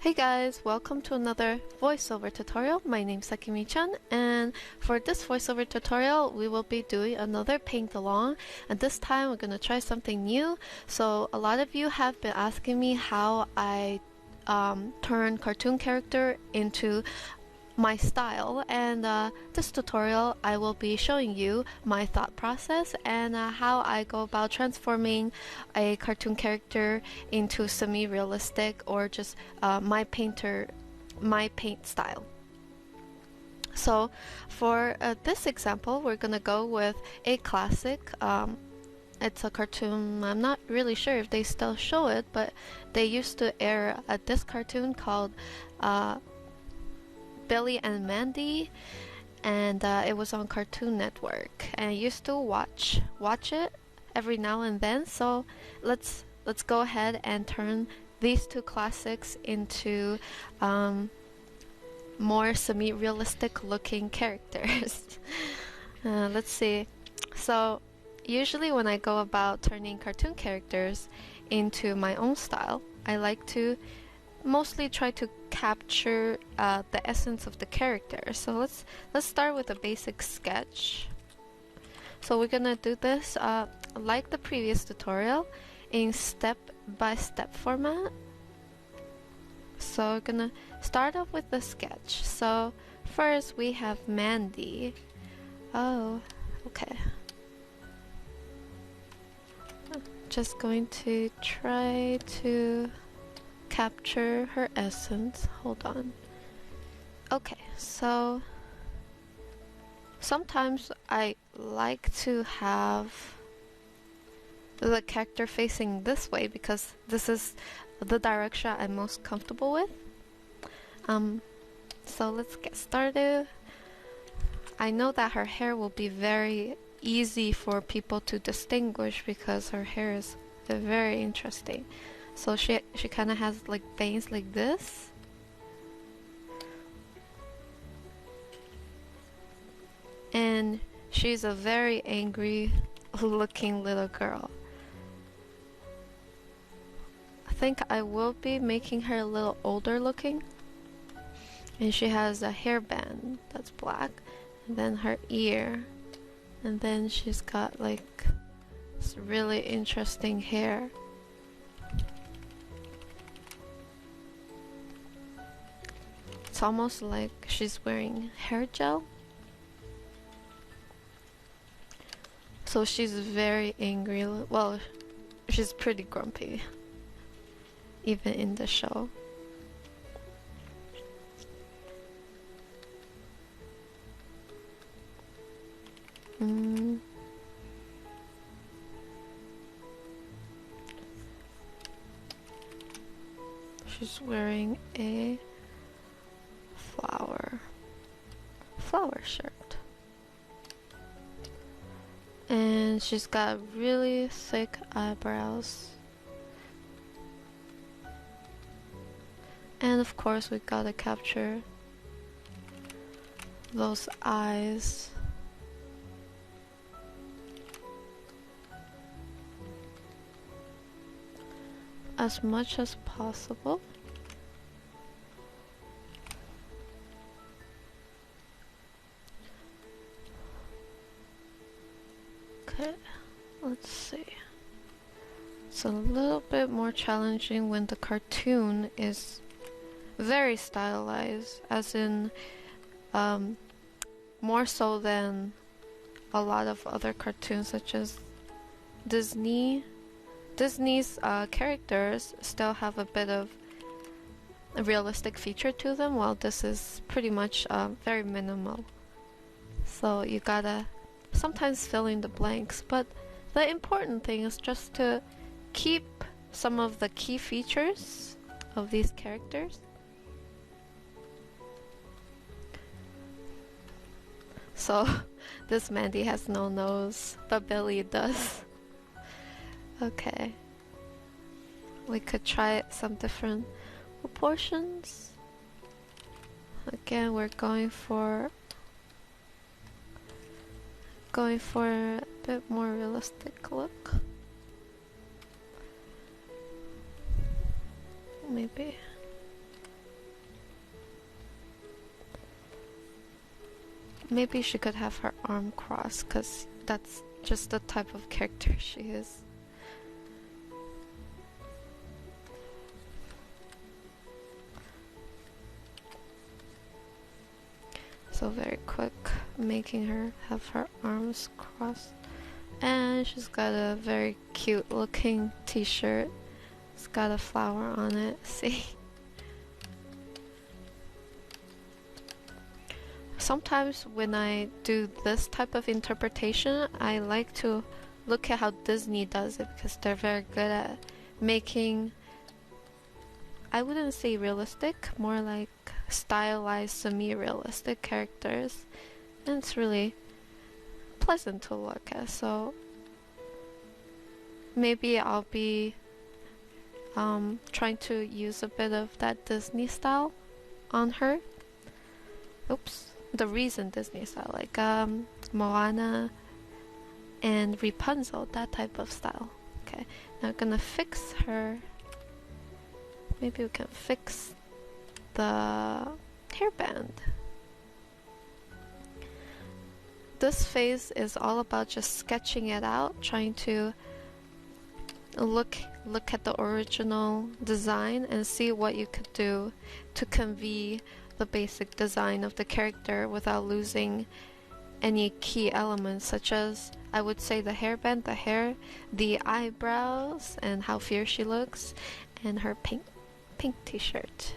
Hey guys, welcome to another voiceover tutorial. My name's Sakimi-chan, and for this voiceover tutorial we will be doing another paint along, and this time we're gonna try something new. So a lot of you have been asking me how I turn cartoon character into my style, and this tutorial I will be showing you my thought process and how I go about transforming a cartoon character into semi-realistic or just my paint style. So for this example, we're gonna go with a classic. It's a cartoon. I'm not really sure if they still show it, but they used to air this cartoon called Billy and Mandy, and it was on Cartoon Network, and I used to watch it every now and then. So let's go ahead and turn these two classics into more semi-realistic looking characters. Let's see. So usually when I go about turning cartoon characters into my own style, I like to mostly try to capture the essence of the character. So let's start with a basic sketch. So we're gonna do this like the previous tutorial in step-by-step format. So we're gonna start off with the sketch. So first we have Mandy. Oh, okay. Just going to try to capture her essence. Hold on. Okay, so sometimes I like to have the character facing this way because this is the direction I'm most comfortable with. So let's get started. I know that her hair will be very easy for people to distinguish because her hair is very interesting. So she kind of has like veins like this. And she's a very angry looking little girl. I think I will be making her a little older looking. And she has a hairband that's black. And then her ear. And then she's got like this really interesting hair. It's almost like she's wearing hair gel. So she's very angry. Well, she's pretty grumpy, even in the show. She's wearing a flower shirt, and she's got really thick eyebrows, and of course we gotta capture those eyes. As much as possible. Okay, let's see. It's a little bit more challenging when the cartoon is very stylized, as in more so than a lot of other cartoons such as Disney's characters still have a bit of a realistic feature to them, while this is pretty much very minimal. So you gotta sometimes fill in the blanks, but the important thing is just to keep some of the key features of these characters. So this Mandy has no nose, but Billy does. Okay, we could try some different proportions. Again, we're going for a bit more realistic look. Maybe Maybe she could have her arm crossed, because that's just the type of character she is. So very quick, making her have her arms crossed. And she's got a very cute looking t-shirt. It's got a flower on it, see? Sometimes when I do this type of interpretation, I like to look at how Disney does it, because they're very good at making, I wouldn't say realistic, more like stylized semi-realistic characters, and it's really pleasant to look at. So maybe I'll be trying to use a bit of that Disney style on her. Oops, the recent Disney style, like Moana and Rapunzel, that type of style. Okay, now I'm gonna fix her. Maybe we can fix the hairband. This phase is all about just sketching it out, trying to look at the original design and see what you could do to convey the basic design of the character without losing any key elements, such as, I would say, the hairband, the hair, the eyebrows, and how fierce she looks, and her pink t-shirt.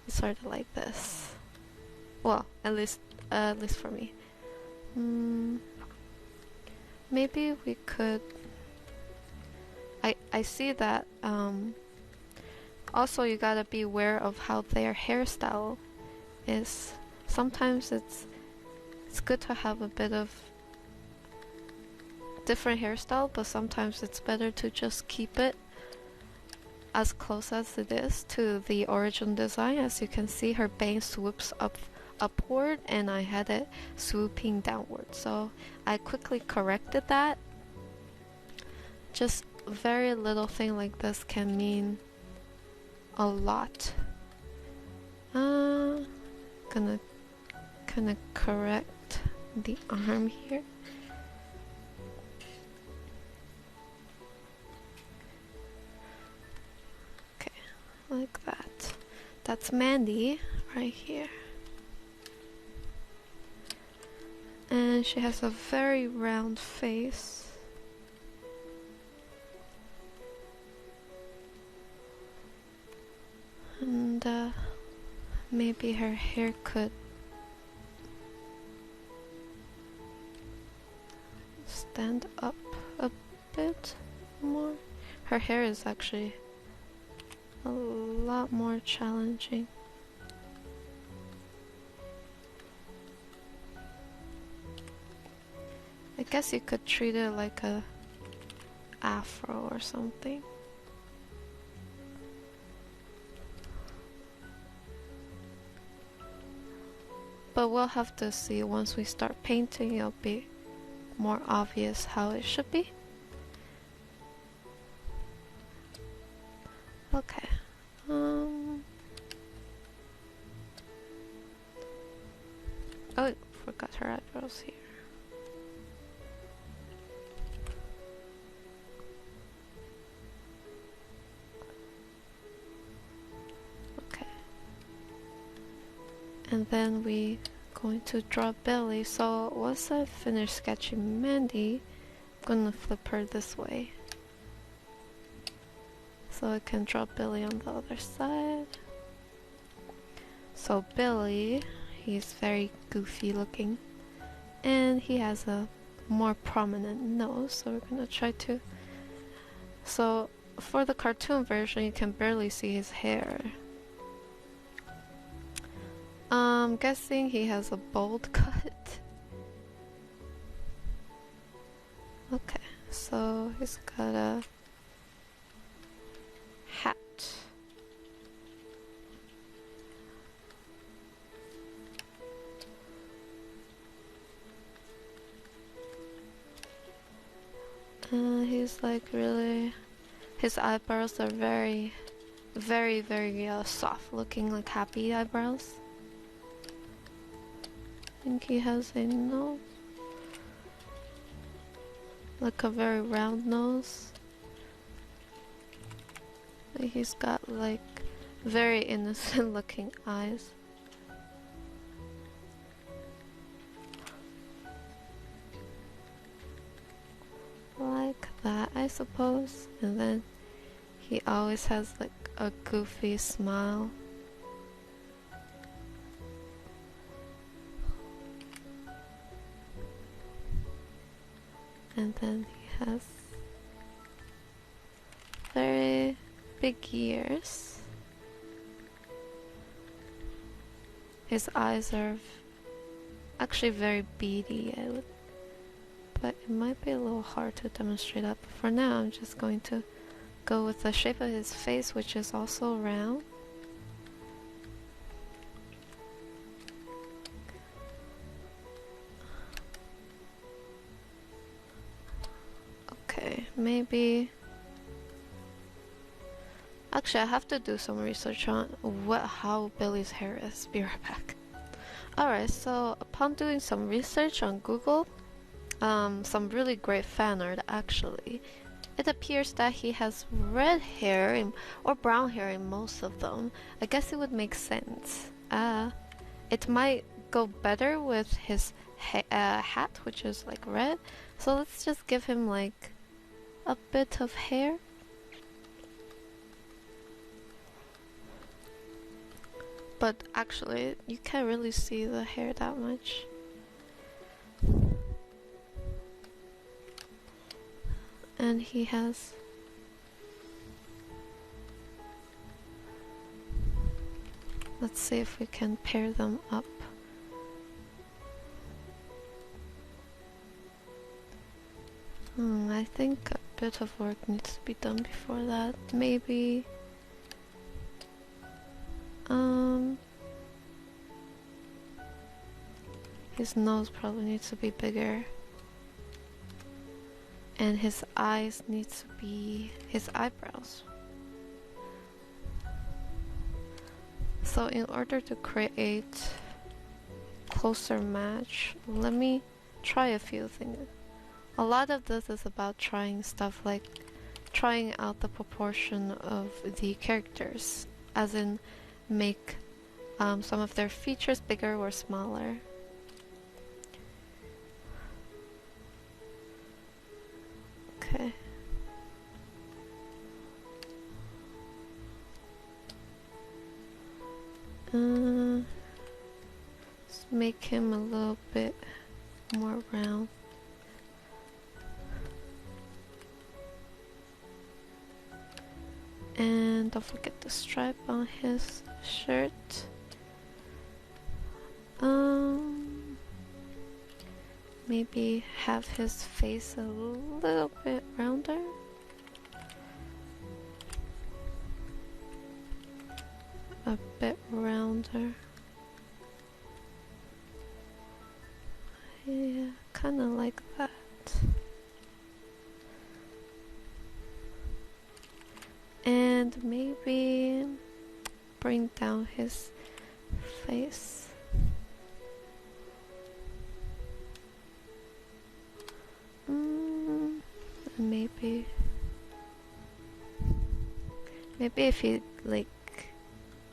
It's sort of like this. Well, at least for me. Maybe we could. I see that. Also, you gotta be aware of how their hairstyle is. Sometimes it's good to have a bit of different hairstyle, but sometimes it's better to just keep it as close as it is to the original design. As you can see, her bang swoops upward, and I had it swooping downward. So I quickly corrected that. Just a very little thing like this can mean a lot. Gonna correct the arm here. Okay, like that. That's Mandy right here. And she has a very round face. And maybe her hair could stand up a bit more. Her hair is actually a lot more challenging. I guess you could treat it like a afro or something. But we'll have to see once we start painting. It'll be more obvious how it should be. Okay. Oh, forgot her eyebrows here. Okay. And then we going to draw Billy. So once I finish sketching Mandy, I'm gonna flip her this way, so I can draw Billy on the other side. So Billy, he's very goofy looking, and he has a more prominent nose, so we're gonna try to. So for the cartoon version, you can barely see his hair. I'm guessing he has a bold cut. Okay, so he's got a hat. He's like really, his eyebrows are very soft looking, like happy eyebrows. think he has a nose, like a very round nose. He's got like very innocent looking eyes. Like that, I suppose. And then he always has like a goofy smile. And then he has very big ears. His eyes are actually very beady, but it might be a little hard to demonstrate that. But for now, I'm just going to go with the shape of his face, which is also round. Okay, maybe... Actually, I have to do some research on how Billy's hair is. Be right back. Alright, so upon doing some research on Google, some really great fan art actually, it appears that he has red hair or brown hair in most of them. I guess it would make sense. It might go better with his hat, which is like red. So let's just give him like a bit of hair. But actually, you can't really see the hair that much. And he has... Let's see if we can pair them up. I think a bit of work needs to be done before that. Maybe... his nose probably needs to be bigger. And his eyes need to be his eyebrows. So in order to create closer match, let me try a few things. A lot of this is about trying stuff like trying out the proportion of the characters, as in make some of their features bigger or smaller. Okay. Let's make him a little bit more round. And don't forget the stripe on his shirt. Maybe have his face a little bit rounder. A bit rounder. Yeah, kinda like that. And maybe bring down his face. Maybe if you like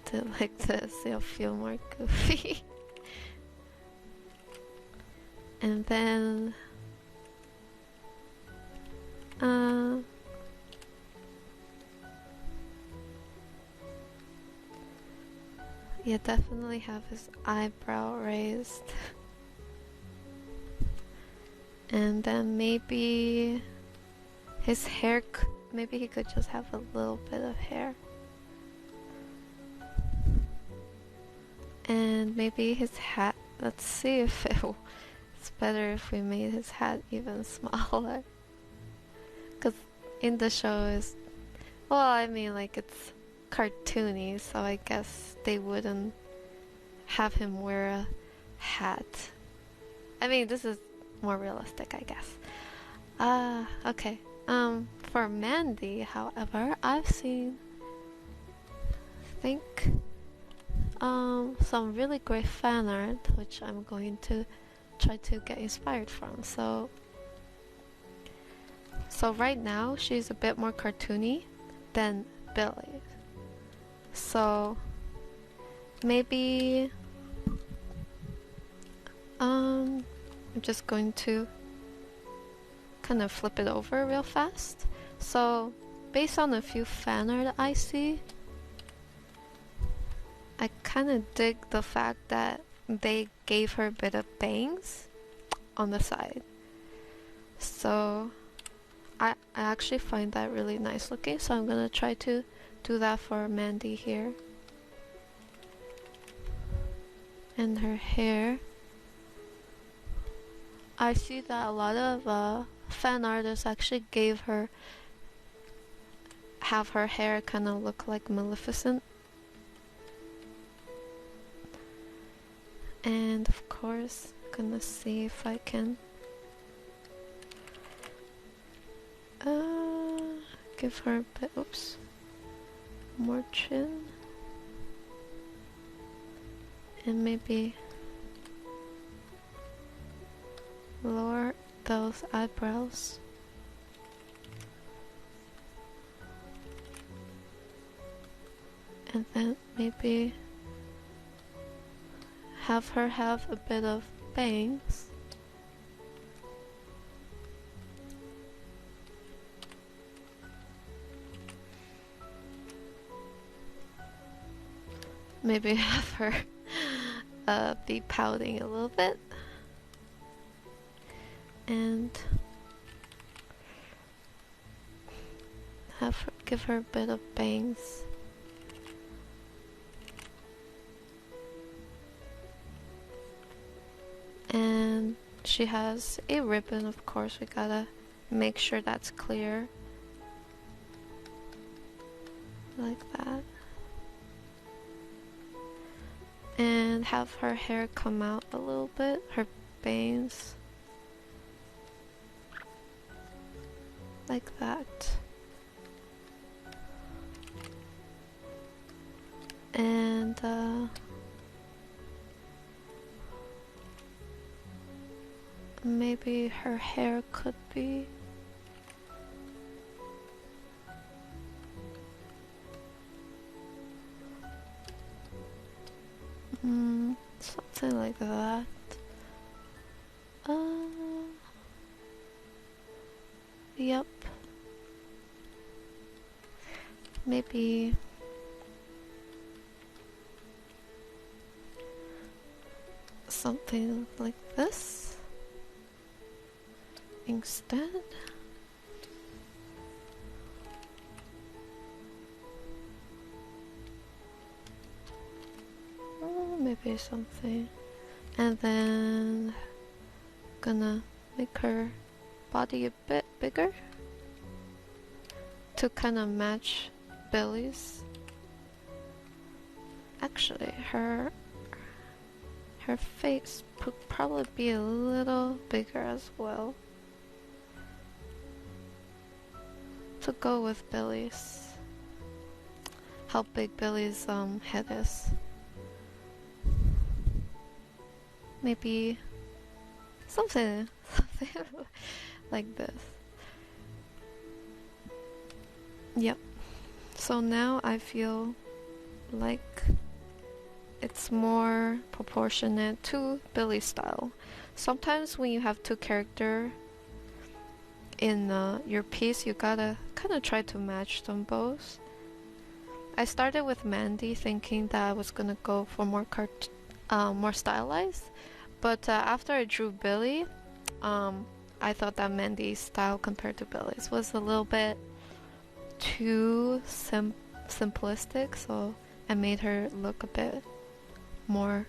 did like this, it'll feel more goofy. And then yeah, definitely have his eyebrow raised. And then maybe his hair, maybe he could just have a little bit of hair. And maybe his hat, let's see if it's better if we made his hat even smaller. Because in the show is, well, I mean like it's cartoony, so I guess they wouldn't have him wear a hat. I mean, this is more realistic, I guess. Okay. For Mandy, however, I've seen, I think some really great fan art, which I'm going to try to get inspired from. So right now she's a bit more cartoony than Billy. So maybe I'm just going to kind of flip it over real fast. So based on a few fan art I see, I kind of dig the fact that they gave her a bit of bangs on the side. So I actually find that really nice looking, so I'm gonna try to do that for Mandy here. And her hair, I see that a lot of fan artists actually have her hair kind of look like Maleficent. And of course, gonna see if I can give her a bit, more chin, and maybe lower those eyebrows. And then maybe have her have a bit of bangs. Maybe have her be pouting a little bit. And give her a bit of bangs. And she has a ribbon, of course, we gotta make sure that's clear. Like that. And have her hair come out a little bit, her bangs. Like that. And maybe her hair could be something like that. Yep. Maybe something like this instead. Maybe something. And then gonna make her body a bit bigger to kind of match Billy's. Actually, her face would probably be a little bigger as well to go with Billy's. How big Billy's head is. Maybe something like this. Yep. So now I feel like it's more proportionate to Billy's style. Sometimes when you have two characters in your piece, you gotta kind of try to match them both. I started with Mandy thinking that I was gonna go for more stylized, but after I drew Billy, I thought that Mandy's style compared to Billy's was a little bit too simplistic, so I made her look a bit more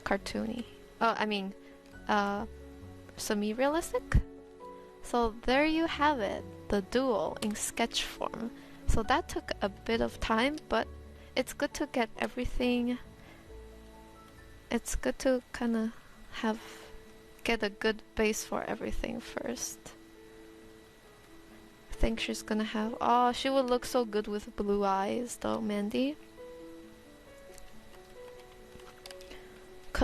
cartoony. Semi-realistic. So there you have it, the duel in sketch form. So that took a bit of time, but it's good to get everything. It's good to kind of get a good base for everything first. I think she's gonna have, she would look so good with blue eyes though, Mandy.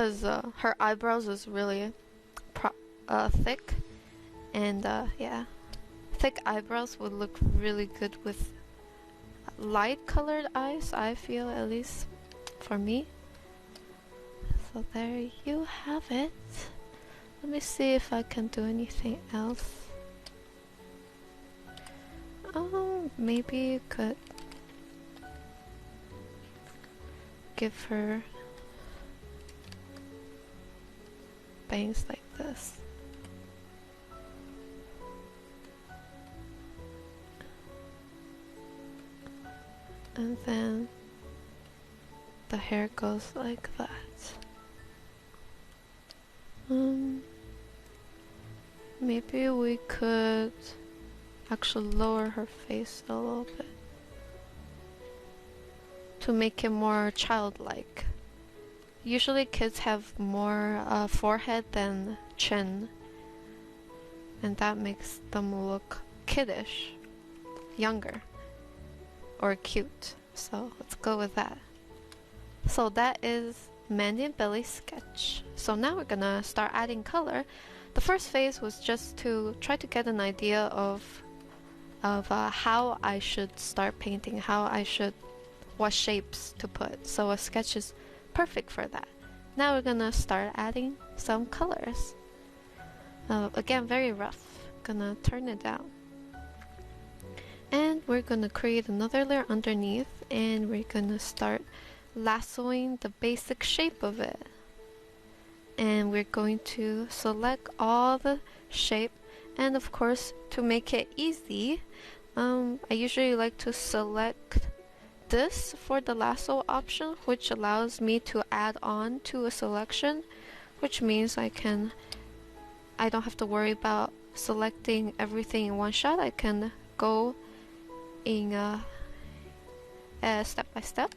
because her eyebrows is really thick, and yeah, thick eyebrows would look really good with light colored eyes, I feel, at least for me. So there you have it. Let me see if I can do anything else. Maybe you could give her bangs like this. And then the hair goes like that. Maybe we could actually lower her face a little bit to make it more childlike. Usually kids have more forehead than chin, and that makes them look kiddish, younger, or cute. So let's go with that. So that is Mandy and Billy's sketch. So now we're gonna start adding color. The first phase was just to try to get an idea of how I should start painting, what shapes to put. So a sketch is perfect for that. Now we're gonna start adding some colors. Again, very rough. Gonna turn it down. And we're gonna create another layer underneath, and we're gonna start lassoing the basic shape of it. And we're going to select all the shape, and of course, to make it easy, I usually like to select this for the lasso option, which allows me to add on to a selection, which means I don't have to worry about selecting everything in one shot. I can go in step by step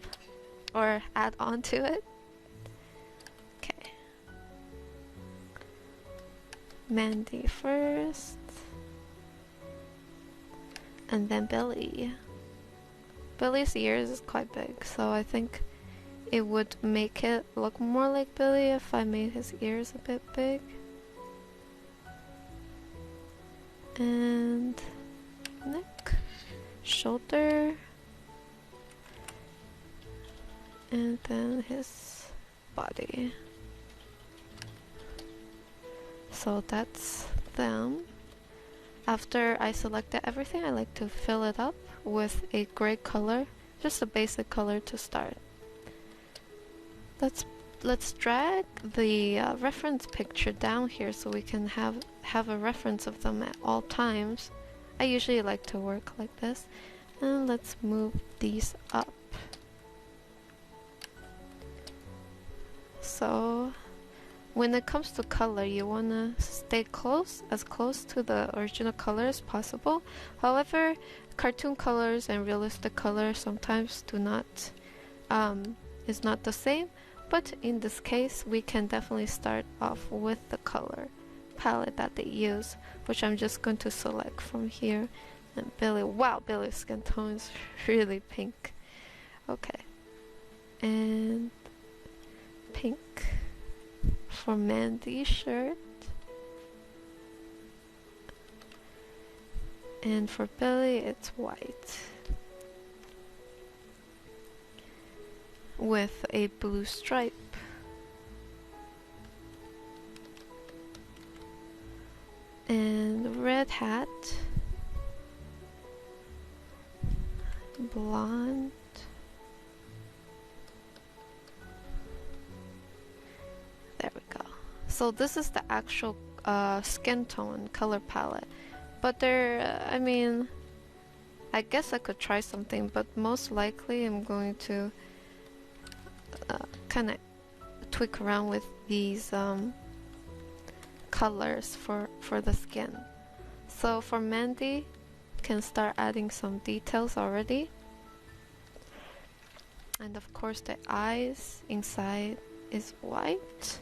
or add on to it. Okay. Mandy first, and then Billy. Billy's ears is quite big, so I think it would make it look more like Billy if I made his ears a bit big. And neck, shoulder, and then his body. So that's them. After I selected everything, I like to fill it up with a gray color, just a basic color to start. Let's drag the reference picture down here so we can have a reference of them at all times. I usually like to work like this. And let's move these up. So when it comes to color, you want to stay as close to the original color as possible. However, cartoon colors and realistic colors sometimes is not the same, but in this case we can definitely start off with the color palette that they use, which I'm just going to select from here. And Billy, wow, Billy's skin tone is really pink. Okay, and pink for Mandy's shirt, and for Billy it's white with a blue stripe. And red hat, blonde, there we go. So this is the actual skin tone color palette, but I mean, I guess I could try something, but most likely I'm going to kind of tweak around with these colors for the skin. So for Mandy, can start adding some details already, and of course the eyes inside is white.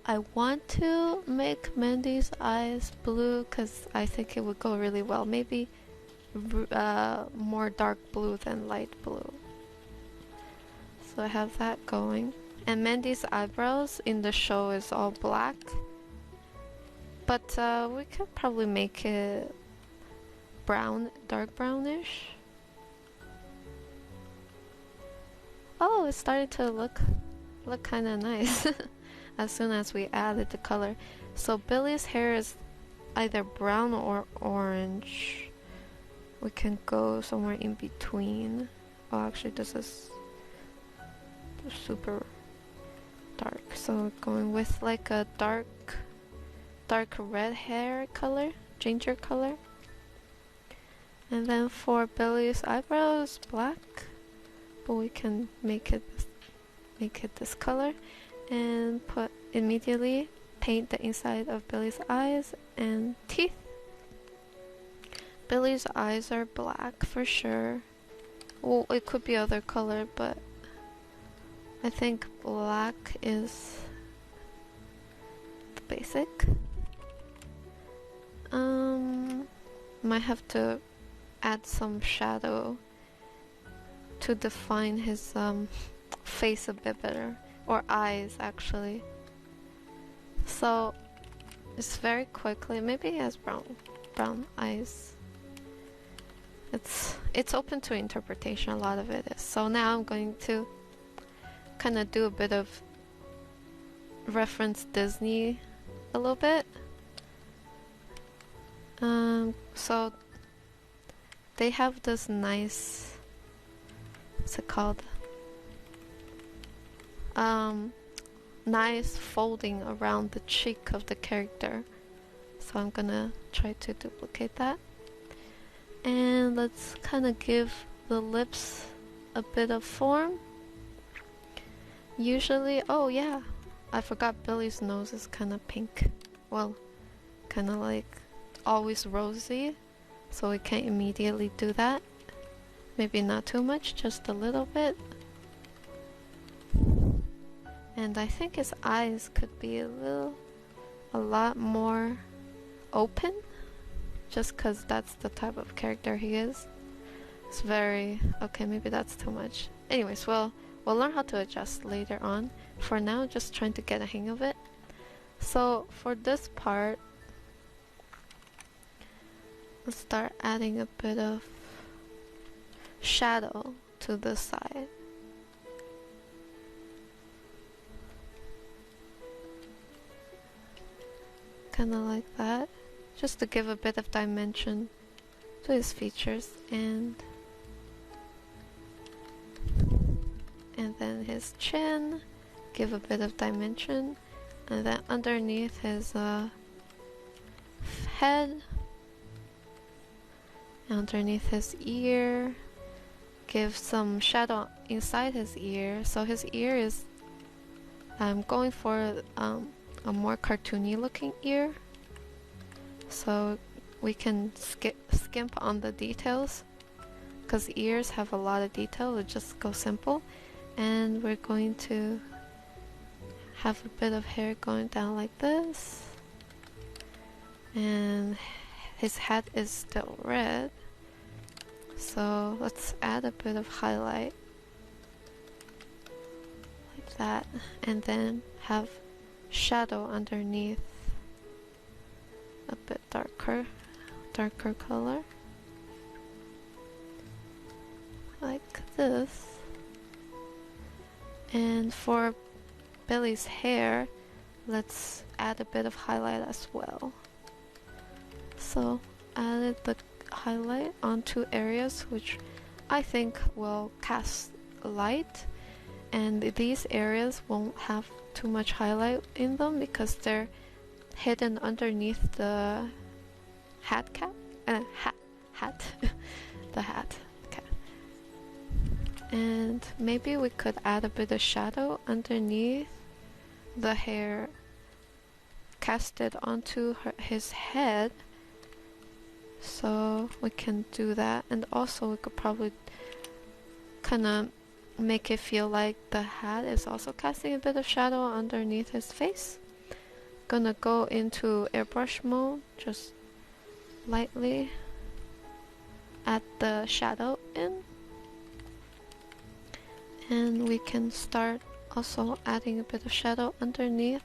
I want to make Mandy's eyes blue because I think it would go really well. Maybe more dark blue than light blue. So I have that going. And Mandy's eyebrows in the show is all black. But we could probably make it brown, dark brownish. Oh, it's starting to look kind of nice as soon as we added the color. So Billy's hair is either brown or orange. We can go somewhere in between. Oh, actually this is super dark. So we're going with like a dark red hair color, ginger color. And then for Billy's eyebrows, black. But we can make it this color and immediately paint the inside of Billy's eyes and teeth. Billy's eyes are black for sure. Well, it could be other color, but I think black is the basic. Might have to add some shadow to define his face a bit better, or eyes actually. So it's very quickly, maybe he has brown eyes. It's open to interpretation, a lot of it is. So now I'm going to kind of do a bit of reference Disney a little bit. So they have this nice, what's it called? Nice folding around the cheek of the character. So I'm gonna try to duplicate that. And let's kind of give the lips a bit of form. Usually, oh yeah, I forgot Billy's nose is kind of pink. Well, kind of like always rosy, so we can't immediately do that. Maybe not too much, just a little bit. And I think his eyes could be a lot more open, just cause that's the type of character he is. It's very, okay, maybe that's too much. Anyways, we'll learn how to adjust later on. For now, just trying to get a hang of it. So for this part, let's start adding a bit of shadow to this side. Kinda like that, just to give a bit of dimension to his features, and then his chin, give a bit of dimension, and then underneath his head, underneath his ear, give some shadow inside his ear. So his ear is, I'm going for a more cartoony looking ear, so we can skimp on the details, because ears have a lot of detail. We'll just go simple, and we're going to have a bit of hair going down like this, and his head is still red, so let's add a bit of highlight like that, and then have shadow underneath, a bit darker color like this. And for Billy's hair, let's add a bit of highlight as well. So added the highlight on two areas which I think will cast light, and these areas won't have too much highlight in them because they're hidden underneath the hat cap, the hat. Okay. And maybe we could add a bit of shadow underneath the hair casted onto his head. So we can do that, and also we could probably kind of make it feel like the hat is also casting a bit of shadow underneath his face. Gonna go into airbrush mode, just lightly add the shadow in, and we can start Also adding a bit of shadow underneath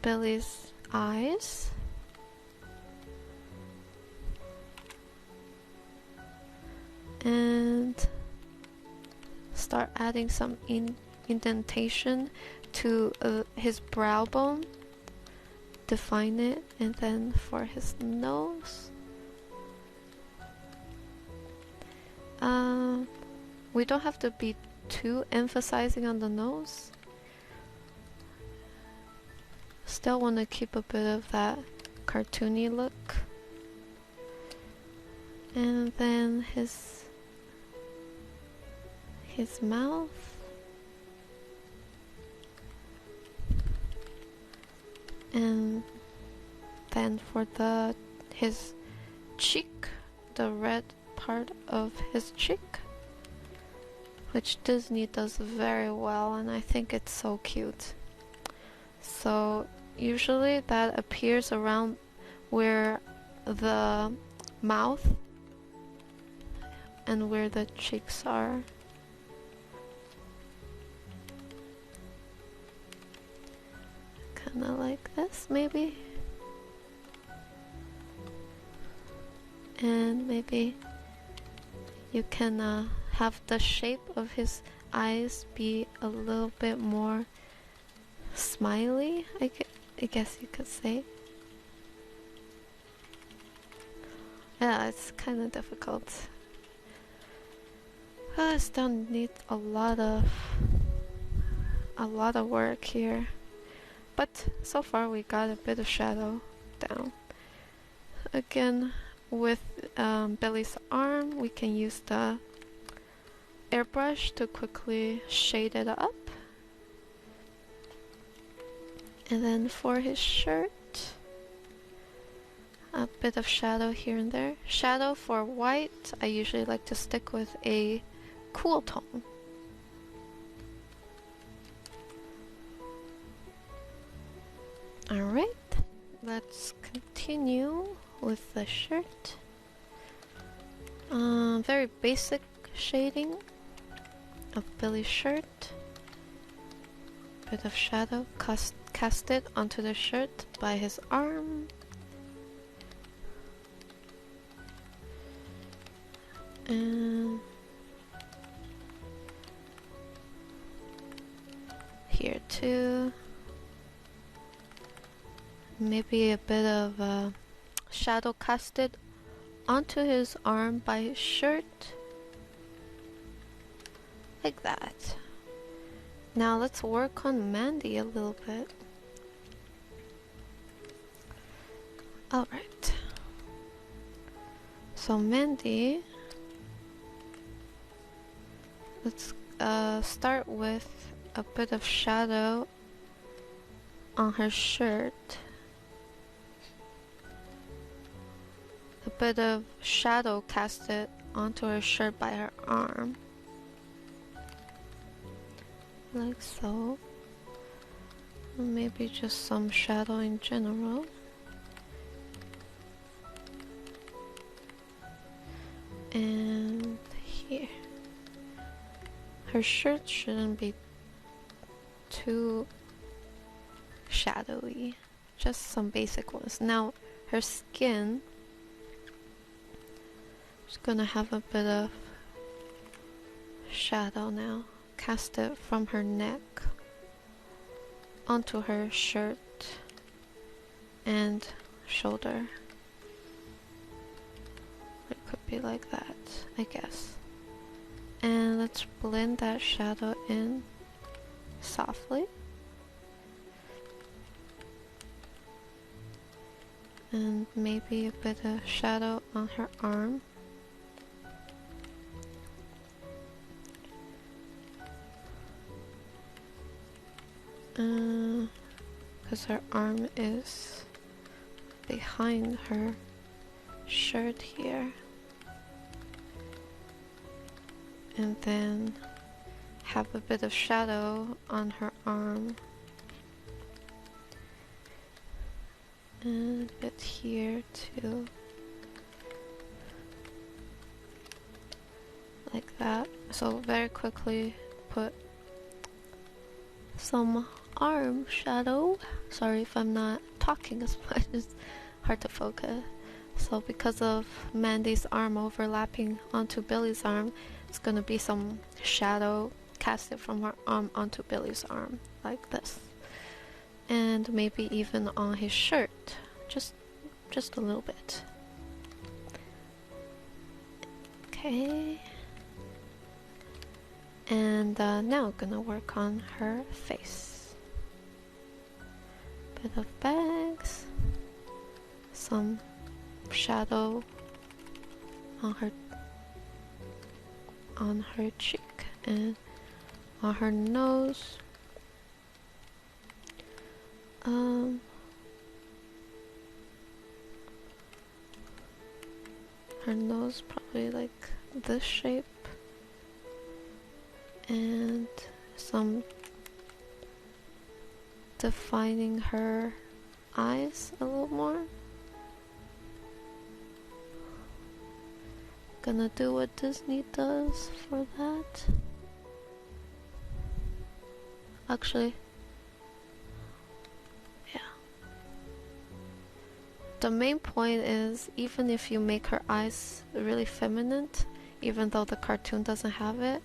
Billy's eyes. And start adding some indentation to his brow bone. Define it. And then for his nose, we don't have to be too emphasizing on the nose. Still want to keep a bit of that cartoony look. And then his mouth. And then for his cheek, the red part of his cheek, which Disney does very well, and I think it's so cute. So usually that appears around where the mouth and where the cheeks are. Kinda like this, maybe. And maybe you can have the shape of his eyes be a little bit more smiley, I guess you could say. Yeah, it's kind of difficult. I still need a lot of work here, but so far we got a bit of shadow down. Again, with Billy's arm, we can use the airbrush to quickly shade it up. And then for his shirt, a bit of shadow here and there. Shadow for white, I usually like to stick with a cool tone. Alright, let's continue with the shirt. Very basic shading of Billy's shirt. Bit of shadow casted onto the shirt by his arm. And here too. Maybe a bit of shadow casted onto his arm by his shirt. Like that. Now let's work on Mandy a little bit. Alright. So Mandy, let's start with a bit of shadow on her shirt. A bit of shadow casted onto her shirt by her arm. Like so. Maybe just some shadow in general. And here. Her shirt shouldn't be too shadowy. Just some basic ones. Now her skin, just gonna have a bit of shadow now. Cast it from her neck onto her shirt and shoulder. It could be like that, I guess. And let's blend that shadow in softly. And maybe a bit of shadow on her arm. Because her arm is behind her shirt here. And then have a bit of shadow on her arm. And a bit here too. Like that. So very quickly put some arm shadow. Sorry if I'm not talking as much, it's hard to focus. So because of Mandy's arm overlapping onto Billy's arm, it's gonna be some shadow casted from her arm onto Billy's arm, like this. And maybe even on his shirt, just a little bit. Okay. And now gonna work on her face. Bit of bags, some shadow on her cheek and on her nose. Her nose probably like this shape, and some defining her eyes a little more. Gonna do what Disney does for that. Actually, yeah. The main point is, even if you make her eyes really feminine, even though the cartoon doesn't have it,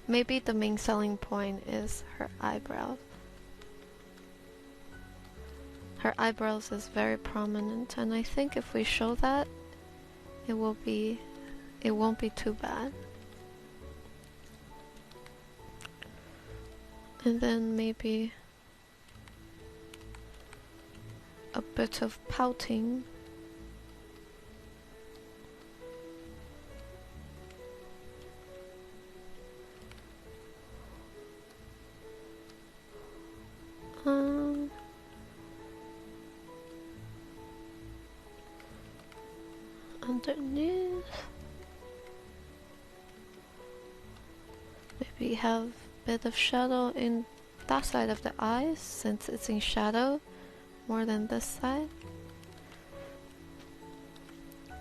maybe the main selling point is her eyebrows. Her eyebrows is very prominent, and I think if we show that, it won't be too bad. And then maybe a bit of pouting. Underneath, maybe have a bit of shadow in that side of the eyes, since it's in shadow more than this side.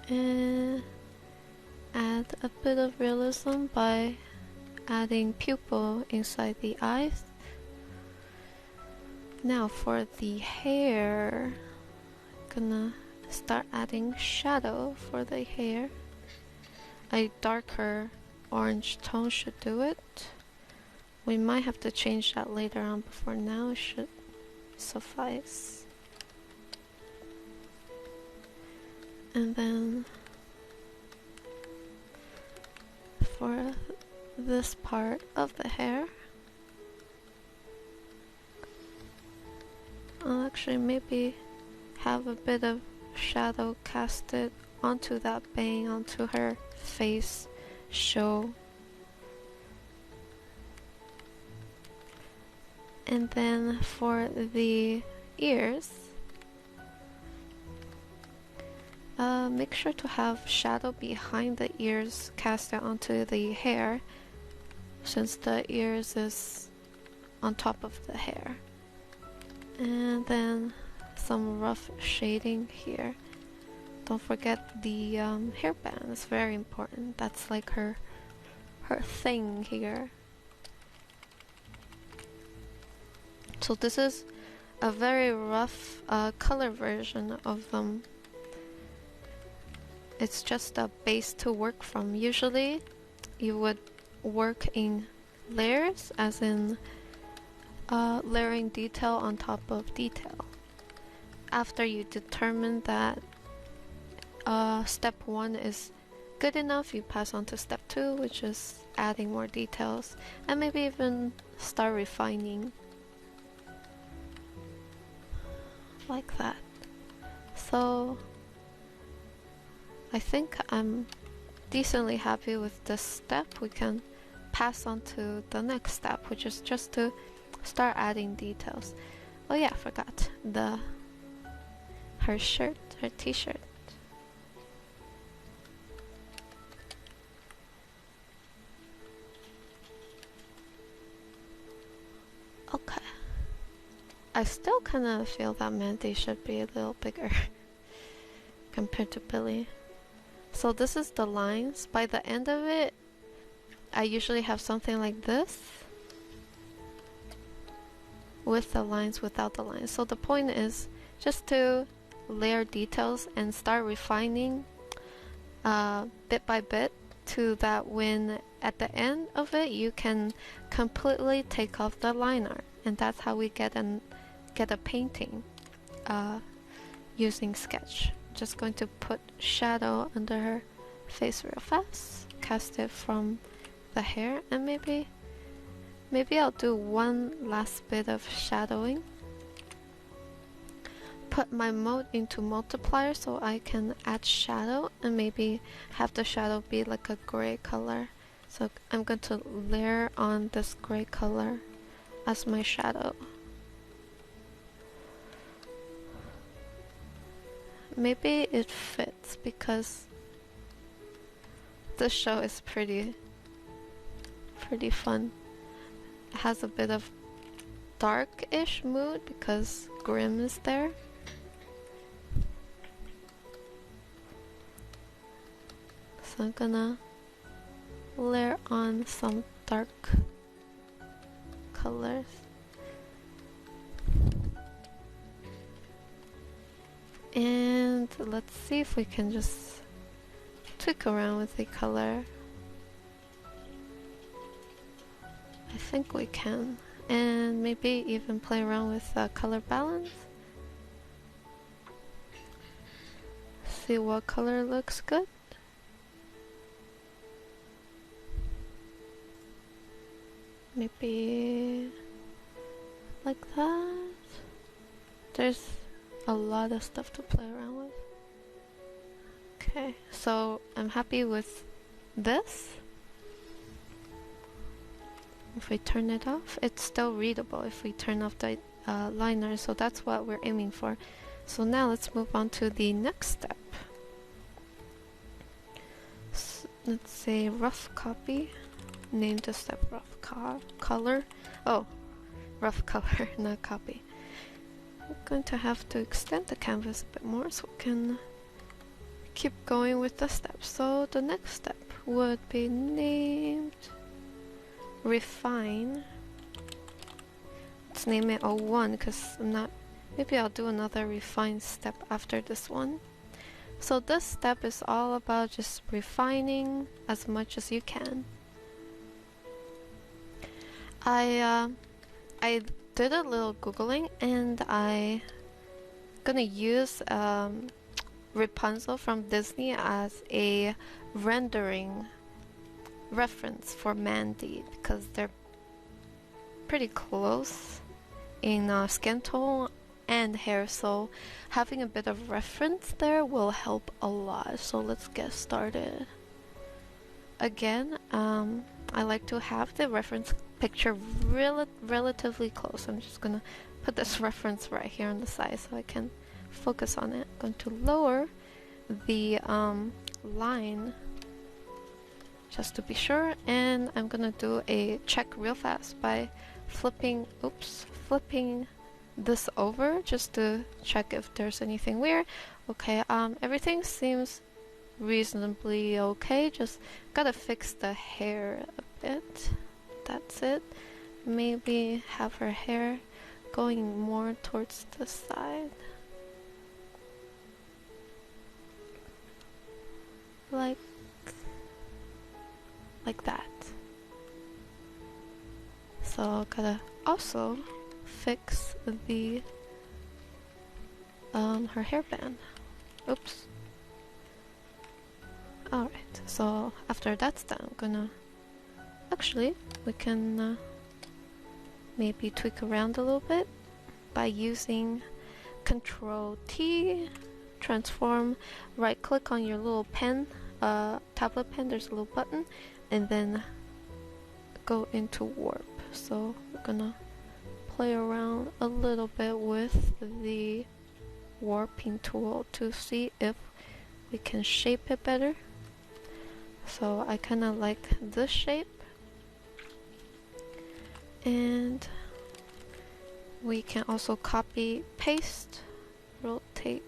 And add a bit of realism by adding pupil inside the eyes. Now for the hair, gonna start adding shadow for the hair. A darker orange tone should do it. We might have to change that later on, but for now it should suffice. And then for this part of the hair, I'll actually maybe have a bit of shadow casted onto that bang, onto her face show. And then for the ears, make sure to have shadow behind the ears casted onto the hair, since the ears is on top of the hair. And then some rough shading here. Don't forget the hairband, it's very important. That's like her thing here. So this is a very rough color version of them. It's just a base to work from. Usually you would work in layers, as in layering detail on top of detail. After you determine that step 1 is good enough, you pass on to step 2, which is adding more details, and maybe even start refining. Like that. So I think I'm decently happy with this step. We can pass on to the next step, which is just to start adding details. Oh yeah, I forgot her shirt, her t-shirt. Okay. I still kind of feel that Mandy should be a little bigger compared to Billy. So this is the lines. By the end of it, I usually have something like this. with the lines, without the lines. So the point is just to layer details and start refining bit by bit, to that when at the end of it you can completely take off the line art. And that's how we get a painting using Sketch. Just going to put shadow under her face real fast, cast it from the hair, and maybe I'll do one last bit of shadowing. Put my mode into multiplier so I can add shadow and maybe have the shadow be like a gray color. So I'm going to layer on this gray color as my shadow. Maybe it fits because this show is pretty fun. It has a bit of dark-ish mood because Grimm is there. So I'm gonna layer on some dark colors. And let's see if we can just tweak around with the color. I think we can. And maybe even play around with color balance. See what color looks good. Maybe like that. There's a lot of stuff to play around with. Okay, so I'm happy with this. If we turn it off, it's still readable if we turn off the liner, so that's what we're aiming for. So now let's move on to the next step. Let's say rough copy. Name the step rough color. Oh, rough color, not copy. I'm going to have to extend the canvas a bit more so we can keep going with the steps. So the next step would be named refine. Let's name it 01 because I'm not, maybe I'll do another refine step after this one. So this step is all about just refining as much as you can. I did a little googling and I gonna use Rapunzel from Disney as a rendering reference for Mandy because they're pretty close in skin tone and hair, so having a bit of reference there will help a lot. So let's get started. Again, I like to have the reference picture relatively close. I'm just gonna put this reference right here on the side so I can focus on it. I'm going to lower the line just to be sure, and I'm gonna do a check real fast by flipping this over just to check if there's anything weird. Okay, everything seems reasonably okay, just gotta fix the hair a bit. That's it. Maybe have her hair going more towards the side. Like that. So gotta also fix the her hairband. Oops. Alright, so after that's done, I'm gonna actually we can maybe tweak around a little bit by using Control T, transform, right click on your little pen, tablet pen, there's a little button, and then go into warp. So we're gonna play around a little bit with the warping tool to see if we can shape it better. So I kind of like this shape, and we can also copy, paste, rotate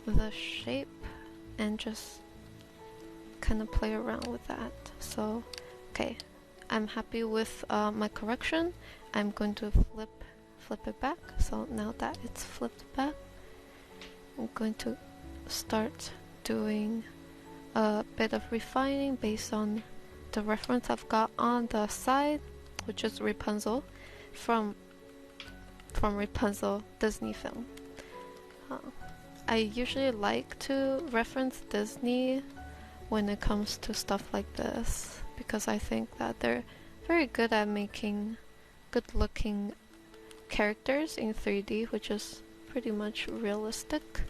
the shape and just kind of play around with that. So okay, I'm happy with my correction. I'm going to flip it back. So now that it's flipped back, I'm going to start doing a bit of refining based on the reference I've got on the side, which is Rapunzel from Rapunzel Disney film. I usually like to reference Disney when it comes to stuff like this because I think that they're very good at making good looking characters in 3D, which is pretty much realistic.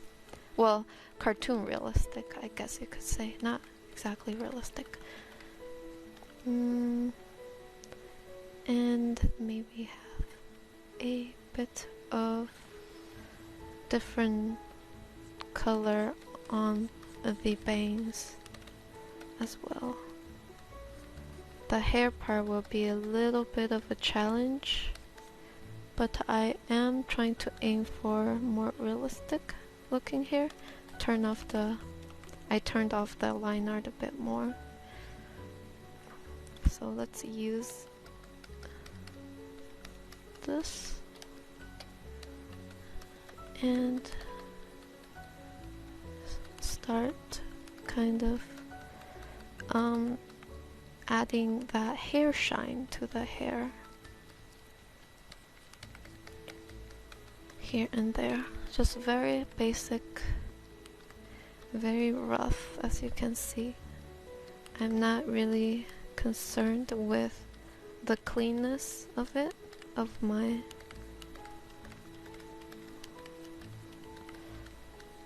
Well, cartoon realistic, I guess you could say. Not exactly realistic. And maybe have a bit of different color on the bangs as well. The hair part will be a little bit of a challenge, but I am trying to aim for more realistic looking hair. I turned off the line art a bit more. So let's use this and start kind of adding that hair shine to the hair here and there. Just very basic, very rough, as you can see. I'm not really concerned with the cleanness of it, of my,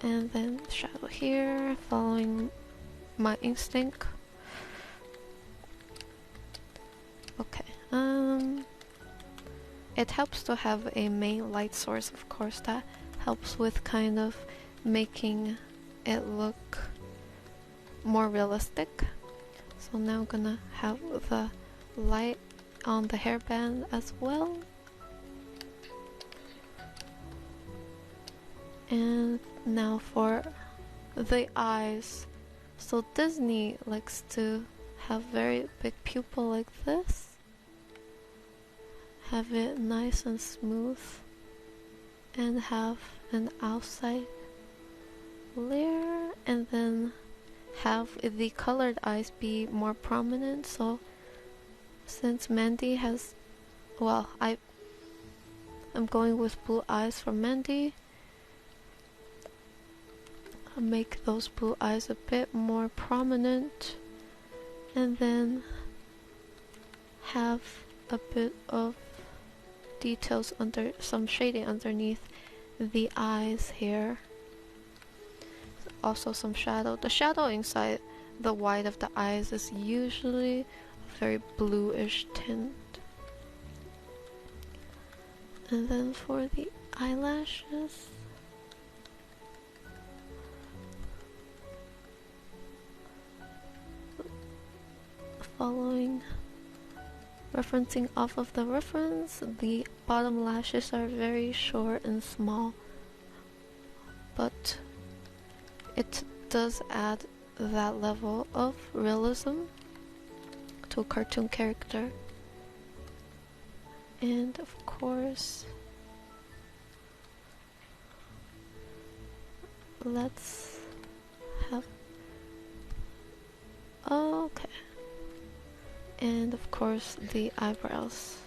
and then shadow here, following my instinct. Okay, it helps to have a main light source, of course. That helps with kind of making it look more realistic. So now I'm gonna have the light on the hairband as well. And now for the eyes. So Disney likes to have very big pupil like this. Have it nice and smooth. And have an outside layer. And then have the colored eyes be more prominent. So since Mandy has, well, I'm going with blue eyes for Mandy. I'll make those blue eyes a bit more prominent, and then have a bit of details under, some shading underneath the eyes here. Also some shadow. The shadow inside the white of the eyes is usually a very bluish tint. And then for the eyelashes, following, referencing off of the reference, the bottom lashes are very short and small, but it does add that level of realism to a cartoon character. And of course, let's have, okay, and of course the eyebrows.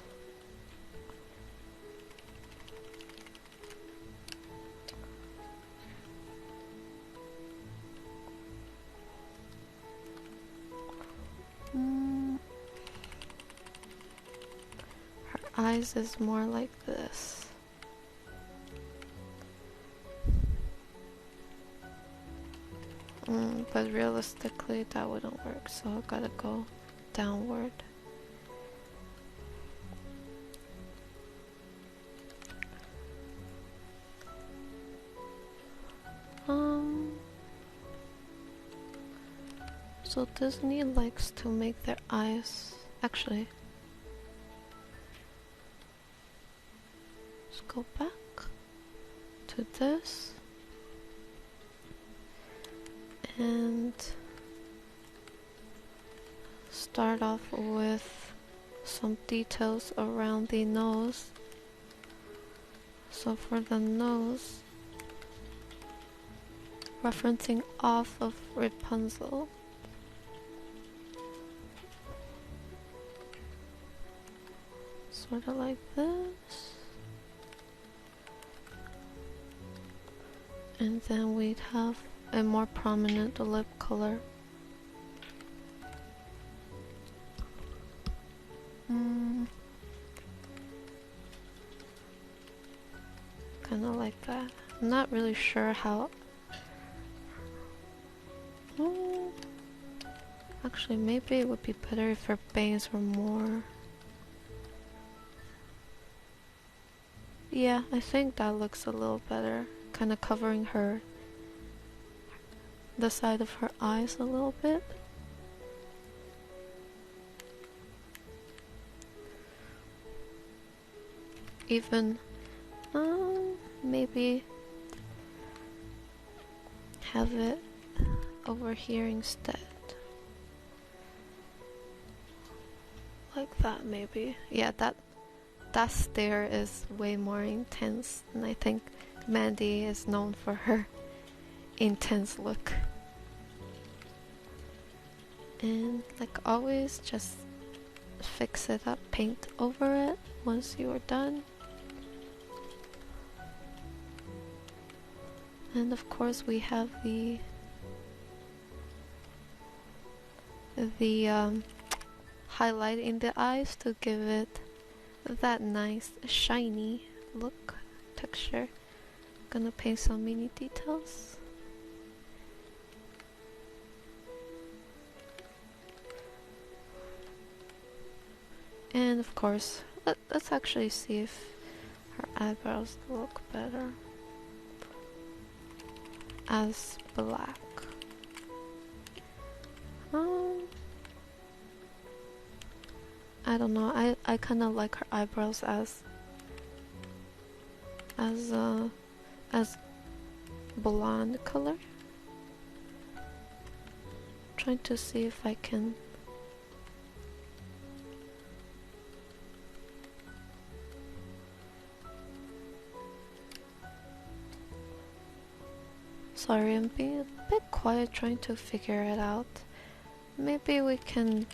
Her eyes is more like this. But realistically that wouldn't work, so I gotta go downward. So Disney likes to make their eyes, actually, let's go back to this and start off with some details around the nose. So for the nose, referencing off of Rapunzel. Sort of like this. And then we'd have a more prominent lip color. Kind of like that. I'm not really sure how. Actually, maybe it would be better if her bangs were more. Yeah, I think that looks a little better. Kind of covering the side of her eyes a little bit. Even maybe have it over here instead. Like that maybe. Yeah, that stare is way more intense, and I think Mandy is known for her intense look. And like always, just fix it up, paint over it once you are done. And of course we have the highlight in the eyes to give it that nice shiny look texture. Gonna paint some mini details. And of course, let's actually see if her eyebrows look better as black. I don't know. I kind of like her eyebrows as blonde color. Trying to see if I can. Sorry, I'm being a bit quiet trying to figure it out. Maybe we can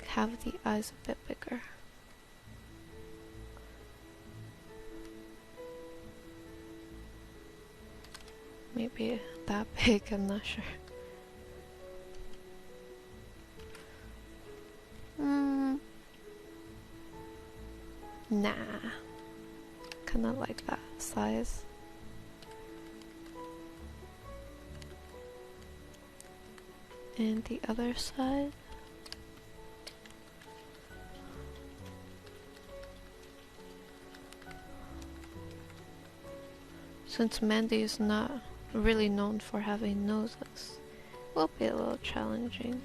have the eyes a bit bigger. Maybe that big, I'm not sure. Nah. Kinda like that size. And the other side. Since Mandy is not really known for having noses, it will be a little challenging.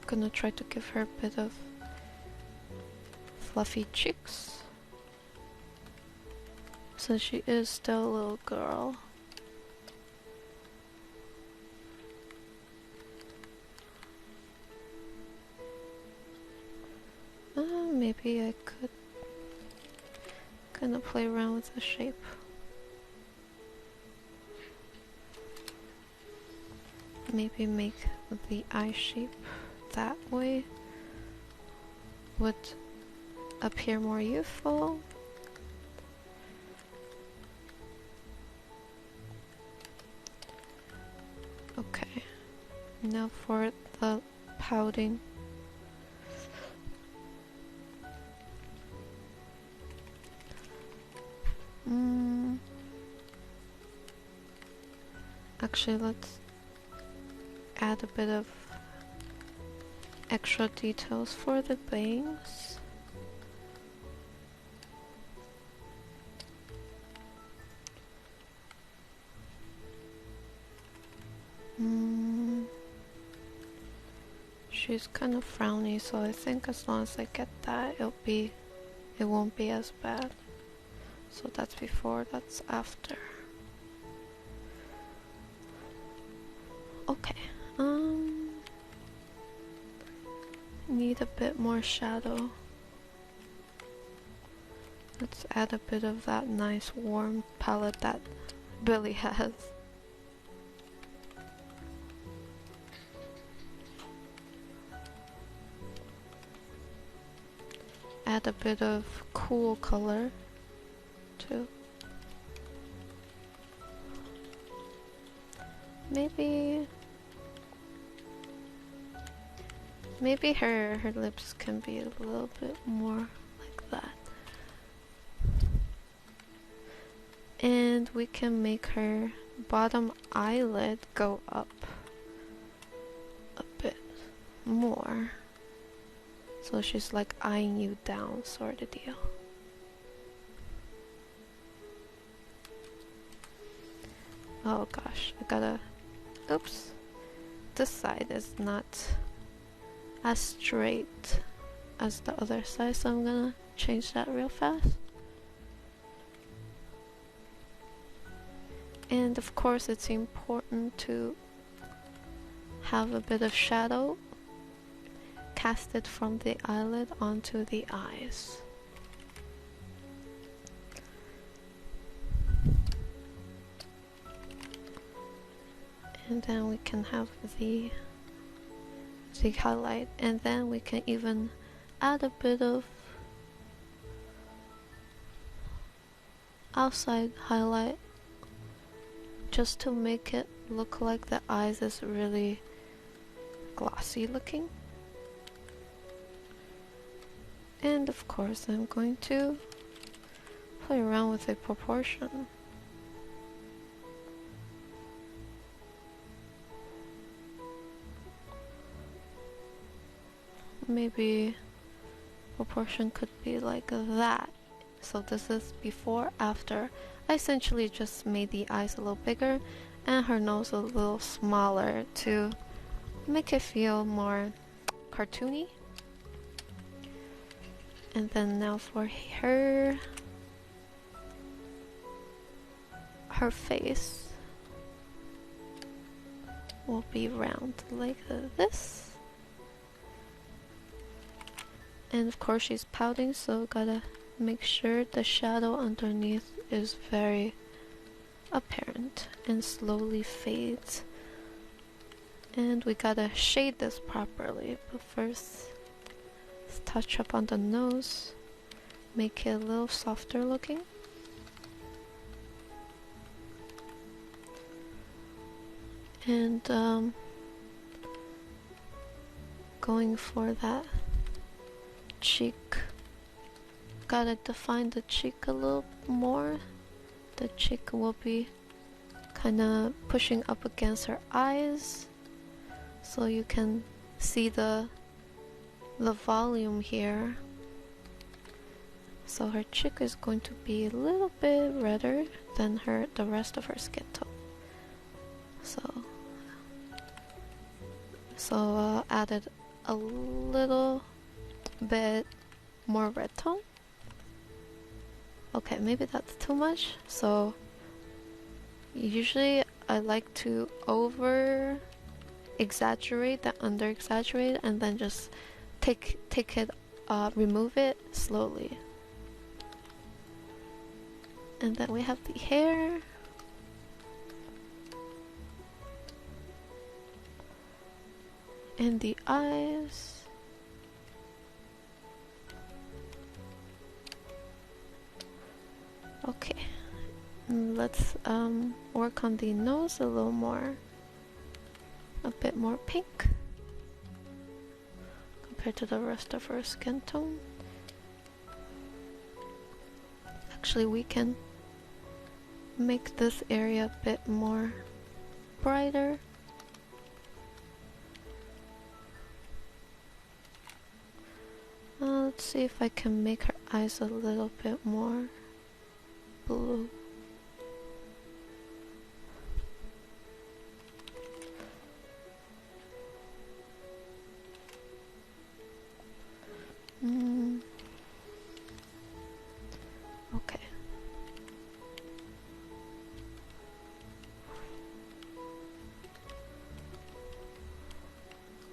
Gonna try to give her a bit of fluffy cheeks, since she is still a little girl. Maybe I could kind of play around with the shape. Maybe make the eye shape that way would appear more youthful. Okay, now for the pouting. Actually, let's add a bit of extra details for the bangs. She's kind of frowny, so I think as long as I get that, it won't be as bad. So that's before, that's after. Okay. Need a bit more shadow. Let's add a bit of that nice warm palette that Billy has. Add a bit of cool color too. Maybe her lips can be a little bit more like that. And we can make her bottom eyelid go up a bit more. So she's like eyeing you down sort of deal. Oh gosh, I gotta... Oops. This side is not as straight as the other side, so I'm gonna change that real fast. And of course it's important to have a bit of shadow casted from the eyelid onto the eyes. And then we can have the highlight, and then we can even add a bit of outside highlight just to make it look like the eyes is really glossy looking. And of course I'm going to play around with the proportion. Maybe proportion could be like that. So this is before, after. I essentially just made the eyes a little bigger and her nose a little smaller to make it feel more cartoony. And then now for her face will be round like this. And of course she's pouting, so gotta make sure the shadow underneath is very apparent and slowly fades. And we gotta shade this properly, but first let's touch up on the nose, make it a little softer looking. And going for that cheek, gotta define the cheek a little more. The cheek will be kind of pushing up against her eyes, so you can see the volume here. So her cheek is going to be a little bit redder than the rest of her skin tone. So added a little bit more red tone. Okay, maybe that's too much. So usually I like to over exaggerate, then under exaggerate, and then just take it, remove it slowly. And then we have the hair. And the eyes. Okay, let's work on the nose a little more. A bit more pink compared to the rest of her skin tone. Actually, we can make this area a bit more brighter. Let's see if I can make her eyes a little bit more blue. Okay.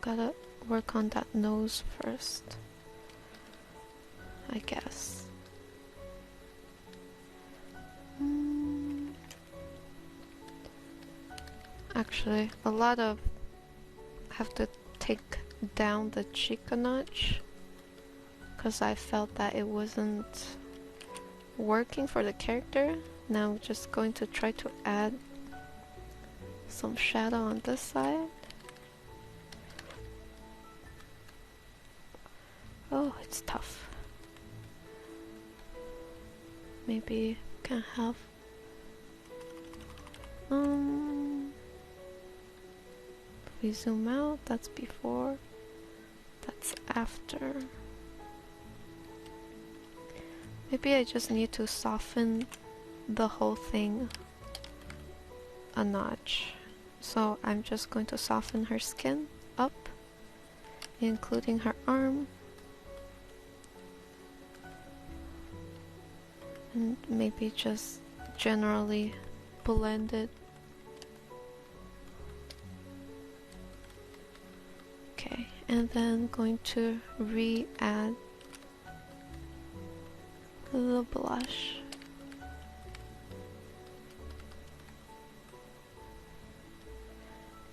gotta work on that nose first, I guess. Actually, a lot of have to take down the cheek a notch because I felt that it wasn't working for the character. Now I'm just going to try to add some shadow on this side. Oh, it's tough. Maybe can have if we zoom out, that's before, that's after. Maybe I just need to soften the whole thing a notch. So I'm just going to soften her skin up, including her arm. And maybe just generally blend it. Okay, and then going to re-add the blush.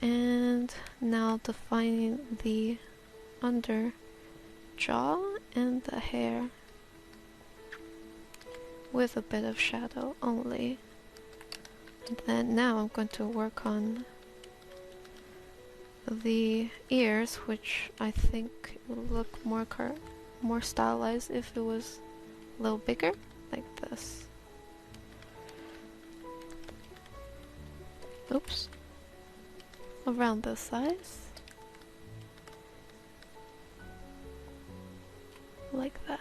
And now defining the under jaw and the hair with a bit of shadow only. And then now I'm going to work on the ears, which I think would look more stylized if it was a little bigger, like this. Oops. Around this size. Like that.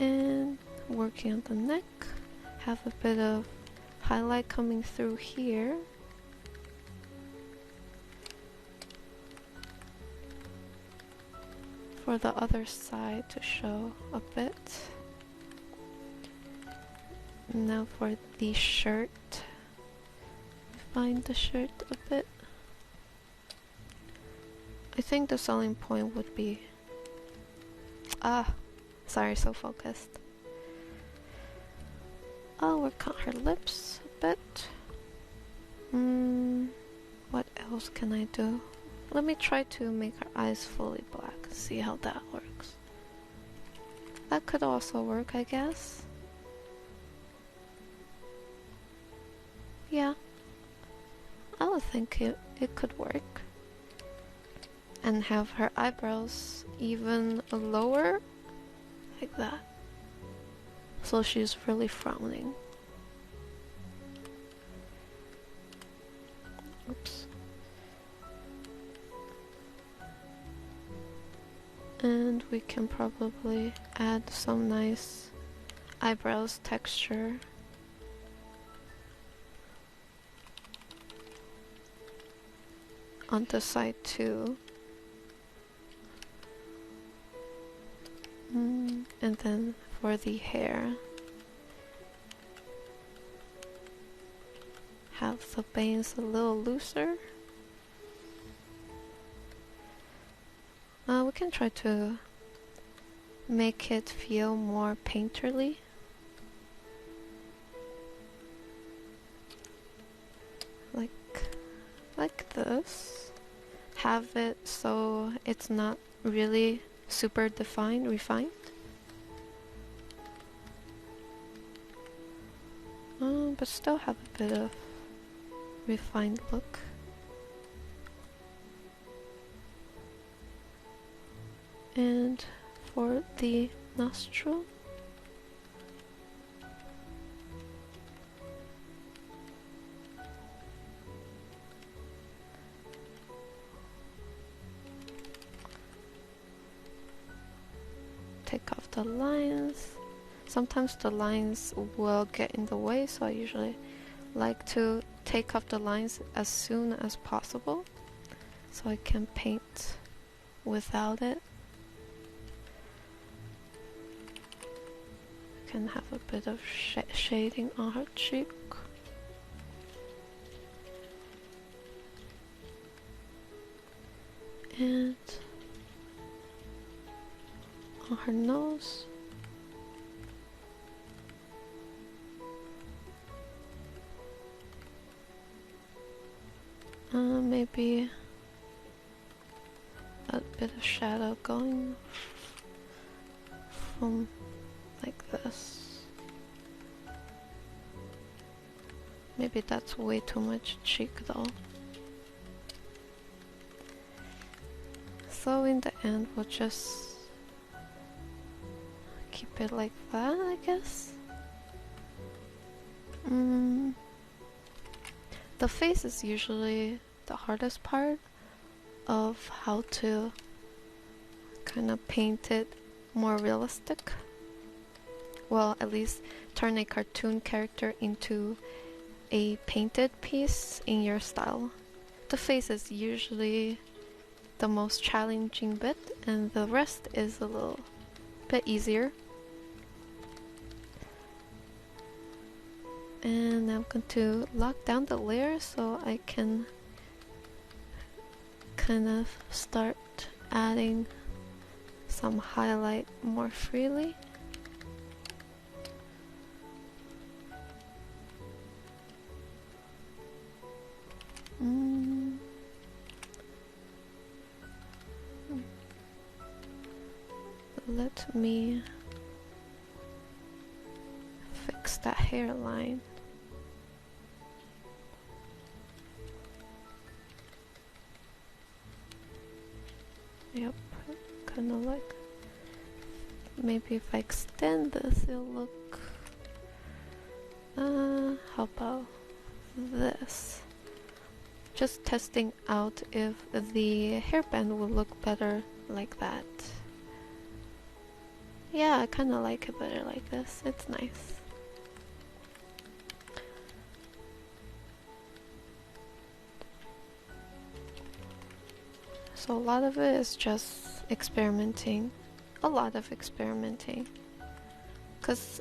And working on the neck, have a bit of highlight coming through here. For the other side to show a bit. Now for the shirt, define the shirt a bit. I think the selling point would be, sorry, so focused. I'll work on her lips a bit. What else can I do? Let me try to make her eyes fully black, see how that works. That could also work, I guess. Yeah, I would think it could work. And have her eyebrows even lower, like that. So she's really frowning. Oops. And we can probably add some nice eyebrows texture. On the side too. And then for the hair, have the bangs a little looser. We can try to make it feel more painterly. Like this. Have it so it's not really super refined. But still have a bit of refined look. And for the nostril, take off the lines. Sometimes the lines will get in the way, so I usually like to take off the lines as soon as possible so I can paint without it. Can have a bit of shading on her cheek. And on her nose. Maybe a bit of shadow going from like this. Maybe that's way too much cheek though. So in the end we'll just keep it like that, I guess. The face is usually the hardest part of how to kind of paint it more realistic. Well, at least turn a cartoon character into a painted piece in your style. The face is usually the most challenging bit, and the rest is a little bit easier. And I'm going to lock down the layer so I can kind of start adding some highlight more freely. Let me fix that hairline. Yep, kind of like, maybe if I extend this, it'll look, how about this? Just testing out if the hairband will look better like that. Yeah, I kind of like it better like this. It's nice. So a lot of it is just experimenting. A lot of experimenting. Because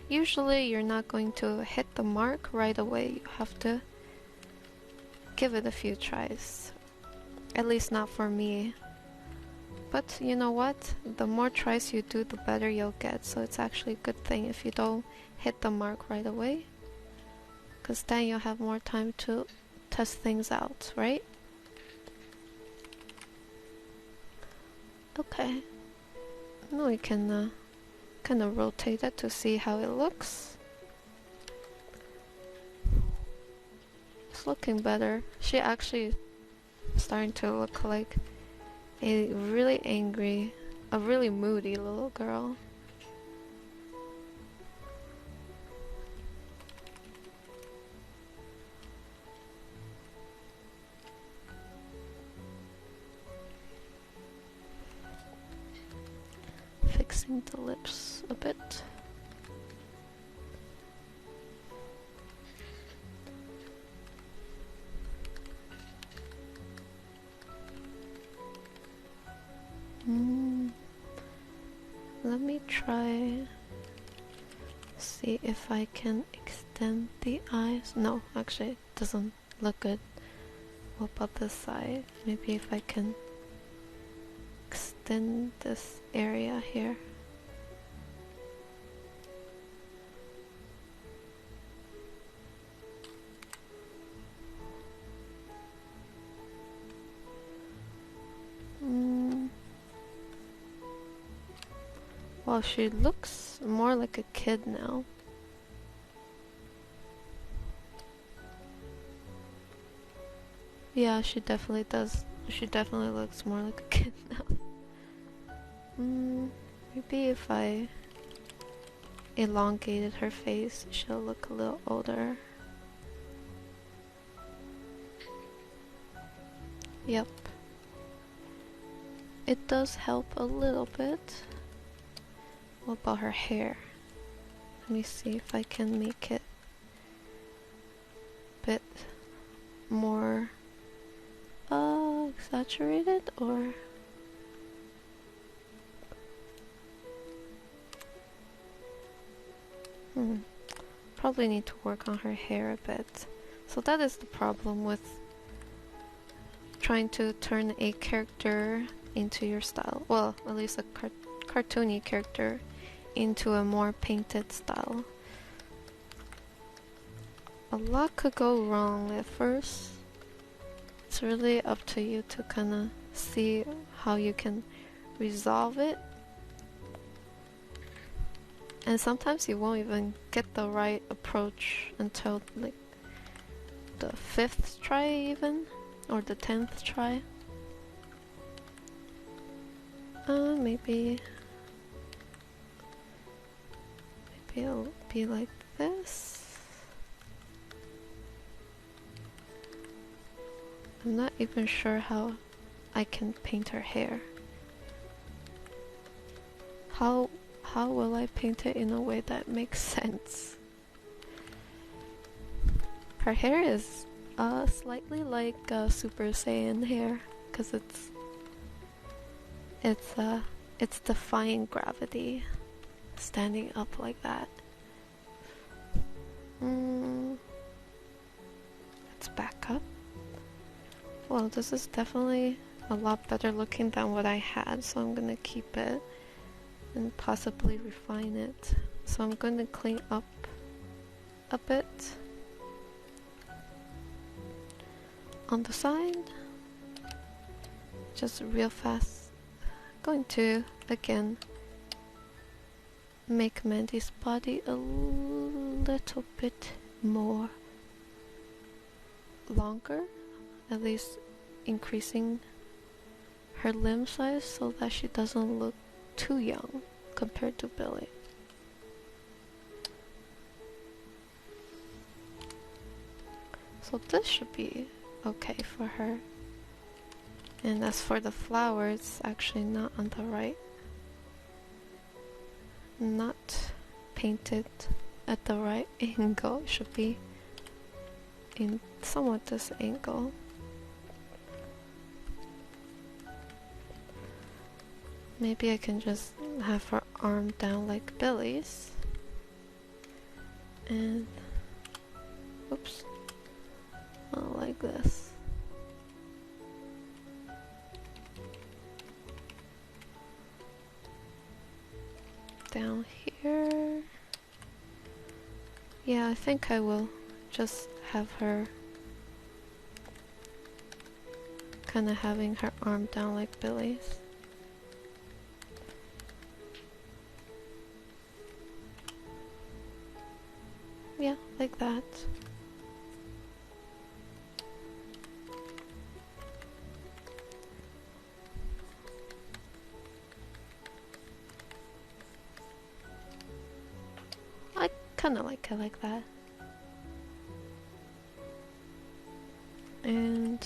usually you're not going to hit the mark right away. You have to give it a few tries. At least not for me. But you know what? The more tries you do, the better you'll get. So it's actually a good thing if you don't hit the mark right away. Because then you'll have more time to test things out, right? Okay. Now we can kind of rotate it to see how it looks. It's looking better. She actually starting to look like a really angry, a really moody little girl. Fixing the lips a bit. Let me try, see if I can extend the eyes. No, actually it doesn't look good. What about this side? Maybe if I can extend this area here. Well, she looks more like a kid now. Yeah, she definitely does. She definitely looks more like a kid now. Maybe if I elongated her face, she'll look a little older. Yep. It does help a little bit. What about her hair? Let me see if I can make it a bit more exaggerated, or probably need to work on her hair a bit. So that is the problem with trying to turn a character into your style. Well, at least a cartoony character into a more painted style. A lot could go wrong at first. It's really up to you to kind of see how you can resolve it. And sometimes you won't even get the right approach until like the 5th try even, or the 10th try. Maybe it'll be like this. I'm not even sure how I can paint her hair. How will I paint it in a way that makes sense? Her hair is slightly like Super Saiyan hair, because it's defying gravity, standing up like that. Let's back up. Well, this is definitely a lot better looking than what I had, so I'm gonna keep it and possibly refine it. So I'm gonna clean up a bit on the side, just real fast. Going to again make Mandy's body a little bit more longer, at least increasing her limb size so that she doesn't look too young compared to Billy. So this should be okay for her. And as for the flower, it's actually not on the right. Not painted at the right angle. It should be in somewhat this angle. Maybe I can just have her arm down like Billy's. And oops. Like this. Down here. Yeah, I think I will just have her kind of having her arm down like Billy's. Yeah, like that. I kind of like it like that. And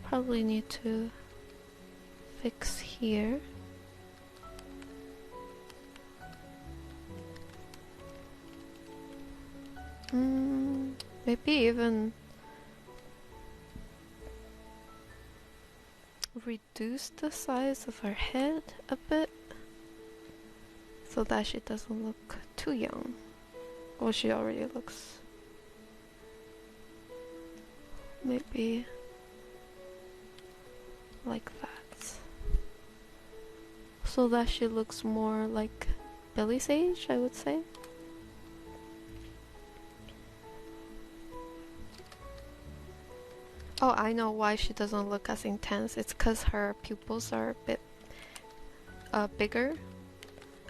probably need to fix here. Maybe even reduce the size of her head a bit so that she doesn't look too young. Well, she already looks. Maybe like that. So that she looks more like Billy's age, I would say. Oh, I know why she doesn't look as intense. It's because her pupils are a bit bigger.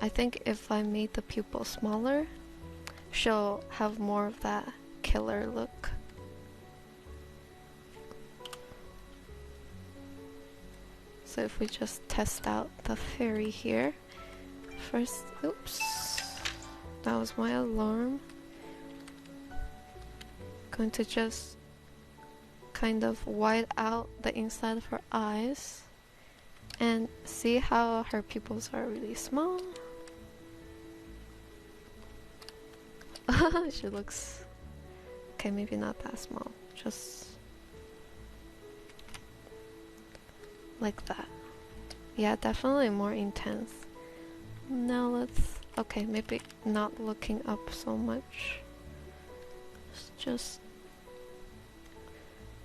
I think if I made the pupil smaller, she'll have more of that killer look. So if we just test out the fairy here. First, oops, that was my alarm. Going to just kind of wide out the inside of her eyes and see how her pupils are really small. She looks okay, maybe not that small, just like that. Yeah, definitely more intense. Now let's, okay, maybe not looking up so much. Just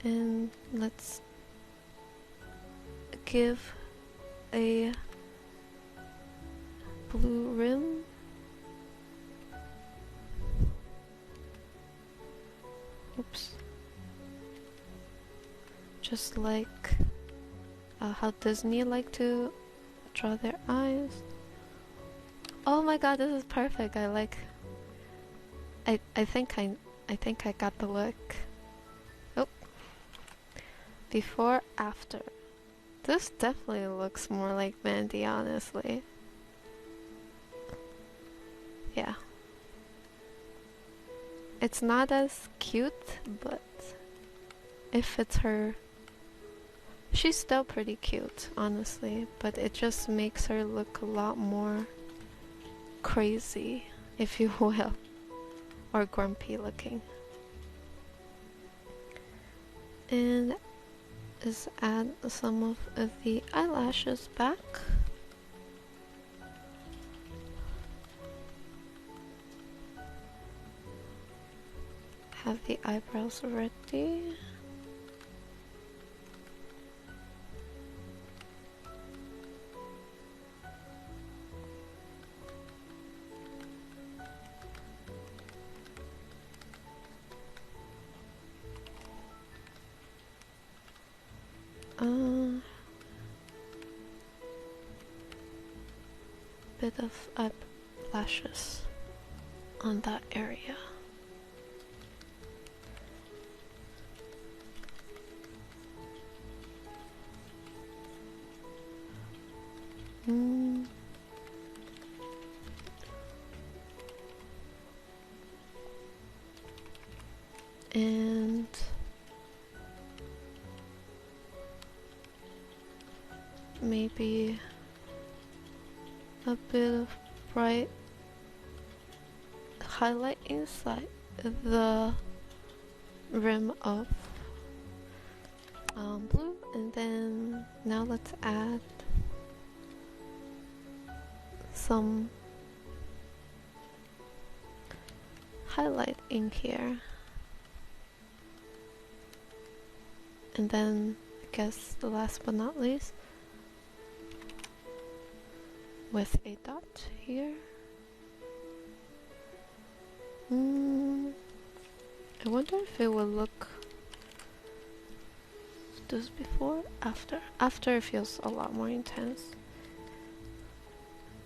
And let's give a blue rim. Oops. Just like how Disney like to draw their eyes. Oh my god, this is perfect. I think I got the look. Oh. Before, after. This definitely looks more like Mandy, honestly. Yeah. It's not as cute, but it fits her. She's still pretty cute, honestly, but it just makes her look a lot more crazy, if you will, or grumpy looking. And just add some of the eyelashes back. Have the eyebrows ready. Bit of eyelashes on that area. And maybe a bit of bright highlight inside the rim of blue. And then now let's add some highlight in here. And then I guess the last but not least, with a dot here. I wonder if it will look this before, after. After it feels a lot more intense.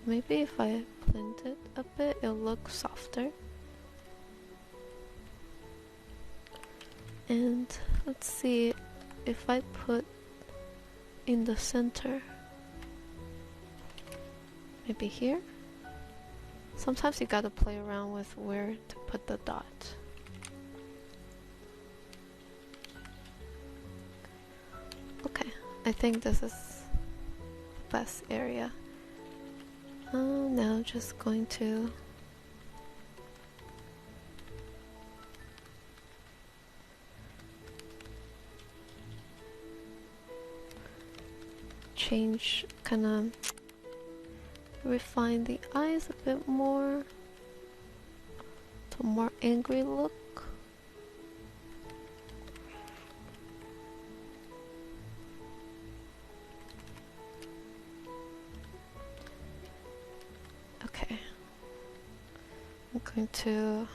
Maybe if I blend it a bit, it'll look softer. And let's see if I put in the center. Maybe here? Sometimes you gotta play around with where to put the dot. Okay, I think this is the best area. Now I'm just going to change, kinda refine the eyes a bit more to a more angry look. Okay, I'm going to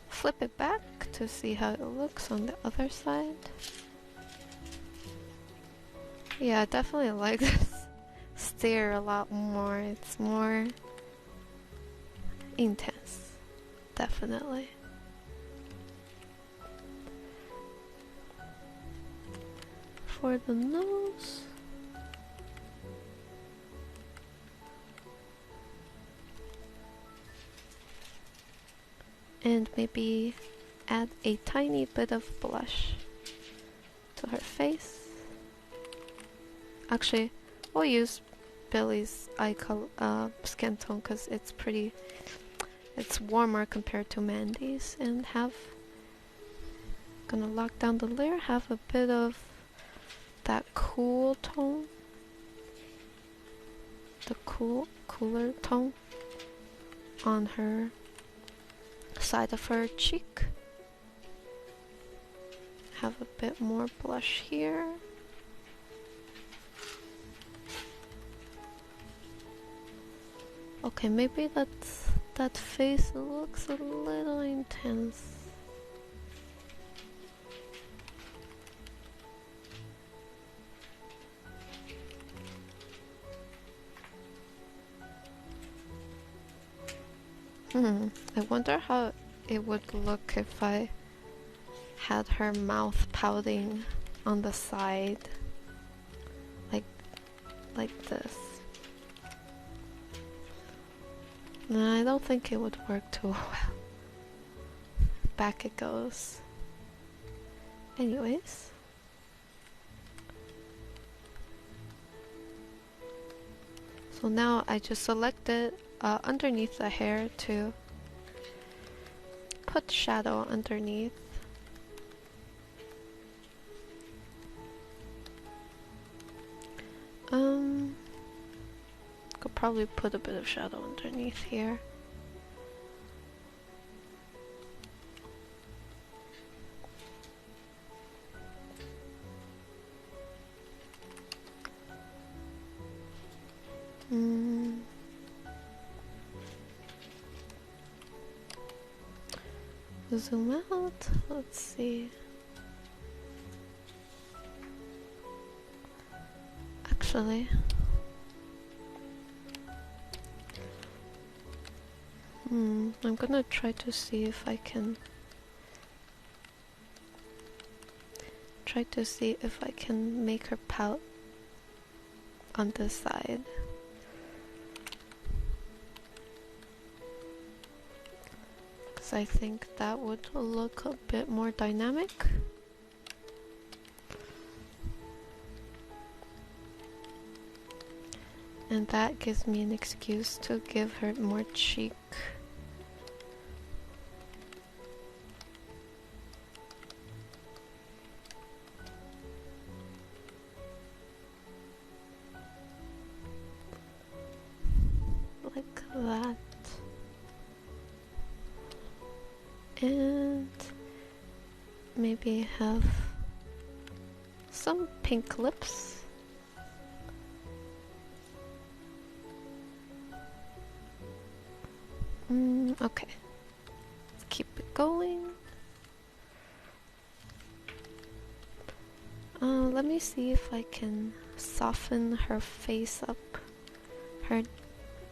flip it back to see how it looks on the other side. Yeah, I definitely like this stare a lot more. It's more intense, definitely. For the nose, and maybe add a tiny bit of blush to her face. Actually, we'll use Billy's skin tone because it's warmer compared to Mandy's, and gonna lock down the layer, have a bit of that cool tone, the cooler tone on her side of her cheek, have a bit more blush here. Okay, maybe that face looks a little intense. I wonder how it would look if I had her mouth pouting on the side, like this. No, I don't think it would work too well. Back it goes. Anyways. So now I just selected underneath the hair to put shadow underneath. Could probably put a bit of shadow underneath here. Zoom out, let's see. Actually, I'm gonna try to see if I can make her pout on this side. Because I think that would look a bit more dynamic. And that gives me an excuse to give her more cheek. Like that. And maybe have some pink lips. Okay, let's keep it going. Let me see if I can soften her face up, her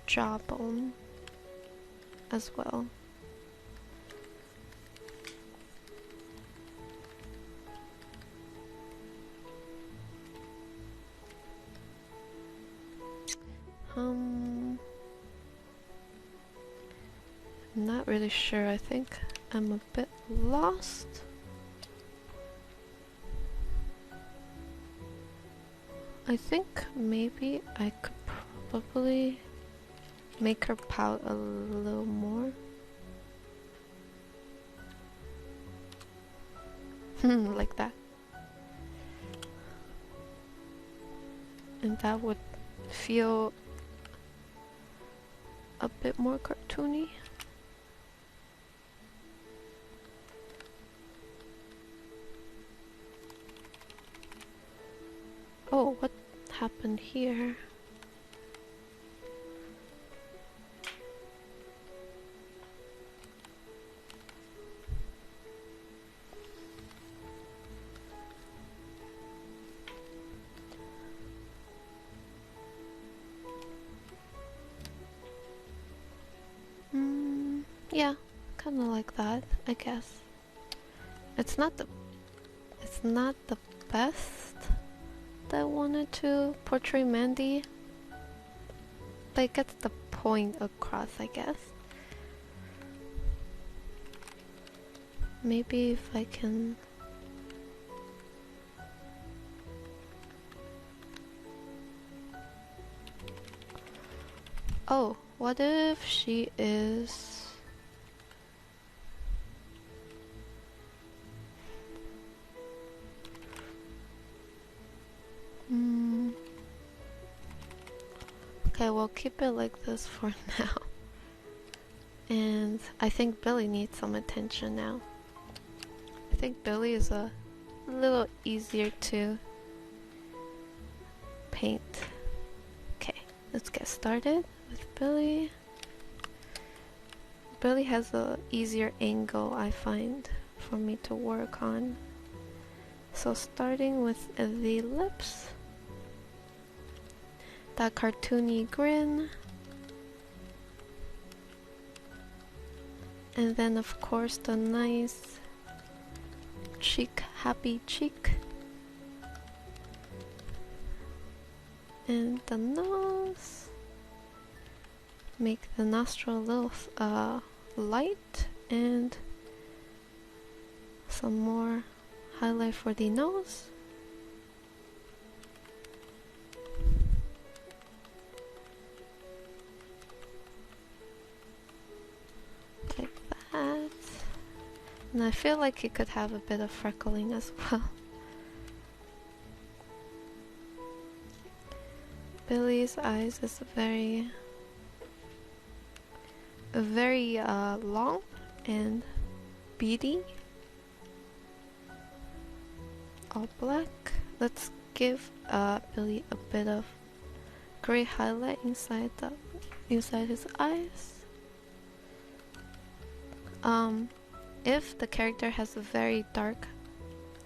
jawbone as well. I'm not really sure. I think I'm a bit lost. I think maybe I could probably make her pout a little more. Like that. And that would feel a bit more cartoony. Oh, what happened here? Yeah, kind of like that, I guess. It's not the best that I wanted to portray Mandy, but it gets the point across, I guess. Maybe if I can... Oh, what if she is... Okay, we'll keep it like this for now. And I think Billy needs some attention now. I think Billy is a a little easier to paint. Okay, let's get started with Billy. Billy has a easier angle, I find, for me to work on. So starting with the lips, that cartoony grin, and then of course the nice cheek, happy cheek, and the nose. Make the nostril a little light, and some more highlight for the nose. Like that. And I feel like you could have a bit of freckling as well. Billy's eyes is very long and beady. All black. Let's give Billy a bit of gray highlight inside his eyes. If the character has a very dark,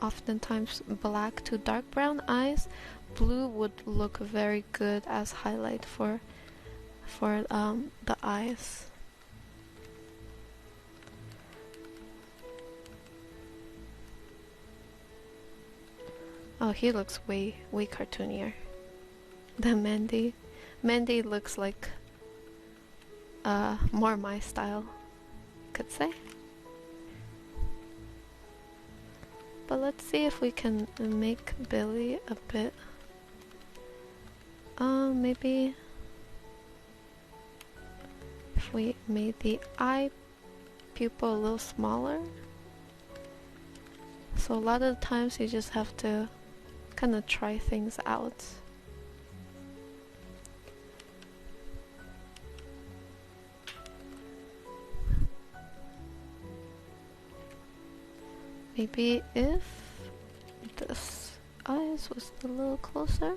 oftentimes black to dark brown eyes, blue would look very good as highlight for the eyes. Oh, he looks way cartoonier than Mandy. Mandy looks like more my style, could say. But let's see if we can make Billy a bit maybe if we made the eye pupil a little smaller. So a lot of the times you just have to kind of try things out. Maybe if this eyes was a little closer.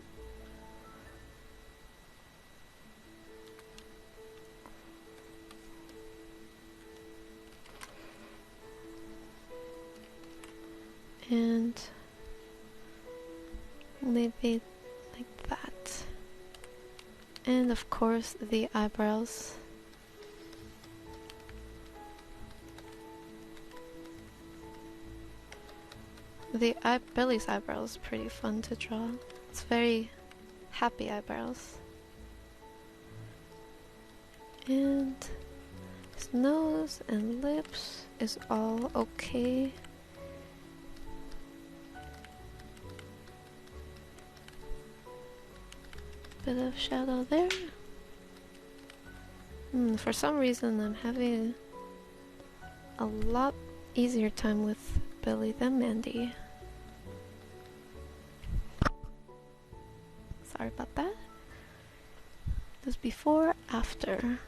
And maybe like that. And of course the eyebrows. Billy's eyebrows is pretty fun to draw. It's very happy eyebrows. And his nose and lips is all okay. Bit of shadow there. For some reason I'm having a lot easier time with Billy than Mandy. Sorry about that. This before, after.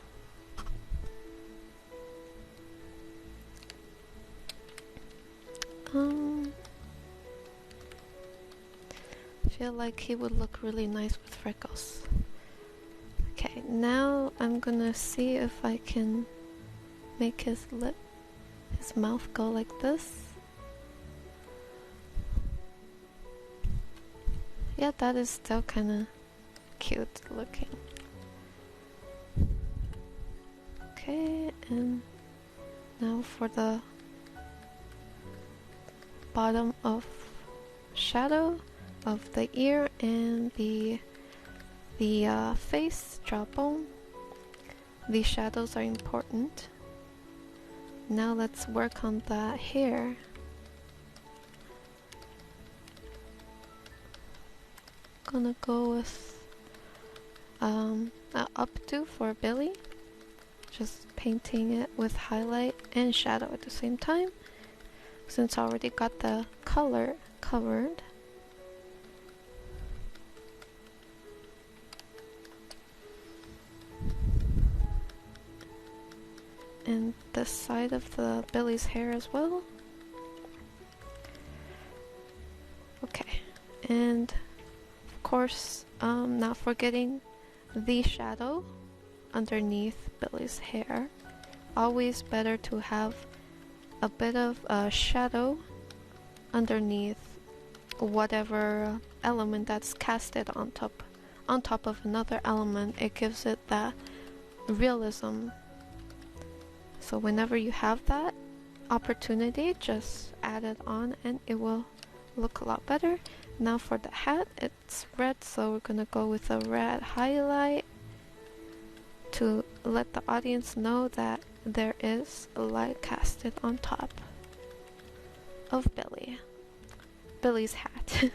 I feel like he would look really nice with freckles. Okay, now I'm gonna see if I can make his mouth go like this. Yeah, that is still kinda cute looking. Okay, and now for the bottom of shadow of the ear and the face, jawbone. These shadows are important. Now let's work on the hair. Gonna go with updo for Billy. Just painting it with highlight and shadow at the same time, since I already got the color covered. And the side of the Billy's hair as well. And of course, not forgetting the shadow underneath Billy's hair. Always better to have a bit of a shadow underneath whatever element that's casted on top of another element. It gives it that realism. So whenever you have that opportunity, just add it on and it will look a lot better. Now for the hat, it's red, so we're gonna go with a red highlight to let the audience know that there is a light casted on top of Billy's hat.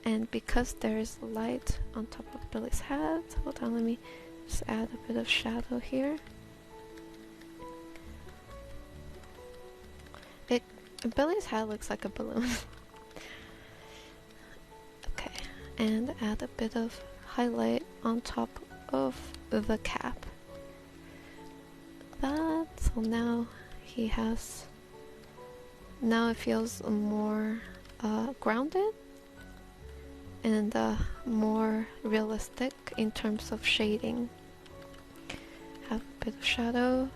And because there's light on top of Billy's hat, hold on, let me just add a bit of shadow here. Billy's hat looks like a balloon. Okay, and add a bit of highlight on top of the cap. That, so now it feels more grounded and more realistic in terms of shading. Have a bit of shadow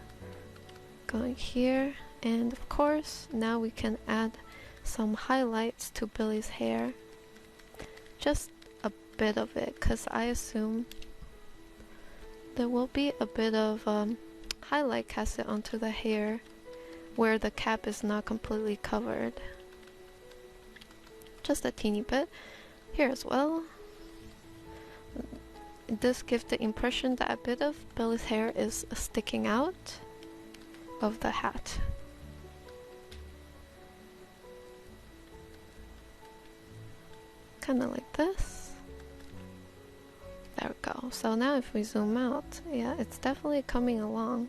going here. And of course, now we can add some highlights to Billy's hair. Just a bit of it, because I assume there will be a bit of highlight casted onto the hair where the cap is not completely covered. Just a teeny bit here as well. This gives the impression that a bit of Billy's hair is sticking out of the hat. Kind of like this. There we go. So now if we zoom out, yeah, it's definitely coming along.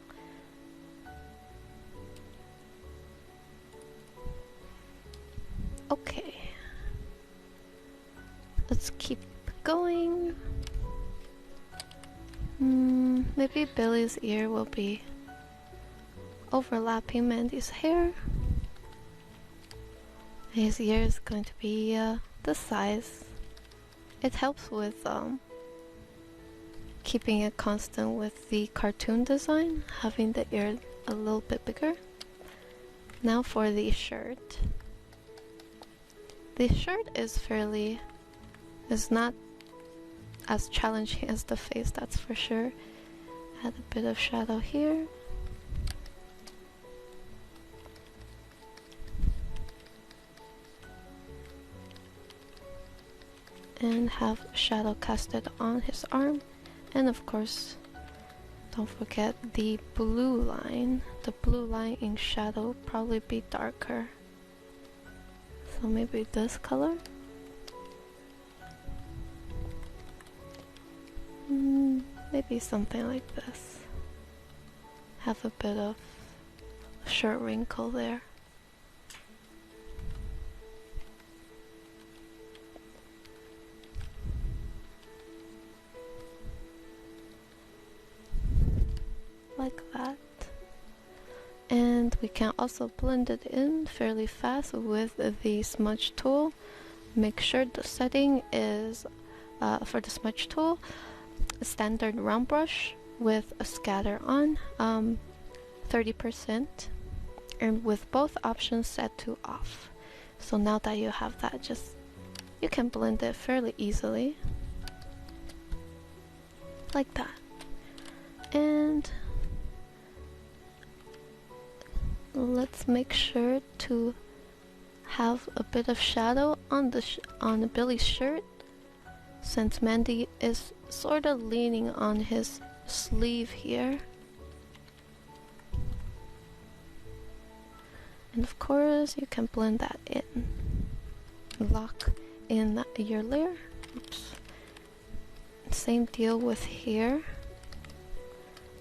Okay. Let's keep going. Maybe Billy's ear will be overlapping Mandy's hair. His ear is going to be this size. It helps with keeping it constant with the cartoon design, having the ear a little bit bigger. Now for the shirt. The shirt is not as challenging as the face, that's for sure. Add a bit of shadow here. And have shadow casted on his arm. And of course, don't forget the blue line. The blue line in shadow probably be darker. So maybe this color? Maybe something like this. Have a bit of shirt wrinkle there. Like that. And we can also blend it in fairly fast with the smudge tool. Make sure the setting is for the smudge tool a standard round brush with a scatter on 30%, and with both options set to off. So now that you have that, you can blend it fairly easily like that. And let's make sure to have a bit of shadow on Billy's shirt, since Mandy is sort of leaning on his sleeve here. And of course you can blend that in. Lock in your layer. Oops. Same deal with here.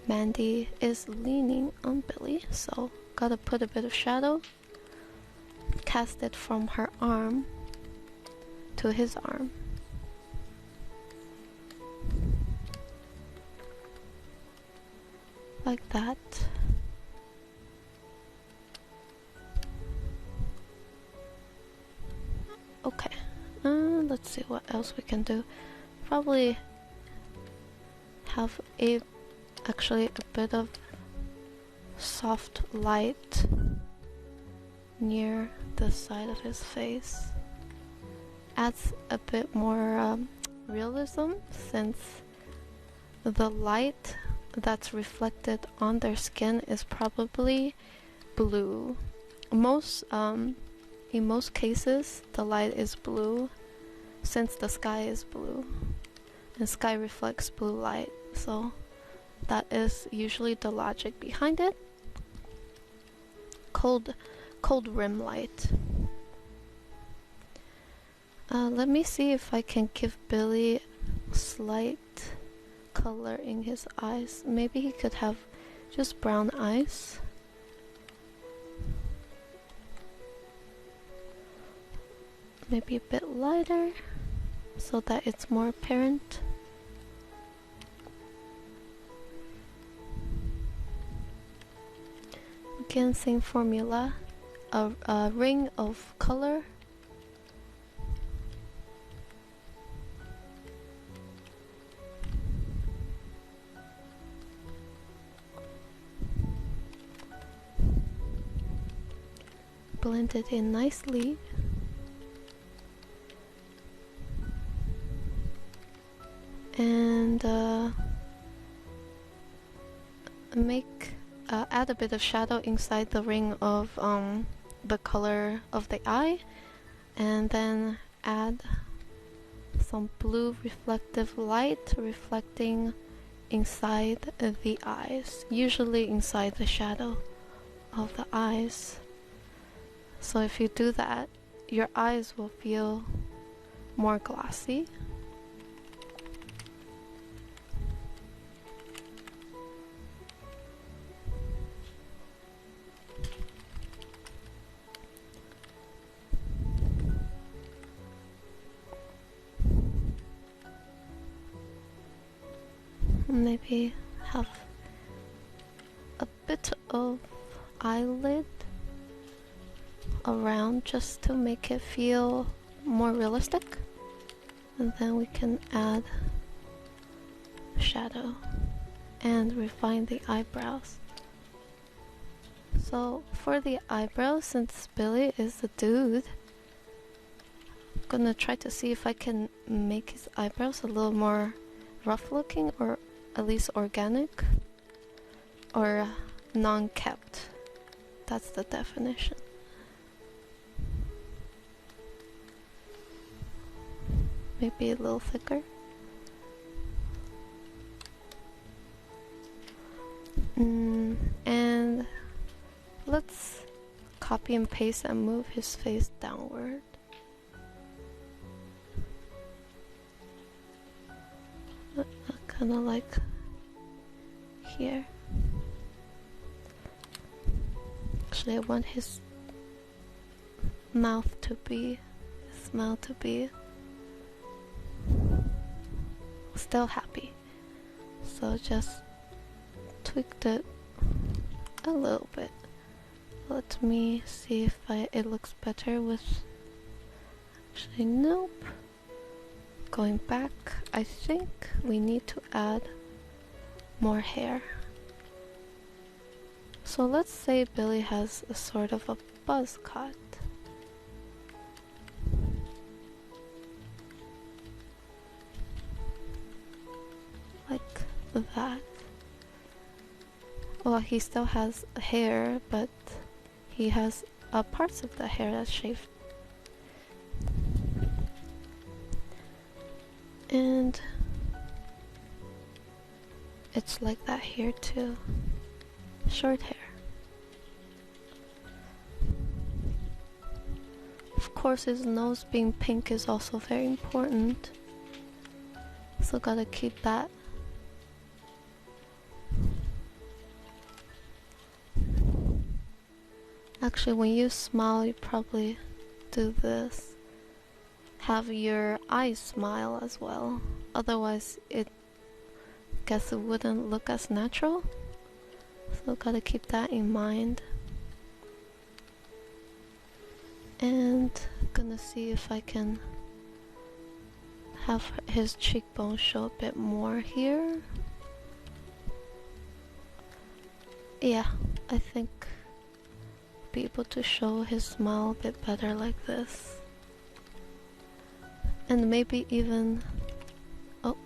Mandy is leaning on Billy, so gotta put a bit of shadow. Cast it from her arm to his arm. Like that. Okay. let's see what else we can do. Probably have actually a bit of soft light near the side of his face. Adds a bit more realism, since the light that's reflected on their skin is probably blue. In most cases, the light is blue, since the sky is blue, and sky reflects blue light, so that is usually the logic behind it. Cold rim light. Let me see if I can give Billy slight color in his eyes. Maybe he could have just brown eyes. Maybe a bit lighter so that it's more apparent. Again, same formula. A ring of color. Blend it in nicely. And add a bit of shadow inside the ring of the color of the eye, and then add some blue reflective light reflecting inside the eyes, usually inside the shadow of the eyes. So if you do that, your eyes will feel more glossy. Maybe have a bit of eyelid around just to make it feel more realistic, and then we can add shadow and refine the eyebrows. So for the eyebrows, since Billy is a dude, I'm gonna try to see if I can make his eyebrows a little more rough looking, or at least organic, or non-kept. That's the definition. Maybe a little thicker. And let's copy and paste and move his face downward. Kind of like here. Actually, I want his mouth to be, his smile to be still happy. So just tweaked it a little bit. Let me see if it looks better with... Actually, nope. Going back, I think we need to add more hair. So let's say Billy has a sort of a buzz cut. Like that. Well, he still has hair, but he has parts of the hair that's shaved. And it's like that here too. Short hair. Of course, his nose being pink is also very important. So gotta keep that. Actually, when you smile, you probably do this. Have your eyes smile as well. Otherwise, it wouldn't look as natural. So gotta keep that in mind. And gonna see if I can have his cheekbones show a bit more here. Yeah, I think be able to show his smile a bit better like this. And maybe even, oh,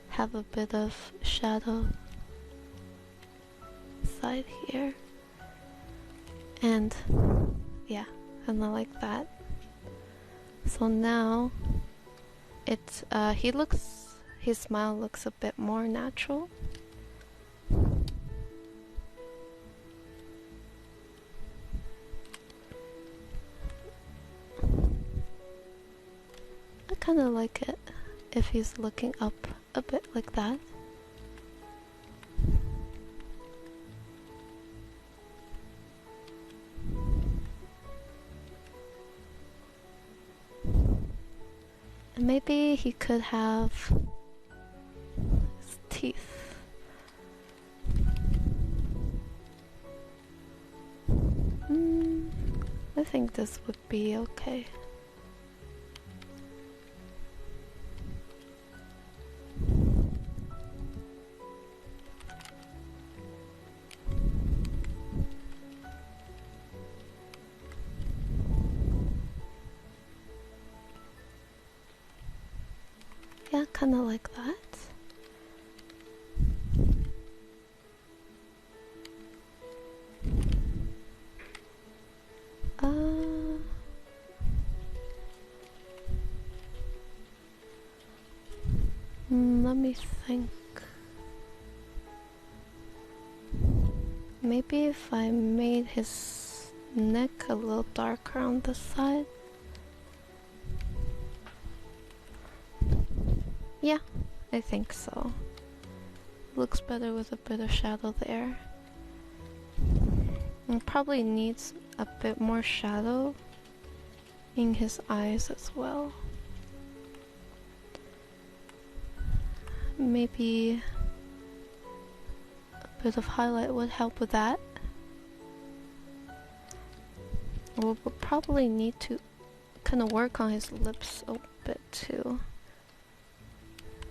have a bit of shadow side here. And yeah, kinda like that. So now it's his smile looks a bit more natural. I kinda like it if he's looking up a bit like that. And maybe he could have his teeth. I think this would be okay. Yeah, kinda like that. Let me think. Maybe if I made his neck a little darker on the side. Yeah, I think so. Looks better with a bit of shadow there. And probably needs a bit more shadow in his eyes as well. Maybe a bit of highlight would help with that. We'll probably need to kind of work on his lips a bit too.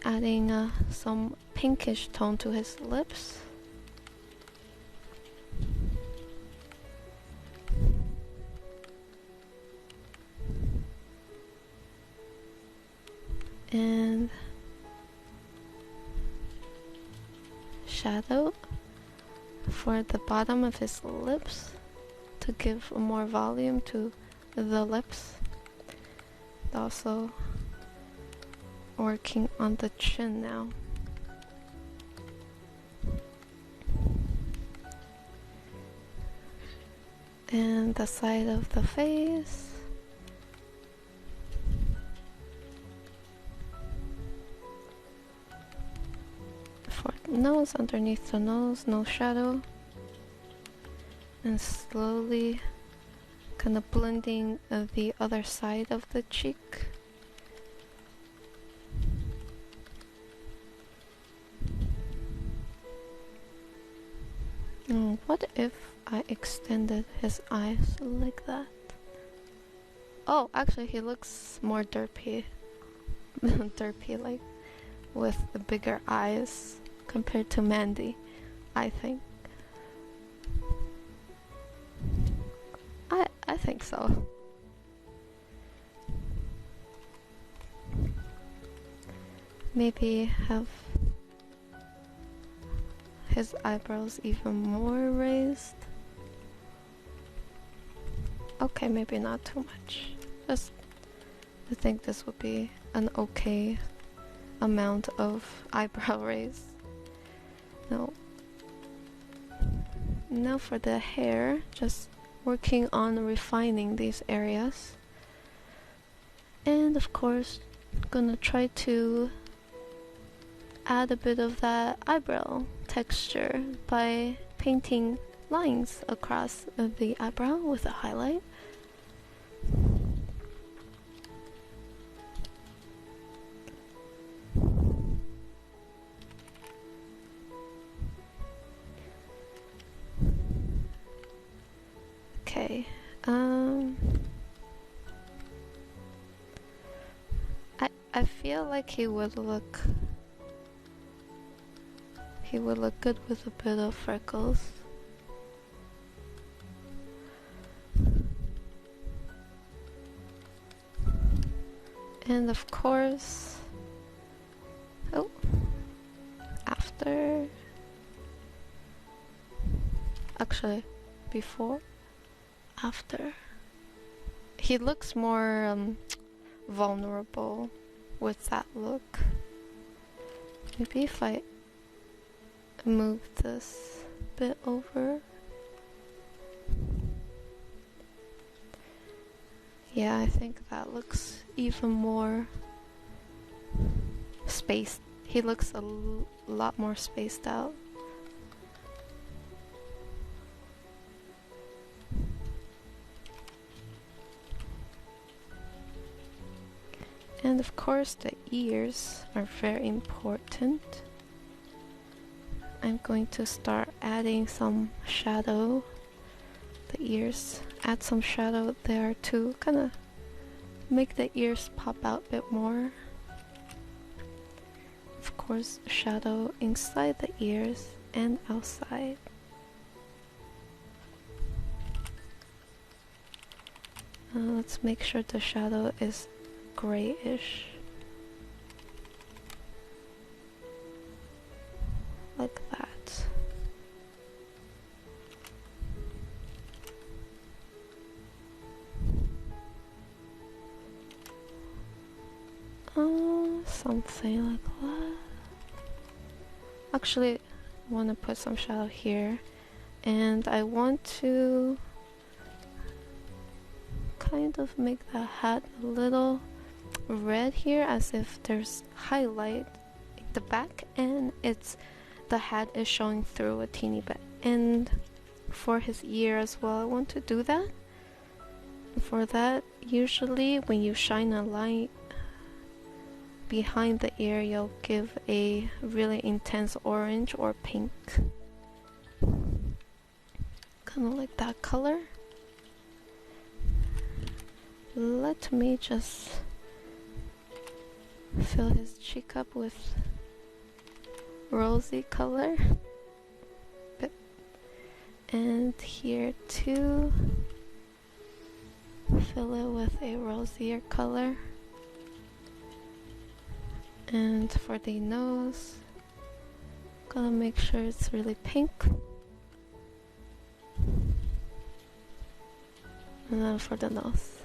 Adding some pinkish tone to his lips. And shadow for the bottom of his lips to give more volume to the lips. Also working on the chin now. And the side of the face. For the nose, underneath the nose, no shadow. And slowly kind of blending the other side of the cheek. What if I extended his eyes like that? Oh, actually he looks more derpy. Derpy, like with the bigger eyes compared to Mandy, I think. I think so. Maybe have his eyebrows even more raised. Okay, maybe not too much. Just, I think this would be an okay amount of eyebrow raise. Now for the hair, just working on refining these areas. And of course, gonna try to add a bit of that eyebrow texture by painting lines across the eyebrow with a highlight. Okay, I feel like he would look good with a bit of freckles. And of course, oh, after, actually, before, after, he looks more vulnerable with that look. Maybe if I move this bit over. Yeah, I think that looks even more spaced. He looks a lot more spaced out. And of course the ears are very important. I'm going to start adding some shadow. The ears, add some shadow there to kind of make the ears pop out a bit more. Of course, shadow inside the ears and outside. Let's make sure the shadow is grayish. Like that. Something like that. Actually, I want to put some shadow here, and I want to kind of make the hat a little red here, as if there's highlight at the back, and the hat is showing through a teeny bit. And for his ear as well, I want to do that. For that, usually when you shine a light behind the ear, you'll give a really intense orange or pink, kind of like that color. Let me just fill his cheek up with rosy color, and here too, fill it with a rosier color. And for the nose, gotta make sure it's really pink. And then for the nose,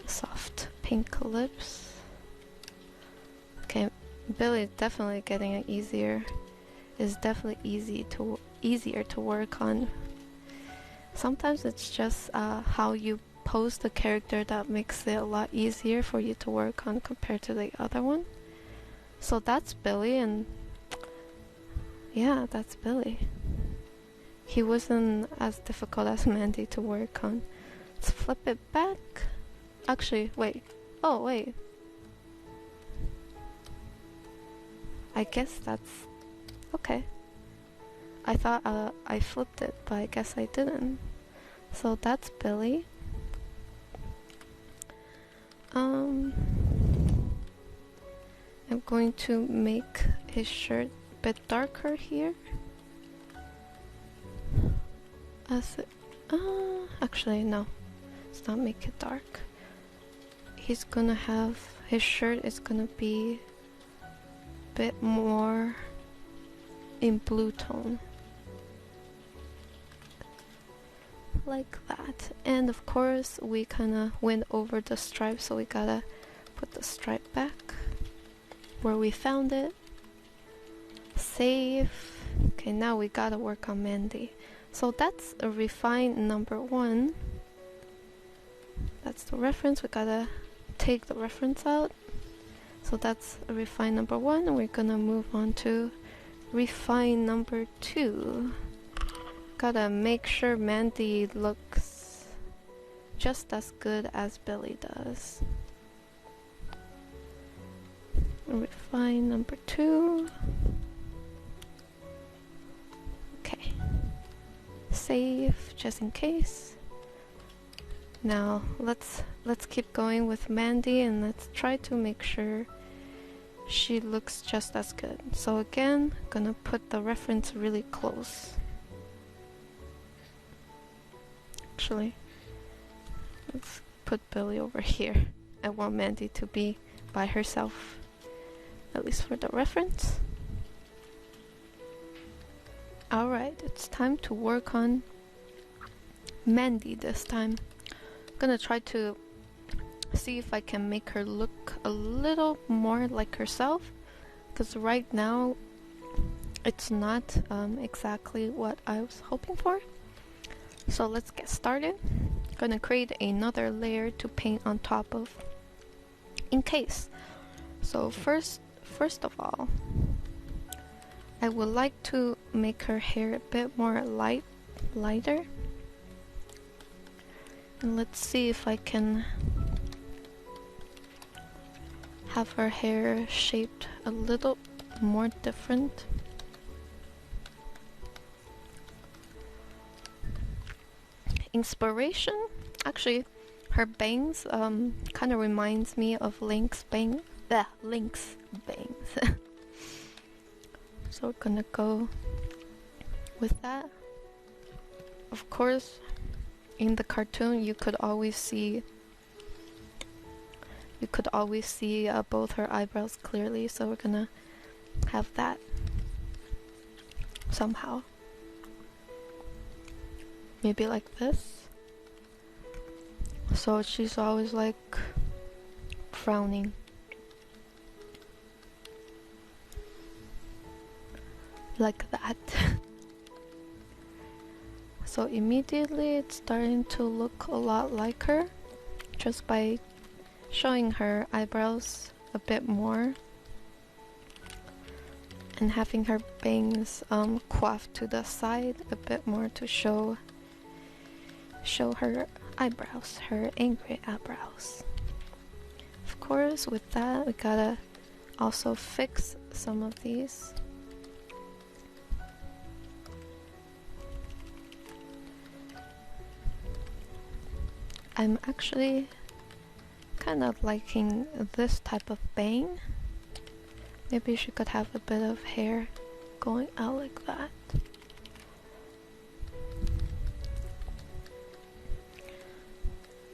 soft pink lips. Okay, Billy is definitely getting it easier. It's definitely easier to work on. Sometimes it's just how you pose the character that makes it a lot easier for you to work on compared to the other one. So that's Billy, and yeah, that's Billy. He wasn't as difficult as Mandy to work on. Let's flip it back. Actually, wait. Oh, wait. I guess that's okay. I thought I flipped it, but I guess I didn't. So that's Billy. I'm going to make his shirt a bit darker here. Actually no, let's not make it dark. He's gonna have, his shirt is gonna be a bit more in blue tone. Like that. And of course we kinda went over the stripe, so we gotta put the stripe back where we found it. Save. Okay, now we gotta work on Mandy. So that's a refine number 1. That's the reference. We gotta take the reference out. So that's a refine number 1, and we're gonna move on to refine number 2. Gotta make sure Mandy looks just as good as Billy does. Refine number 2. Okay. save just in case. Now let's keep going with Mandy and let's try to make sure she looks just as good. So again, gonna put the reference really close. Actually, let's put Billy over here. I want Mandy to be by herself, at least for the reference. Alright, it's time to work on Mandy this time. I'm gonna try to see if I can make her look a little more like herself, because right now it's not exactly what I was hoping for. So let's get started. Gonna create another layer to paint on top of in case. So first of all, I would like to make her hair a bit more lighter. And let's see if I can have her hair shaped a little more different. Inspiration? Actually, her bangs kind of reminds me of Link's bangs. Link's bangs. So we're gonna go with that. Of course, in the cartoon you could always see both her eyebrows clearly, so we're gonna have that somehow. Maybe like this. So she's always like frowning. Like that. So immediately it's starting to look a lot like her, just by showing her eyebrows a bit more and having her bangs coiffed to the side a bit more to show her eyebrows, her angry eyebrows. Of course, with that we gotta also fix some of these. I'm actually kind of liking this type of bang. Maybe she could have a bit of hair going out like that.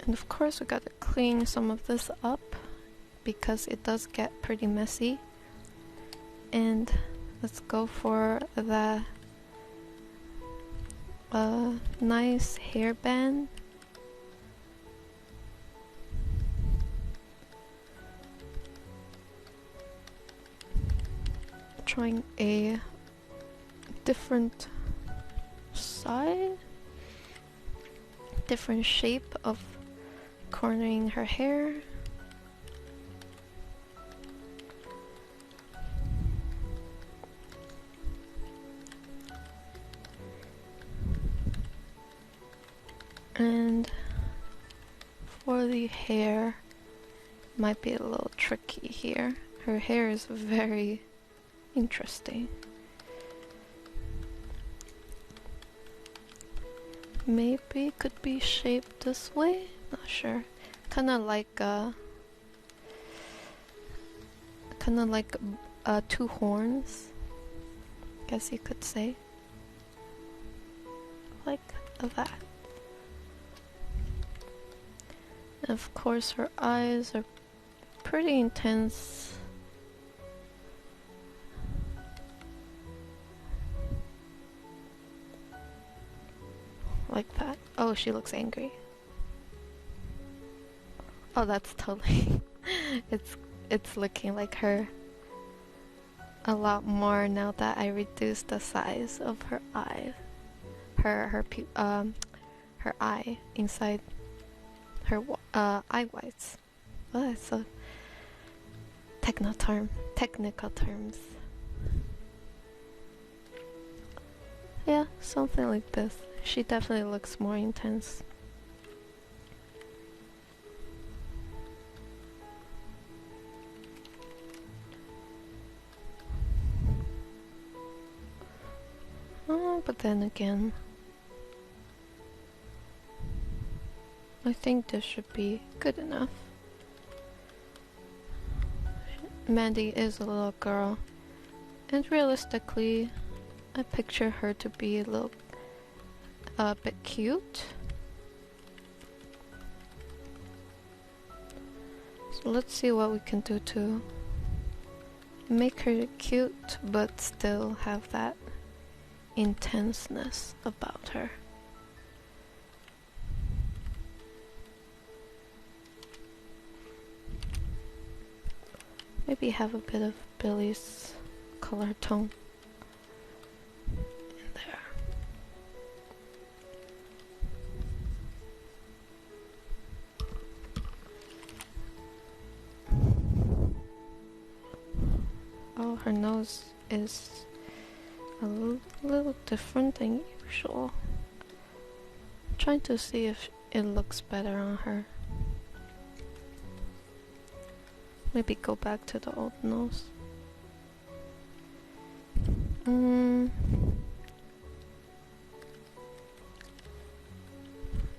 And of course we gotta clean some of this up because it does get pretty messy. And let's go for the nice hairband. Trying a different side, different shape of cornering her hair. And for the hair, might be a little tricky here. Her hair is very interesting. Maybe it could be shaped this way? Not sure. Kinda like two horns, guess you could say. Like that. And of course her eyes are pretty intense. Like that. Oh, she looks angry. Oh, that's totally it's looking like her a lot more now that I reduced the size of her eye. Her eye inside her eye whites. Oh, that's a technical terms. Yeah, something like this. She definitely looks more intense. But then again, I think this should be good enough. Mandy is a little girl, and realistically, I picture her to be a bit cute. So let's see what we can do to make her cute but still have that intenseness about her. Maybe have a bit of Billy's color tone in there. Oh, her nose is a little different than usual. I'm trying to see if it looks better on her. Maybe go back to the old nose.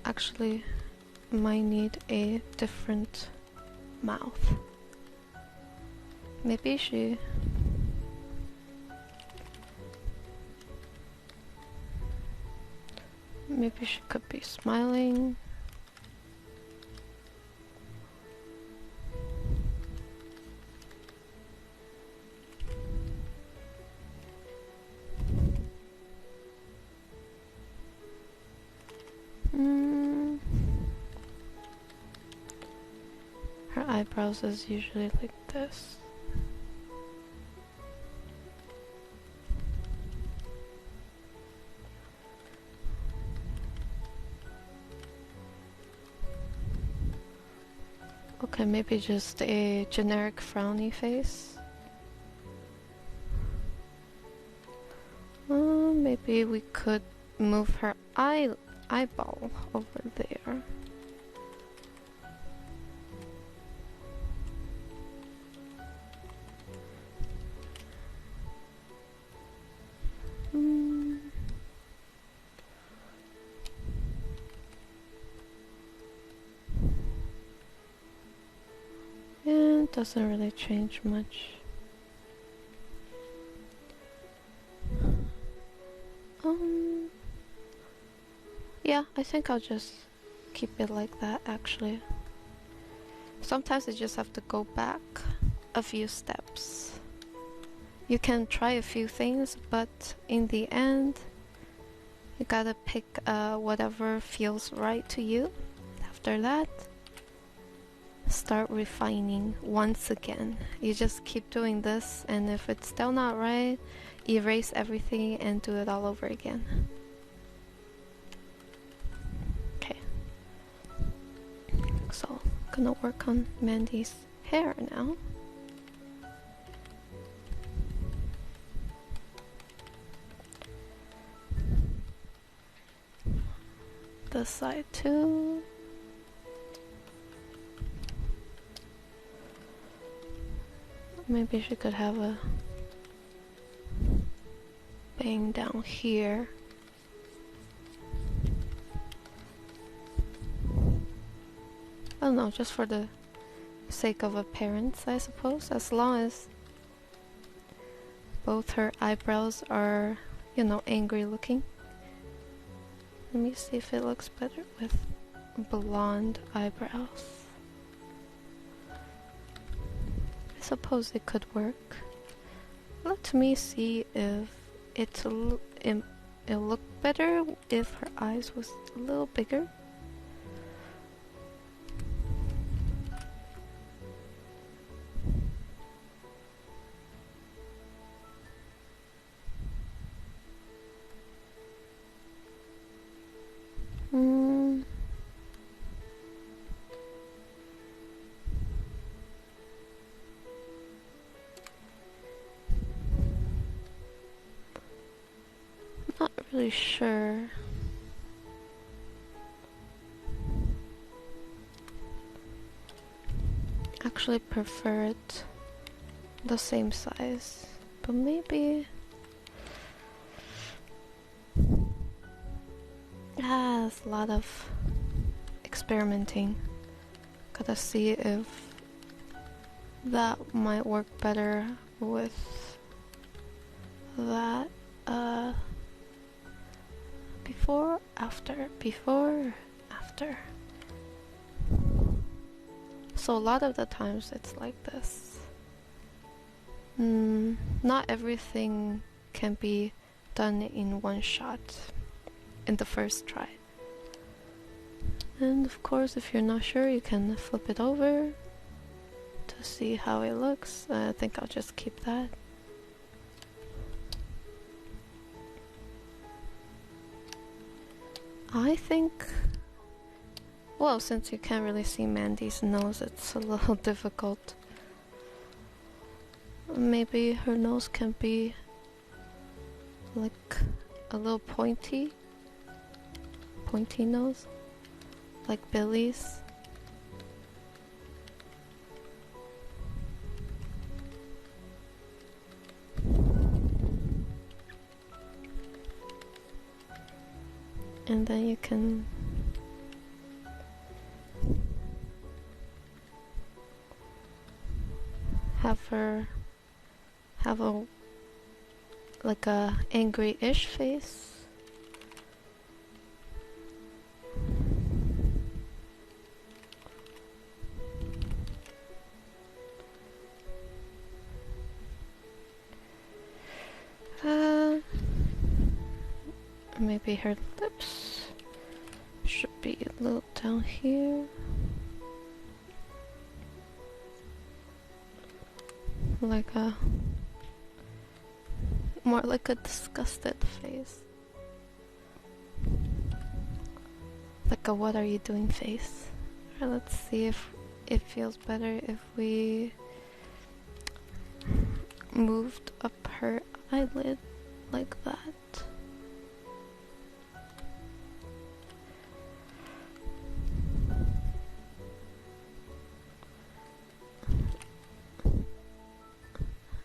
Actually, might need a different mouth. Maybe she could be smiling. Her eyebrows is usually like this. Okay, maybe just a generic frowny face. Maybe we could move her eyeball over there. And doesn't really change much. Yeah, I think I'll just keep it like that actually. Sometimes I just have to go back a few steps. You can try a few things, but in the end, you gotta pick whatever feels right to you. After that, start refining once again. You just keep doing this, and if it's still not right, erase everything and do it all over again. Okay. So, gonna work on Mandy's hair now. This side too. Maybe she could have a bang down here. I don't know, just for the sake of appearance, I suppose, as long as both her eyebrows are, you know, angry looking. Let me see if it looks better with blonde eyebrows. I suppose it could work. Let me see if it'll look better if her eyes was a little bigger. Not really sure. Actually prefer it the same size, but maybe there's a lot of experimenting. Gotta see if that might work better with that. Before, after. So a lot of the times it's like this. Not everything can be done in one shot in the first try. And of course, if you're not sure, you can flip it over to see how it looks. I think I'll just keep that. I think, well, since you can't really see Mandy's nose, it's a little difficult. Maybe her nose can be like a little pointy nose, like Billy's. And then you can have her have a like a angry-ish face. Maybe her lips should be a little down here. Like a more like a disgusted face. Like a what are you doing face. Alright, let's see if it feels better if we moved up her eyelid like that.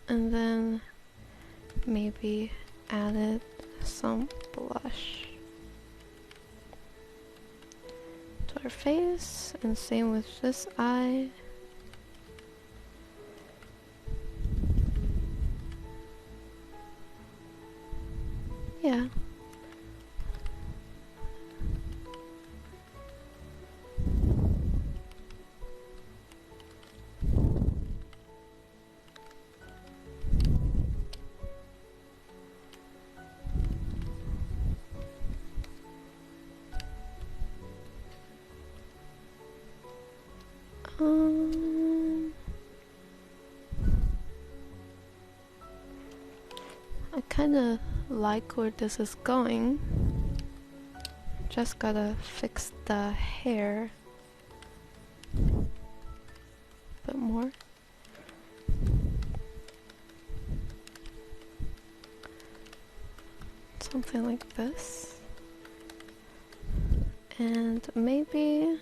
And then maybe added some blush to her face, and same with this eye. Yeah. I kinda like where this is going. Just gotta fix the hair a bit more. Something like this. And maybe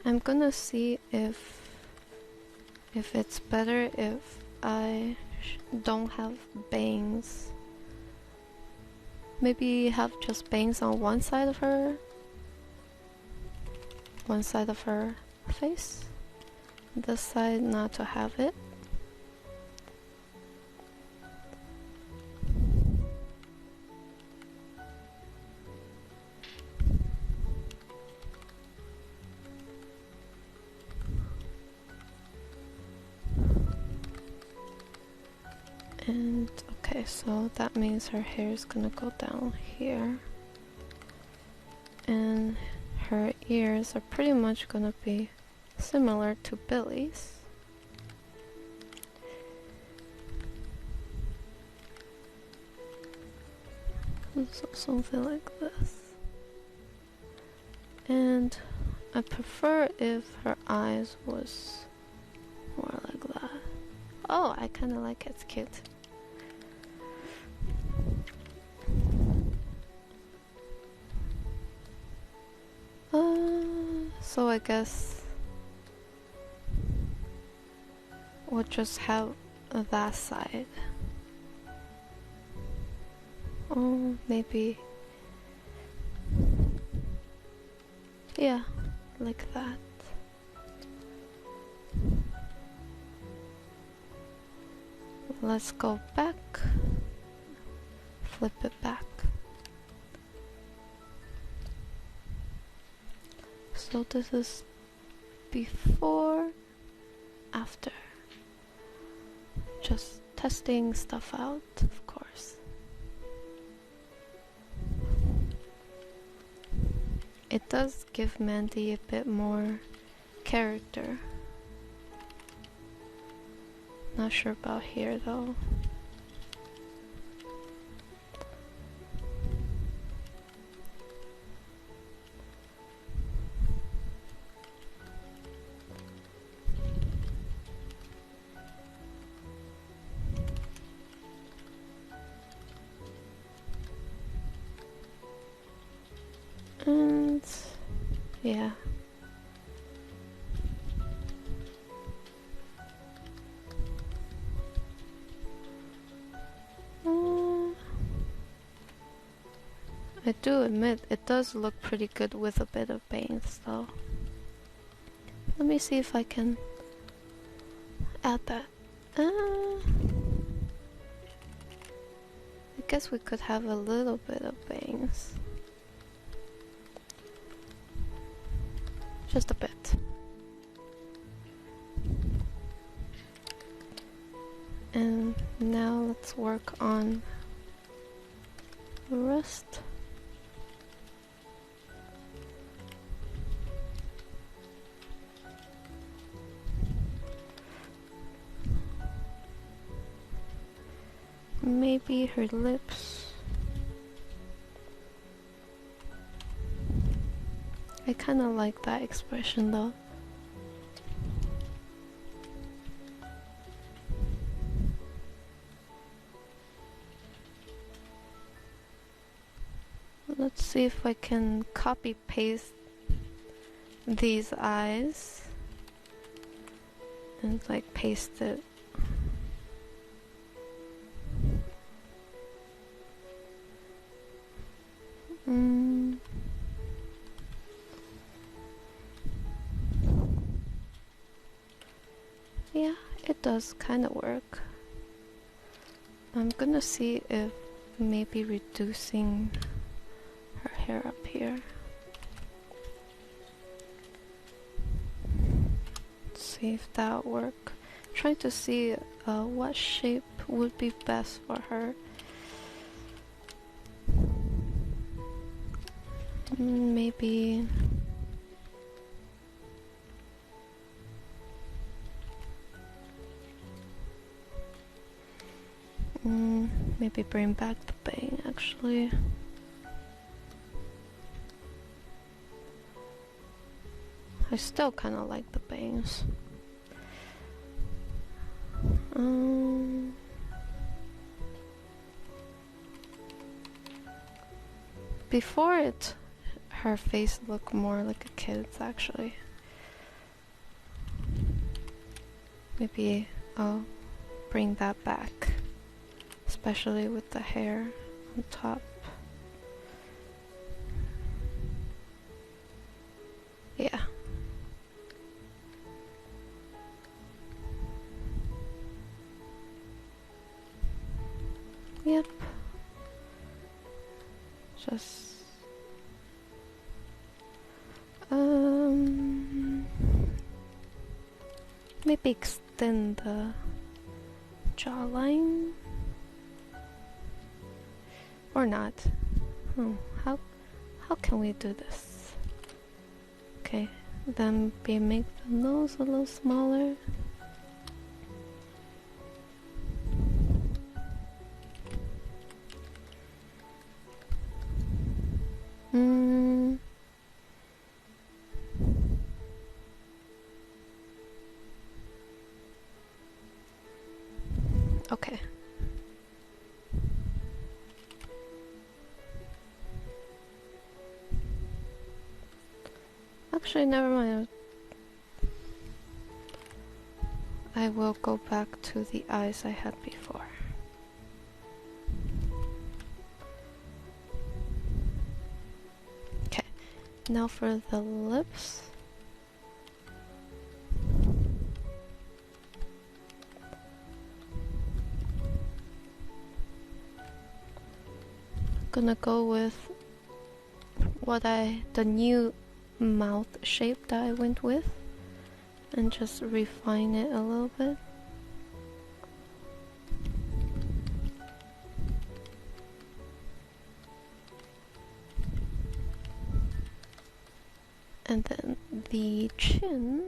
I'm gonna see if it's better if I don't have bangs. Maybe have just bangs on one side of her face. This side not to have it. And okay, so that means her hair is gonna go down here. And her ears are pretty much gonna be similar to Billy's. So something like this. And I prefer if her eyes was more like that. Oh, I kinda like it, it's cute. So I guess we'll just have that side. Yeah, like that. Let's go back, flip it back. So this is before, after. Just testing stuff out, of course. It does give Mandy a bit more character. Not sure about here though. And yeah. I do admit it does look pretty good with a bit of bangs though. Let me see if I can add that. I guess we could have a little bit of bangs. Just a bit. And now let's work on the rest. Maybe her lips. I kind of like that expression though. Let's see if I can copy paste these eyes and like paste it. Yeah, it does kind of work. I'm gonna see if maybe reducing her hair up here. See if that work. Trying to see what shape would be best for her. Maybe maybe bring back the bang actually. I still kind of like the bangs. Before it, her face looked more like a kid's actually. Maybe I'll bring that back, especially with the hair on top. Yeah. Yep. Just maybe extend the jawline or not. How can we do this? Okay, then make the nose a little smaller. Okay. Actually, never mind. I will go back to the eyes I had before. Okay, Now for the lips. Gonna go with the new mouth shape that I went with and just refine it a little bit. And then the chin.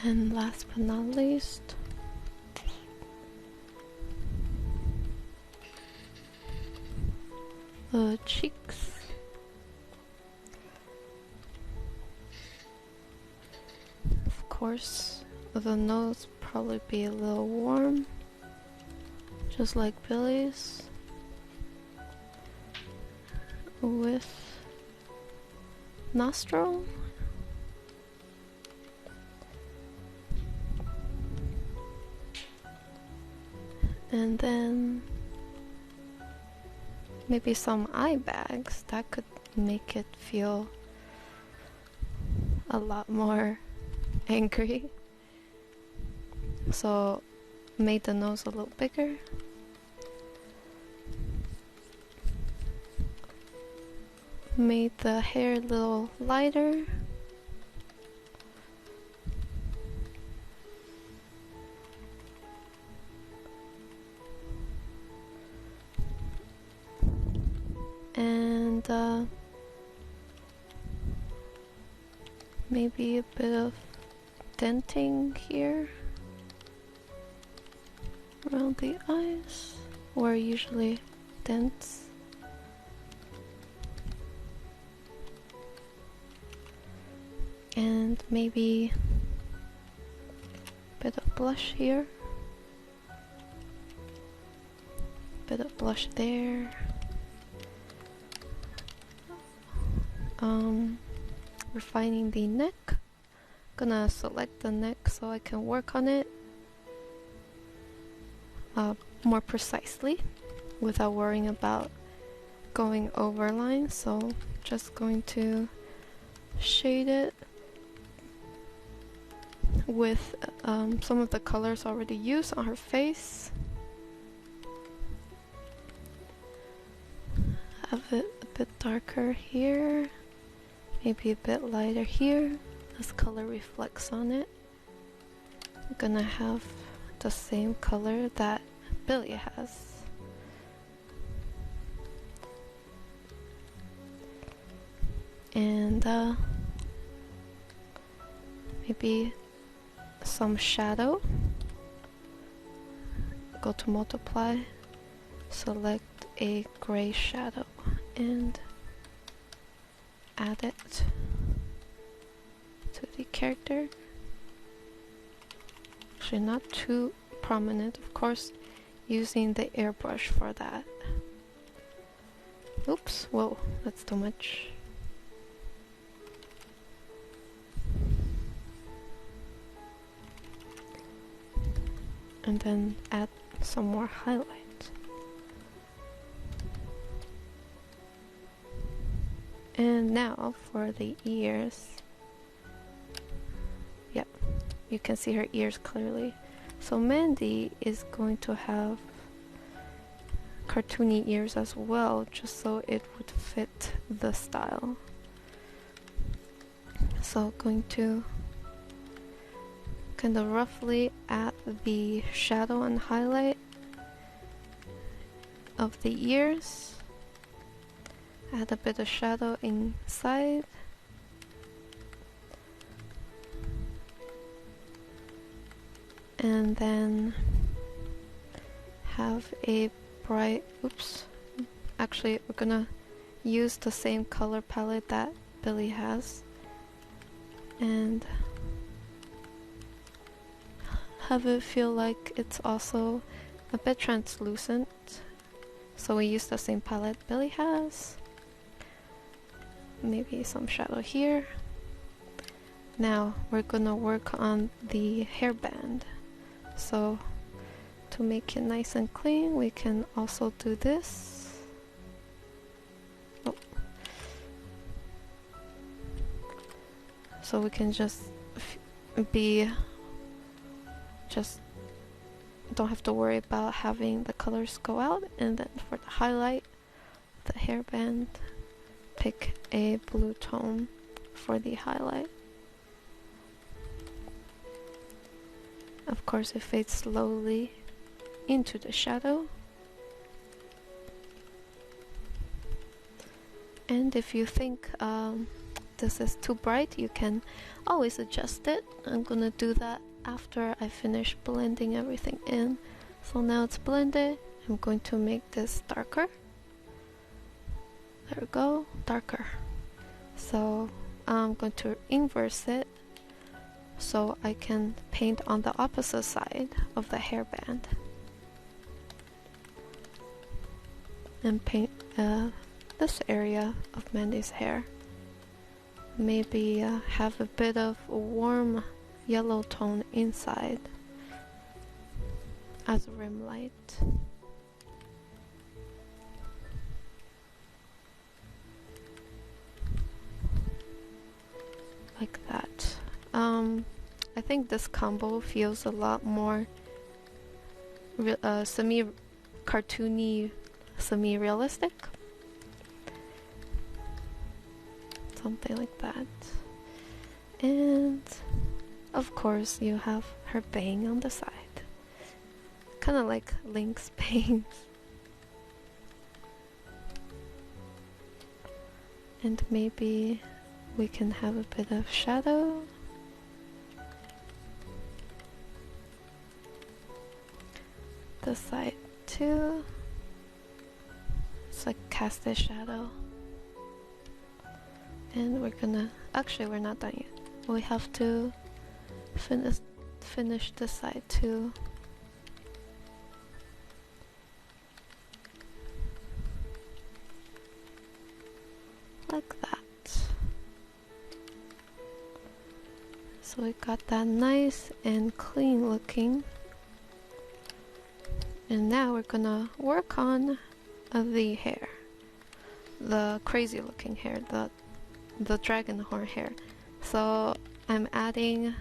And last but not least, the cheeks. Of course, the nose probably be a little warm, just like Billy's, with nostril. And then maybe some eye bags that could make it feel a lot more angry. So made the nose a little bigger. Made the hair a little lighter. And maybe a bit of denting here around the eyes, where usually dents. And maybe a bit of blush here, bit of blush there. Refining the neck. Gonna select the neck so I can work on it more precisely without worrying about going over lines. So just going to shade it with some of the colors already used on her face. Have it a bit darker here, maybe a bit lighter here. This color reflects on it. I'm gonna have the same color that Billy has. And maybe some shadow. Go to multiply, select a gray shadow and add it to the character. Actually not too prominent, of course, using the airbrush for that. Oops, whoa, that's too much. And then add some more highlight. And now for the ears. Yep, you can see her ears clearly. So Mandy is going to have cartoony ears as well, just so it would fit the style. So going to kind of roughly add the shadow and highlight of the ears. Add a bit of shadow inside. And then have a bright, oops, actually we're gonna use the same color palette that Billy has and have it feel like it's also a bit translucent. So we use the same palette Billy has. Maybe some shadow here. Now we're gonna work on the hairband. So to make it nice and clean, we can also do this. Oh. So we can just don't have to worry about having the colors go out. And then for the highlight, the hairband, pick a blue tone for the highlight. Of course, it fades slowly into the shadow. And if you think this is too bright, you can always adjust it. I'm gonna do that after I finish blending everything in. So now it's blended. I'm going to make this darker. There we go, darker. So I'm going to inverse it so I can paint on the opposite side of the hairband and paint this area of Mandy's hair. Maybe have a bit of a warm yellow tone inside as a rim light. Like that. I think this combo feels a lot more semi-cartoony, semi-realistic. Something like that. And of course you have her bang on the side. Kind of like Link's bangs. And maybe we can have a bit of shadow. This side too. It's like cast a shadow. And we're gonna, actually we're not done yet. We have to finish this side too. Like that. So we got that nice and clean looking. And now we're gonna work on the hair. The crazy looking hair, the dragon horn hair. So I'm adding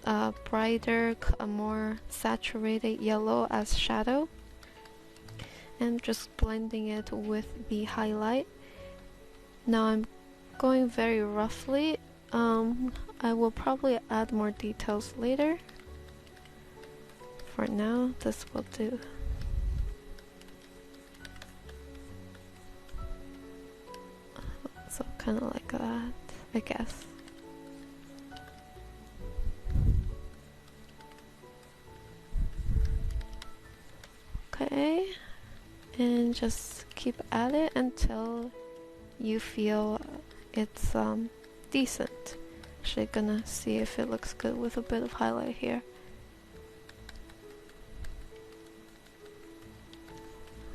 a brighter, a more saturated yellow as shadow. And just blending it with the highlight. Now I'm going very roughly. I will probably add more details later. For now, this will do. So kind of like that, I guess. Okay, and just keep at it until you feel it's decent. Actually gonna see if it looks good with a bit of highlight here.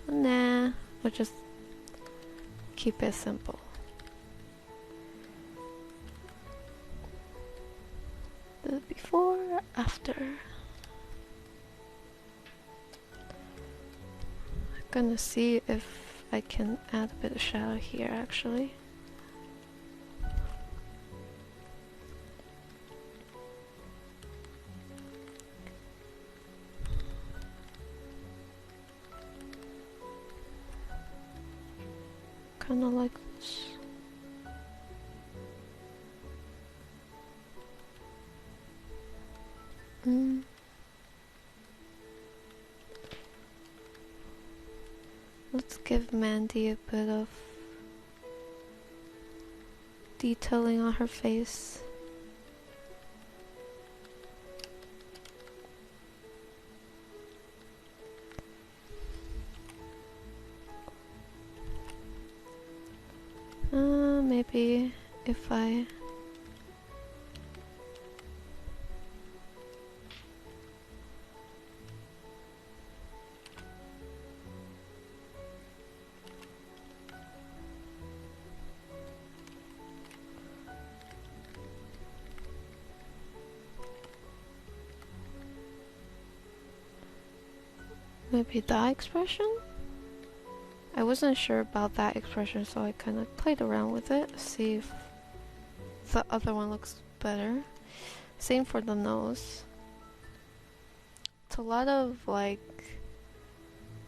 Nah, we'll just keep it simple. The before, after. I'm gonna see if I can add a bit of shadow here actually. Kinda like this. Let's give Mandy a bit of detailing on her face. Maybe if I maybe that expression? I wasn't sure about that expression, so I kind of played around with it, see if the other one looks better. Same for the nose. It's a lot of like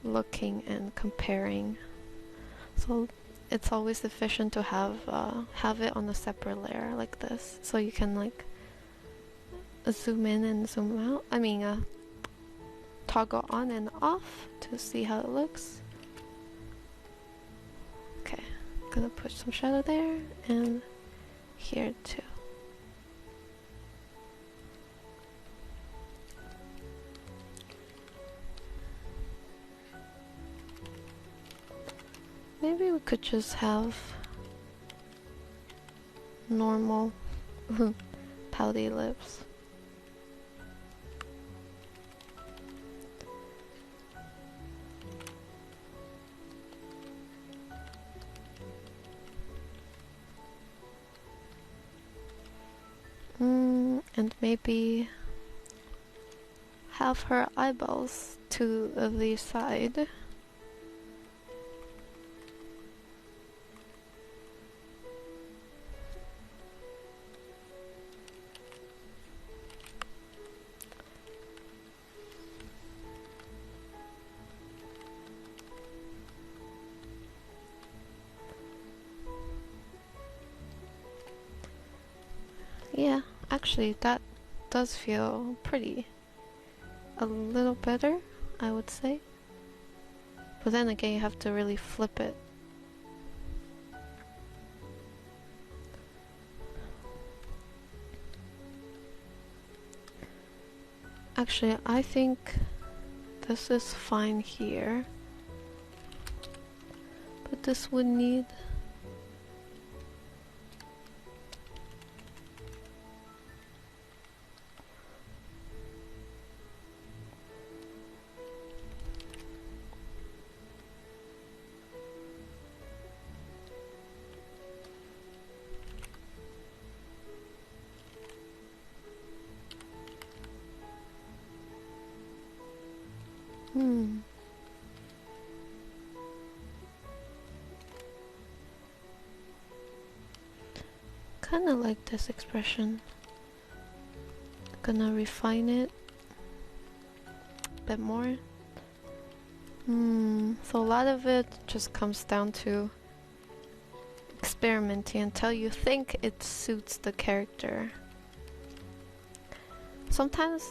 looking and comparing, so it's always efficient to have it on a separate layer like this, so you can like zoom in and zoom out. I mean, toggle on and off to see how it looks. Okay, I'm gonna put some shadow there and here too. Maybe we could just have normal pouty lips. And maybe have her eyeballs to the side. Yeah, actually that does feel pretty. A little better, I would say. But then again, you have to really flip it. Actually, I think this is fine here. But this would need... Kinda like this expression. Gonna refine it a bit more. So a lot of it just comes down to experimenting until you think it suits the character. Sometimes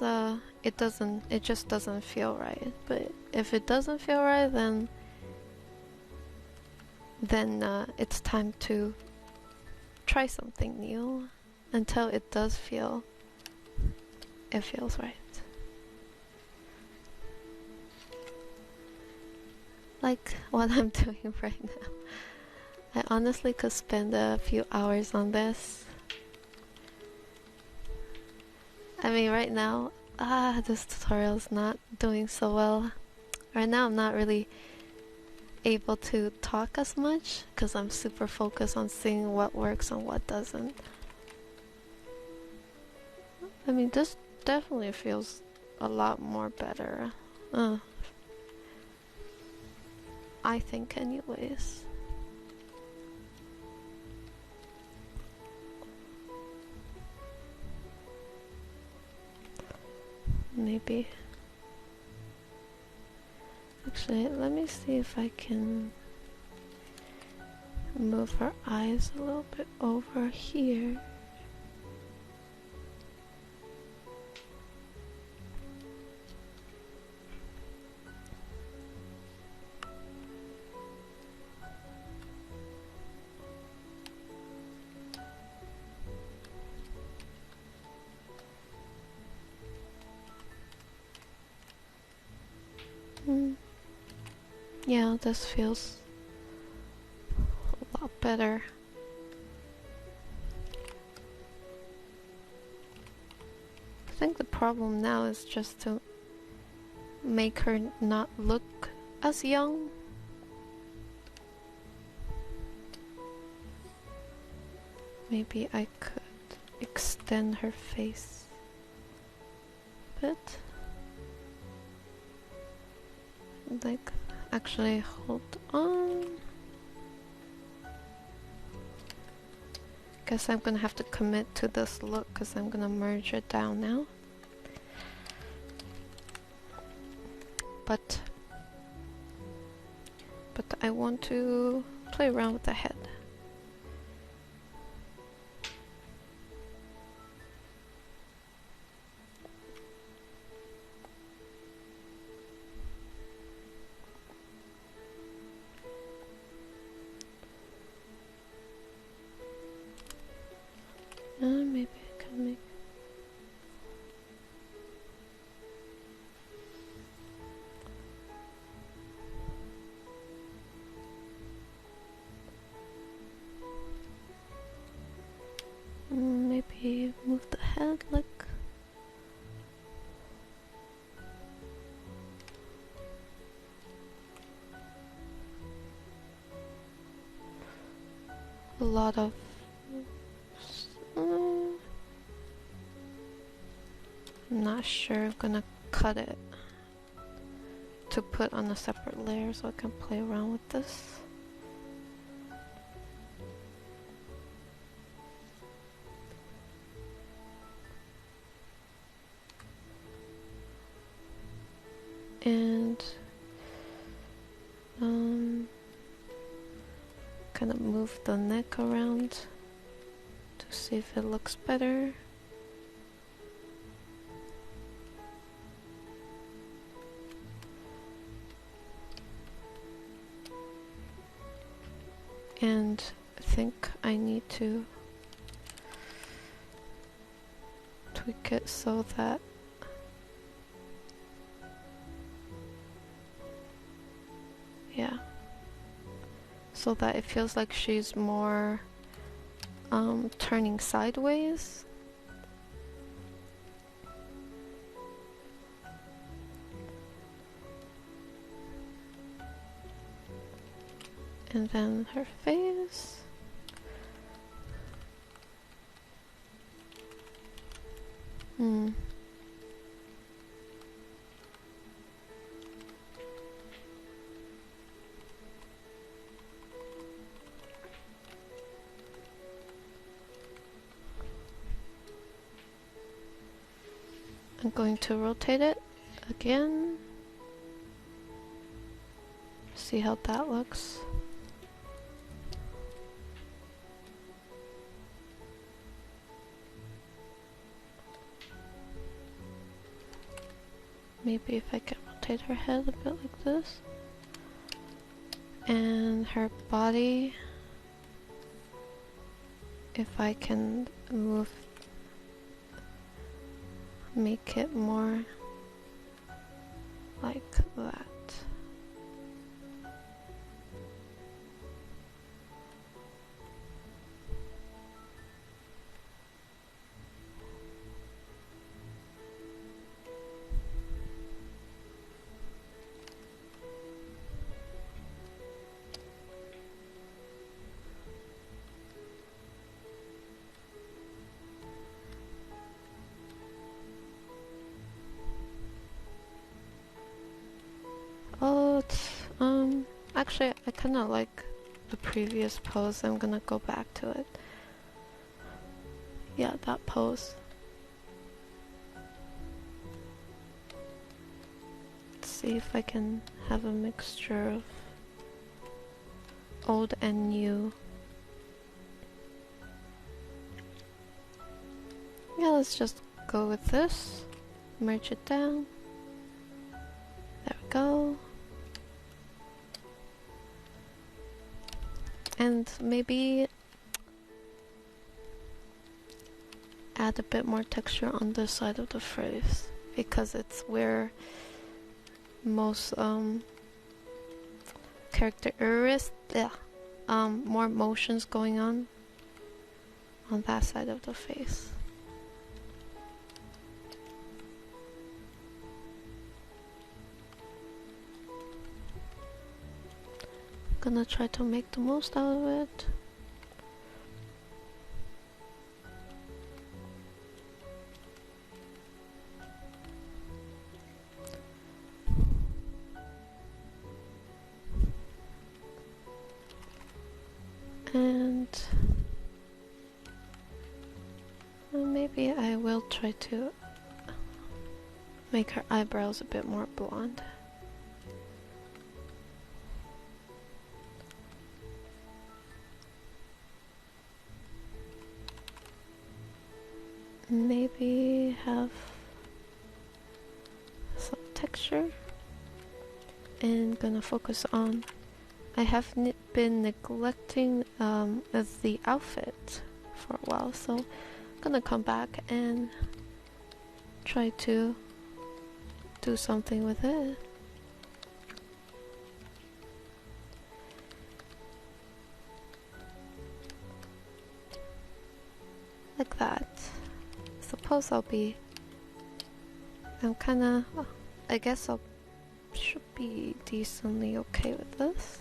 it just doesn't feel right, but if it doesn't feel right, then it's time to try something new until it feels right. Like what I'm doing right now. I honestly could spend a few hours on this. I mean, right now, this tutorial is not doing so well. Right now I'm not really able to talk as much because I'm super focused on seeing what works and what doesn't. I mean, this definitely feels a lot more better. I think anyways. Maybe. Actually, let me see if I can move her eyes a little bit over here. Yeah, this feels a lot better. I think the problem now is just to make her not look as young. Maybe I could extend her face a bit. like, actually, hold on. Guess I'm gonna have to commit to this look because I'm gonna merge it down now. But I want to play around with the head. Maybe I can make... maybe move the head like... a lot of... I'm not sure. I'm gonna cut it to put on a separate layer so I can play around with this. And kind of move the neck around to see if it looks better. And I think I need to tweak it so that so that it feels like she's more turning sideways. And then her face. I'm going to rotate it again. See how that looks. Maybe if I can rotate her head a bit like this. And her body, if I can move, make it more like that. Oh, it's, actually, I kind of like the previous pose. I'm gonna go back to it. Yeah, that pose. Let's see if I can have a mixture of old and new. Yeah, let's just go with this. Merge it down. There we go. And maybe add a bit more texture on this side of the face because it's where most more motions going on that side of the face. Gonna try to make the most out of it. maybe I will try to make her eyebrows a bit more blonde. Maybe have some texture, and gonna focus on, I have been neglecting the outfit for a while, so I'm gonna come back and try to do something with it. Like that. Suppose I'm kinda, I guess should be decently okay with this.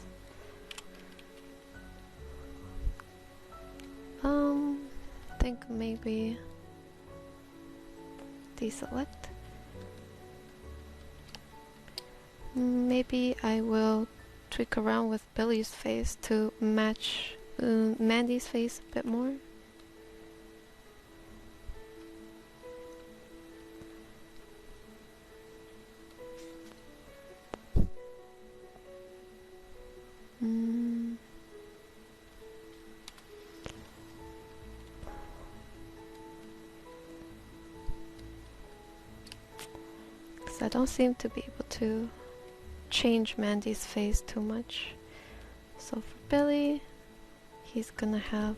Think maybe deselect. Maybe I will tweak around with Billy's face to match Mandy's face a bit more. I don't seem to be able to change Mandy's face too much. So for Billy, he's gonna have,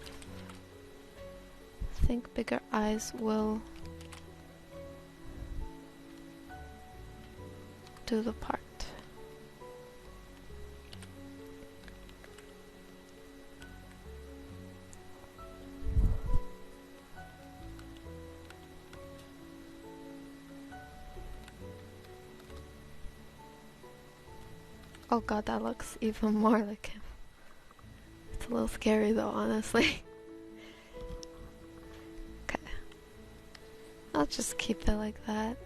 I think bigger eyes will do the part. Oh god, that looks even more like him. It's a little scary though, honestly. Okay. I'll just keep it like that.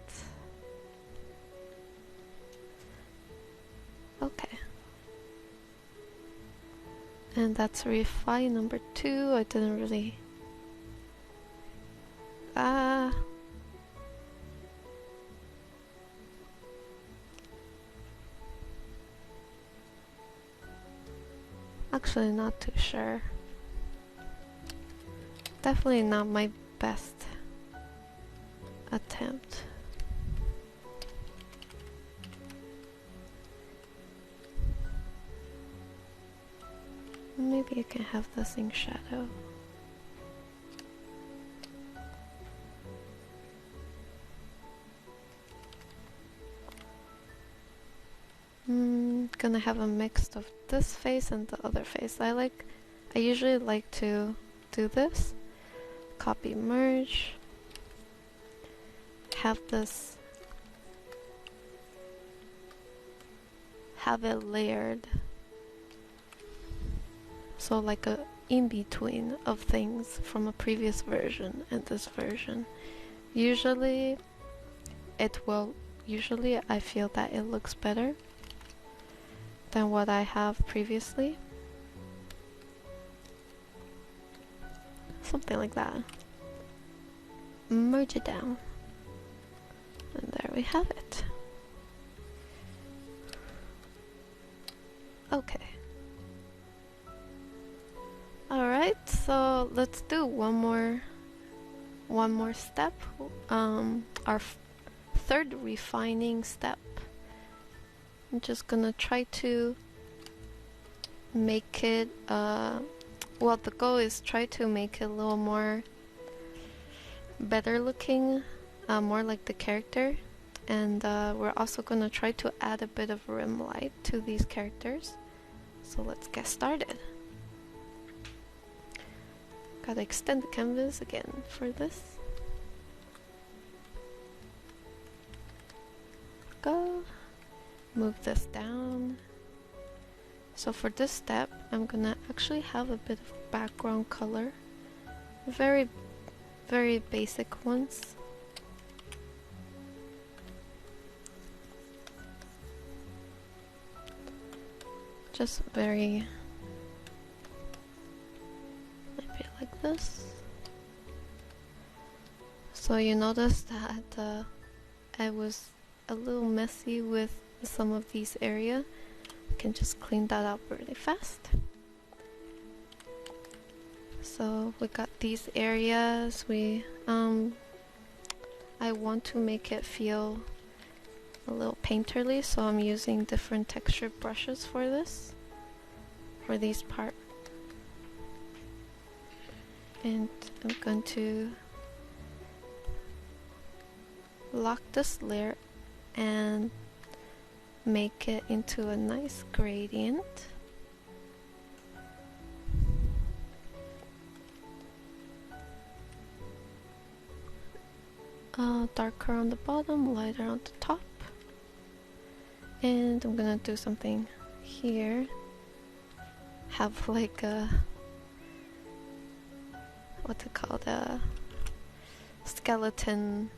Okay. And that's refine number 2. I didn't really... Actually, not too sure. Definitely not my best attempt. Maybe I can have this in shadow. Gonna have a mix of this face and the other face. I usually like to do this. Copy merge. Have this, have it layered. So like a in-between of things from a previous version and this version. Usually I feel that it looks better than what I have previously. Something like that. Merge it down. And there we have it. Okay. Alright, so let's do one more step. Our third refining step. I'm just gonna try to make it, well, the goal is try to make it a little more better looking, more like the character. And we're also gonna try to add a bit of rim light to these characters. So let's get started. Gotta extend the canvas again for this. Go. Move this down. So for this step, I'm gonna actually have a bit of background color. Very, very basic ones. Just very, maybe like this. So you notice that I was a little messy with some of these areas. I can just clean that up really fast. So we got these areas. I want to make it feel a little painterly, so I'm using different texture brushes for this, for these parts. And I'm going to lock this layer and make it into a nice gradient. Darker on the bottom, lighter on the top. And I'm gonna do something here. Have like a, what's it called, a skeleton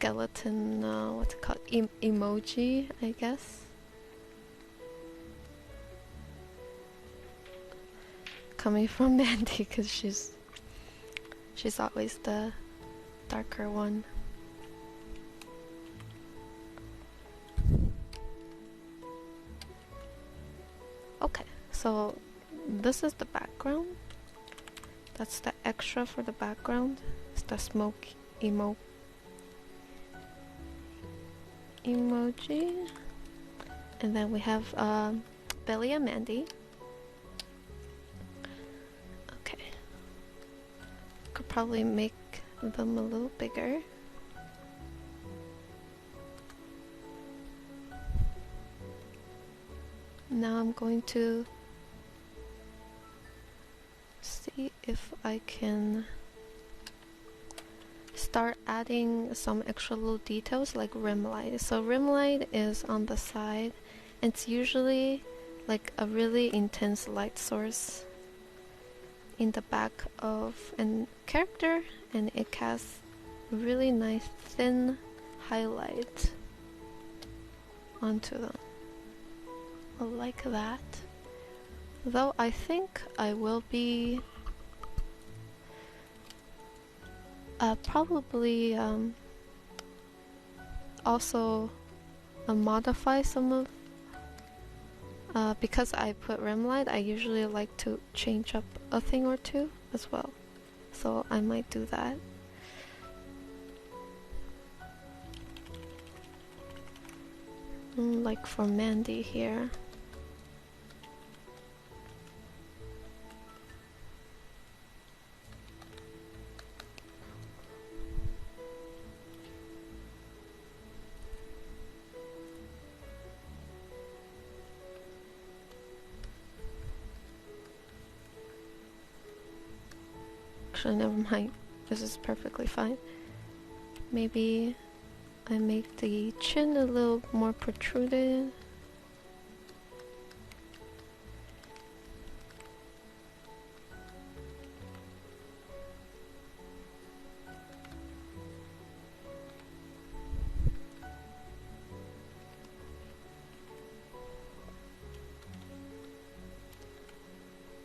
what's it called, emoji, I guess. Coming from Mandy, because she's always the darker one. Okay, so this is the background. That's the extra for the background. It's the smoke emoji. And then we have Belly and Mandy. Okay. Could probably make them a little bigger. Now I'm going to see if I can start adding some extra little details like rim light. So rim light is on the side. It's usually like a really intense light source in the back of a character, and it casts really nice thin highlight onto them. I like that. Though I think I will be probably also modify some of, because I put rim light, I usually like to change up a thing or two as well, so I might do that. Like for Mandy here. Actually, never mind. This is perfectly fine. Maybe I make the chin a little more protruded.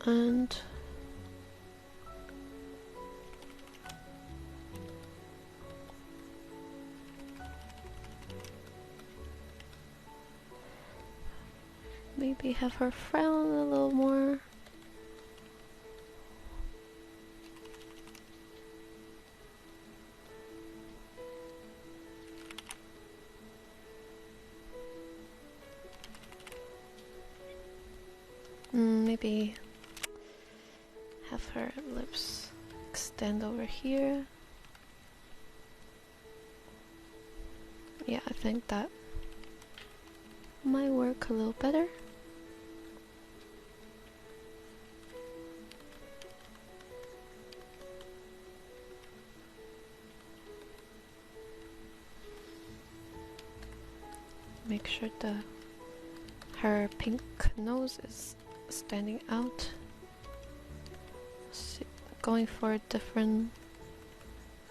And maybe have her frown a little more. Maybe have her lips extend over here. Yeah, I think that might work a little better. Make sure her pink nose is standing out. Going for a different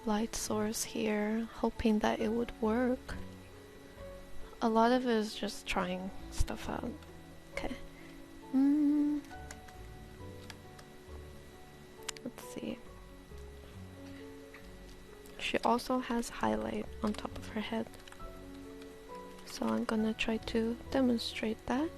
light source here, hoping that it would work. A lot of it is just trying stuff out. Okay. she also has highlight on top of her head. So I'm gonna try to demonstrate that.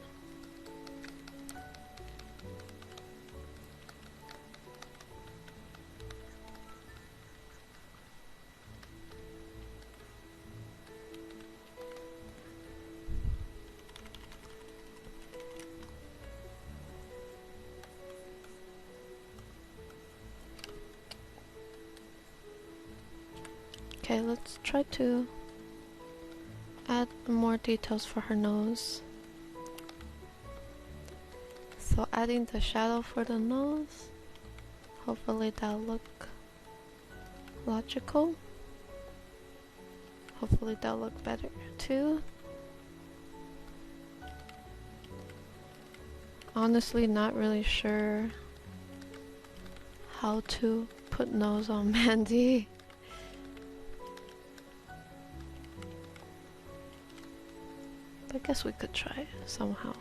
Okay, let's try to add more details for her nose. So adding the shadow for the nose, hopefully that'll look logical. Hopefully that'll look better too. Honestly, not really sure how to put nose on Mandy. I guess we could try somehow.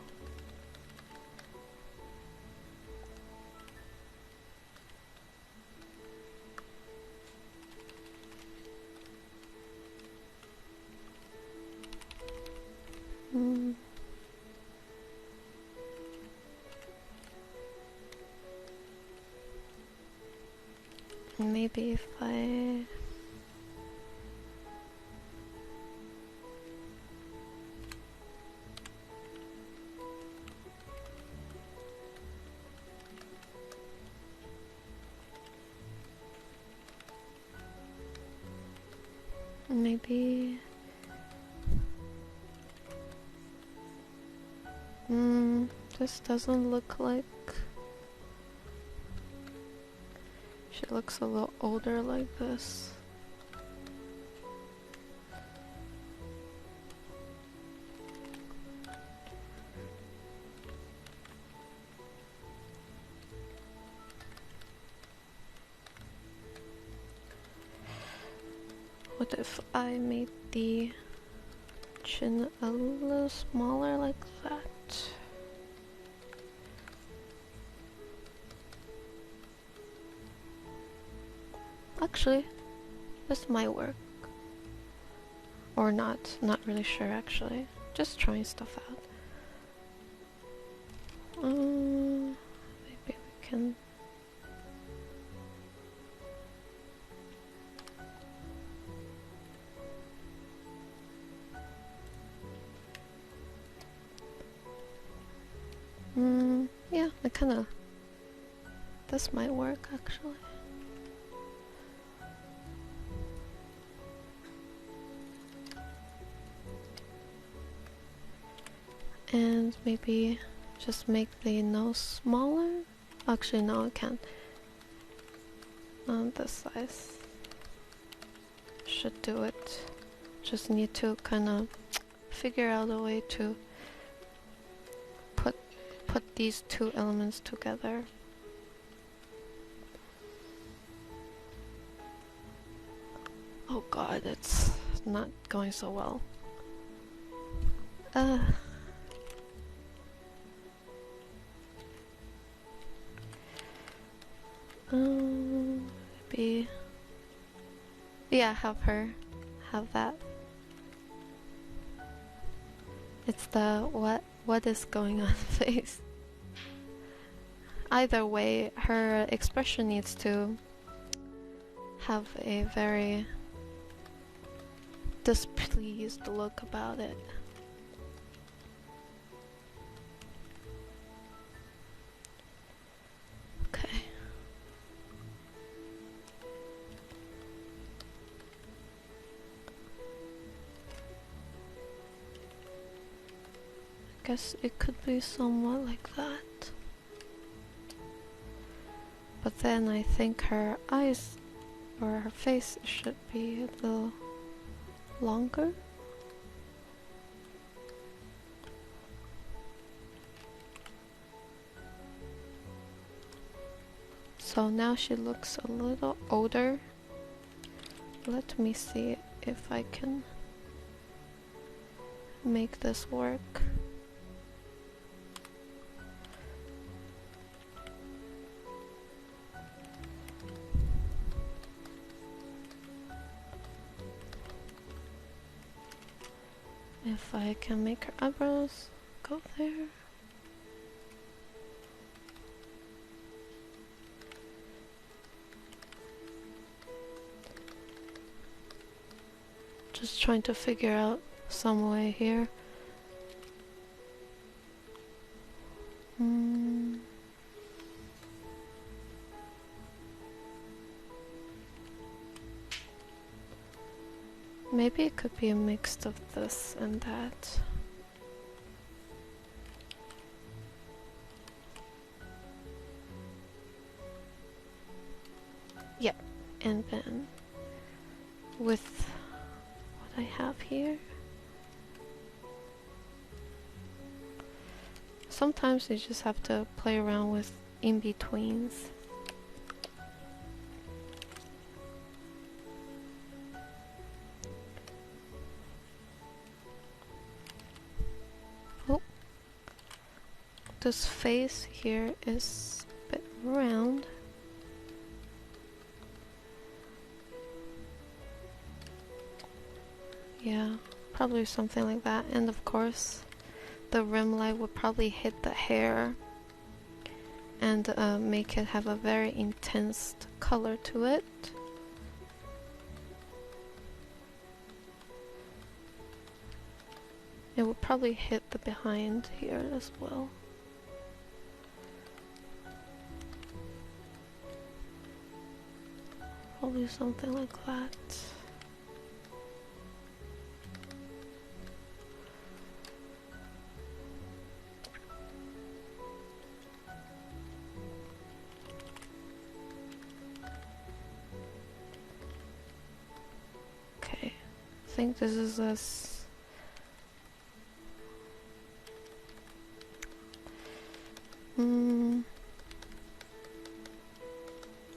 Maybe if I... Maybe... This doesn't look like... She looks a little older like this. What if I made the chin a little smaller like that? Actually, this might work. Or not. Not really sure actually. Just trying stuff out. Maybe we can... yeah, I kinda... This might work actually. And maybe just make the nose smaller? Actually no, I can't. This size should do it. Just need to kinda figure out a way to put these two elements together. Oh god, it's not going so well. Maybe... Yeah, have her have that. It's the what is going on face. Either way, her expression needs to have a very displeased look about it. Okay. I guess it could be somewhat like that. But then I think her eyes or her face should be a little longer. So now she looks a little older. Let me see if I can make this work. If I can make her eyebrows go there. Just trying to figure out some way here. Maybe it could be a mix of this and that. Yep, and then with what I have here. Sometimes you just have to play around with in-betweens. Oh, this face here is a bit round. Yeah, probably something like that. And of course, the rim light would probably hit the hair and make it have a very intense color to it. It would probably hit the behind here as well. Probably something like that. Okay, I think this is us.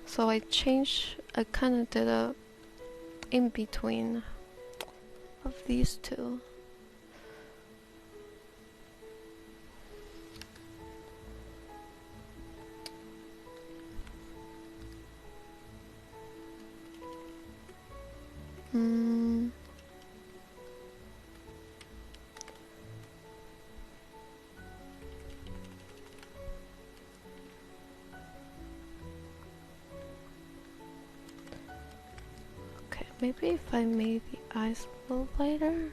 So I kind of did a in between of these two. Maybe if I made the eyes a little lighter.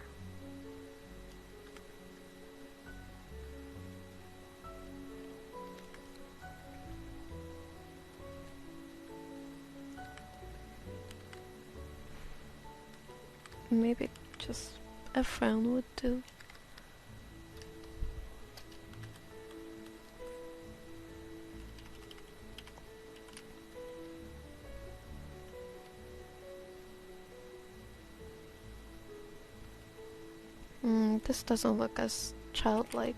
Maybe just a frown would do. This doesn't look as childlike.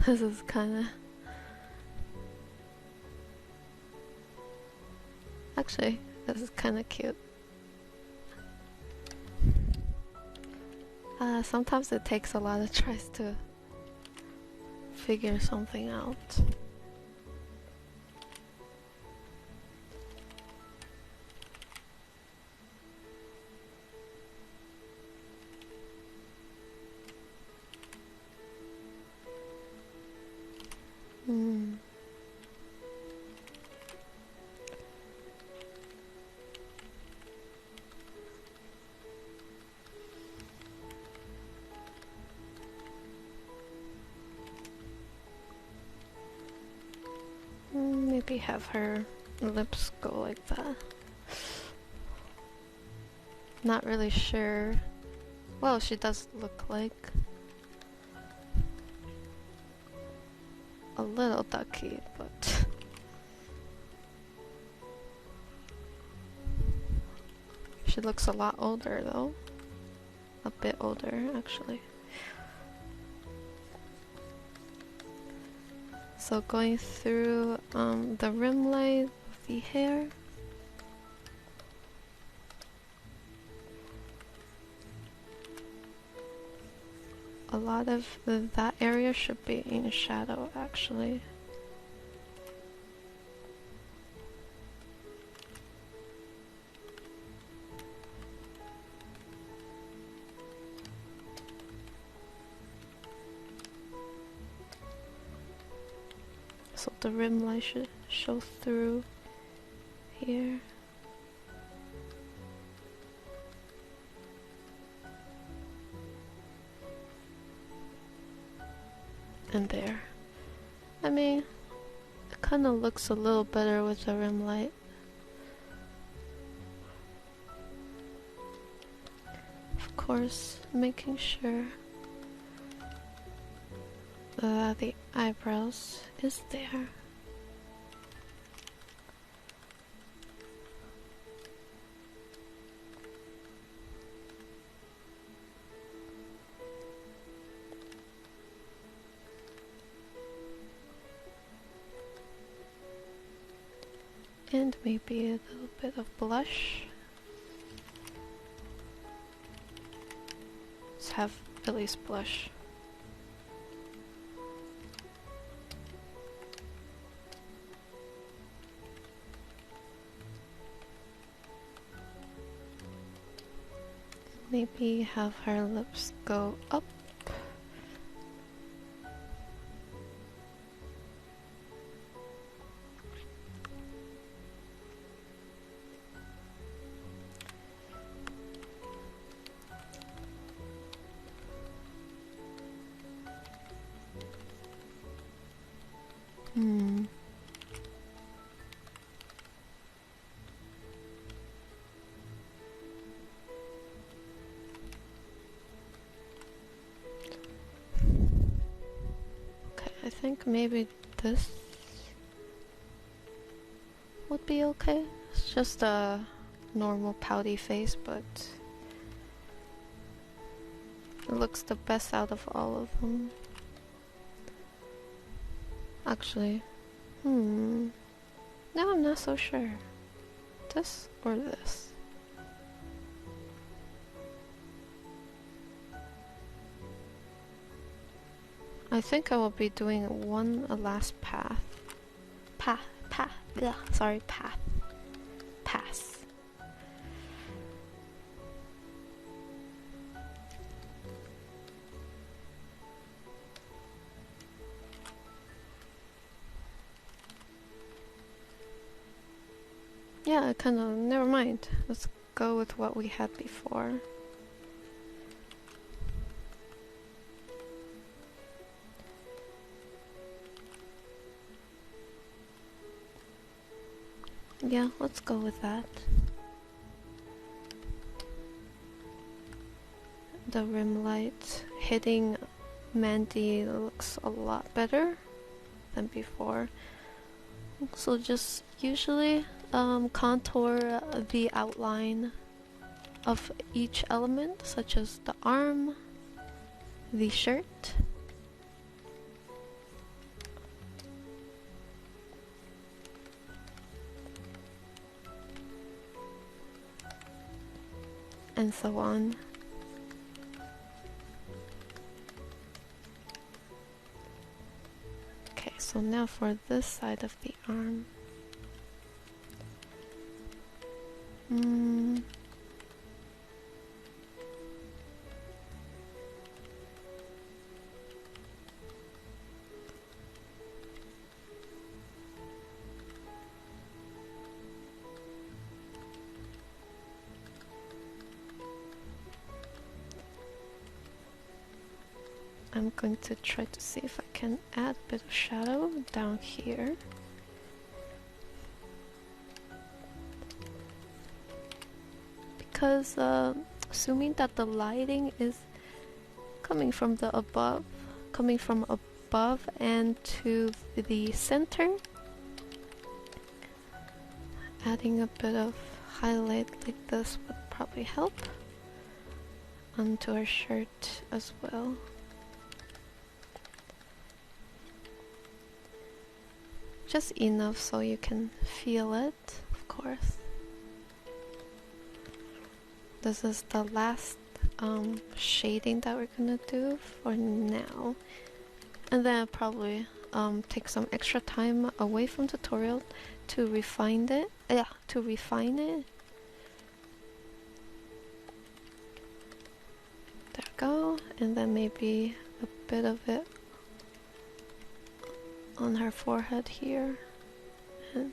This is kinda... Actually, this is kinda cute. Sometimes it takes a lot of tries to figure something out. Maybe have her lips go like that. Not really sure. Well, she does look like a little ducky, but she looks a lot older though. A bit older, actually. So going through the rim light of the hair. lot of that area should be in shadow actually. So the rim light should show through here. And there. I mean, it kind of looks a little better with the rim light. Of course, making sure the eyebrows is there. And maybe a little bit of blush. Let's have at least blush. Maybe have her lips go up. I think maybe this would be okay. It's just a normal pouty face, but it looks the best out of all of them. Actually, no, I'm not so sure. This or this? I think I will be doing a last pass. Pass. Yeah, never mind. Let's go with what we had before. Yeah, let's go with that. The rim light hitting Mandy looks a lot better than before. So just usually contour the outline of each element, such as the arm, the shirt, and so on. Okay, so now for this side of the arm. I'm going to try to see if I can add a bit of shadow down here. Because assuming that the lighting is coming from above and to the center, adding a bit of highlight like this would probably help onto our shirt as well. Just enough so you can feel it, of course. This is the last shading that we're gonna do for now, and then I'll probably take some extra time away from tutorial to refine it. Yeah, to refine it. There we go, and then maybe a bit of it on her forehead here and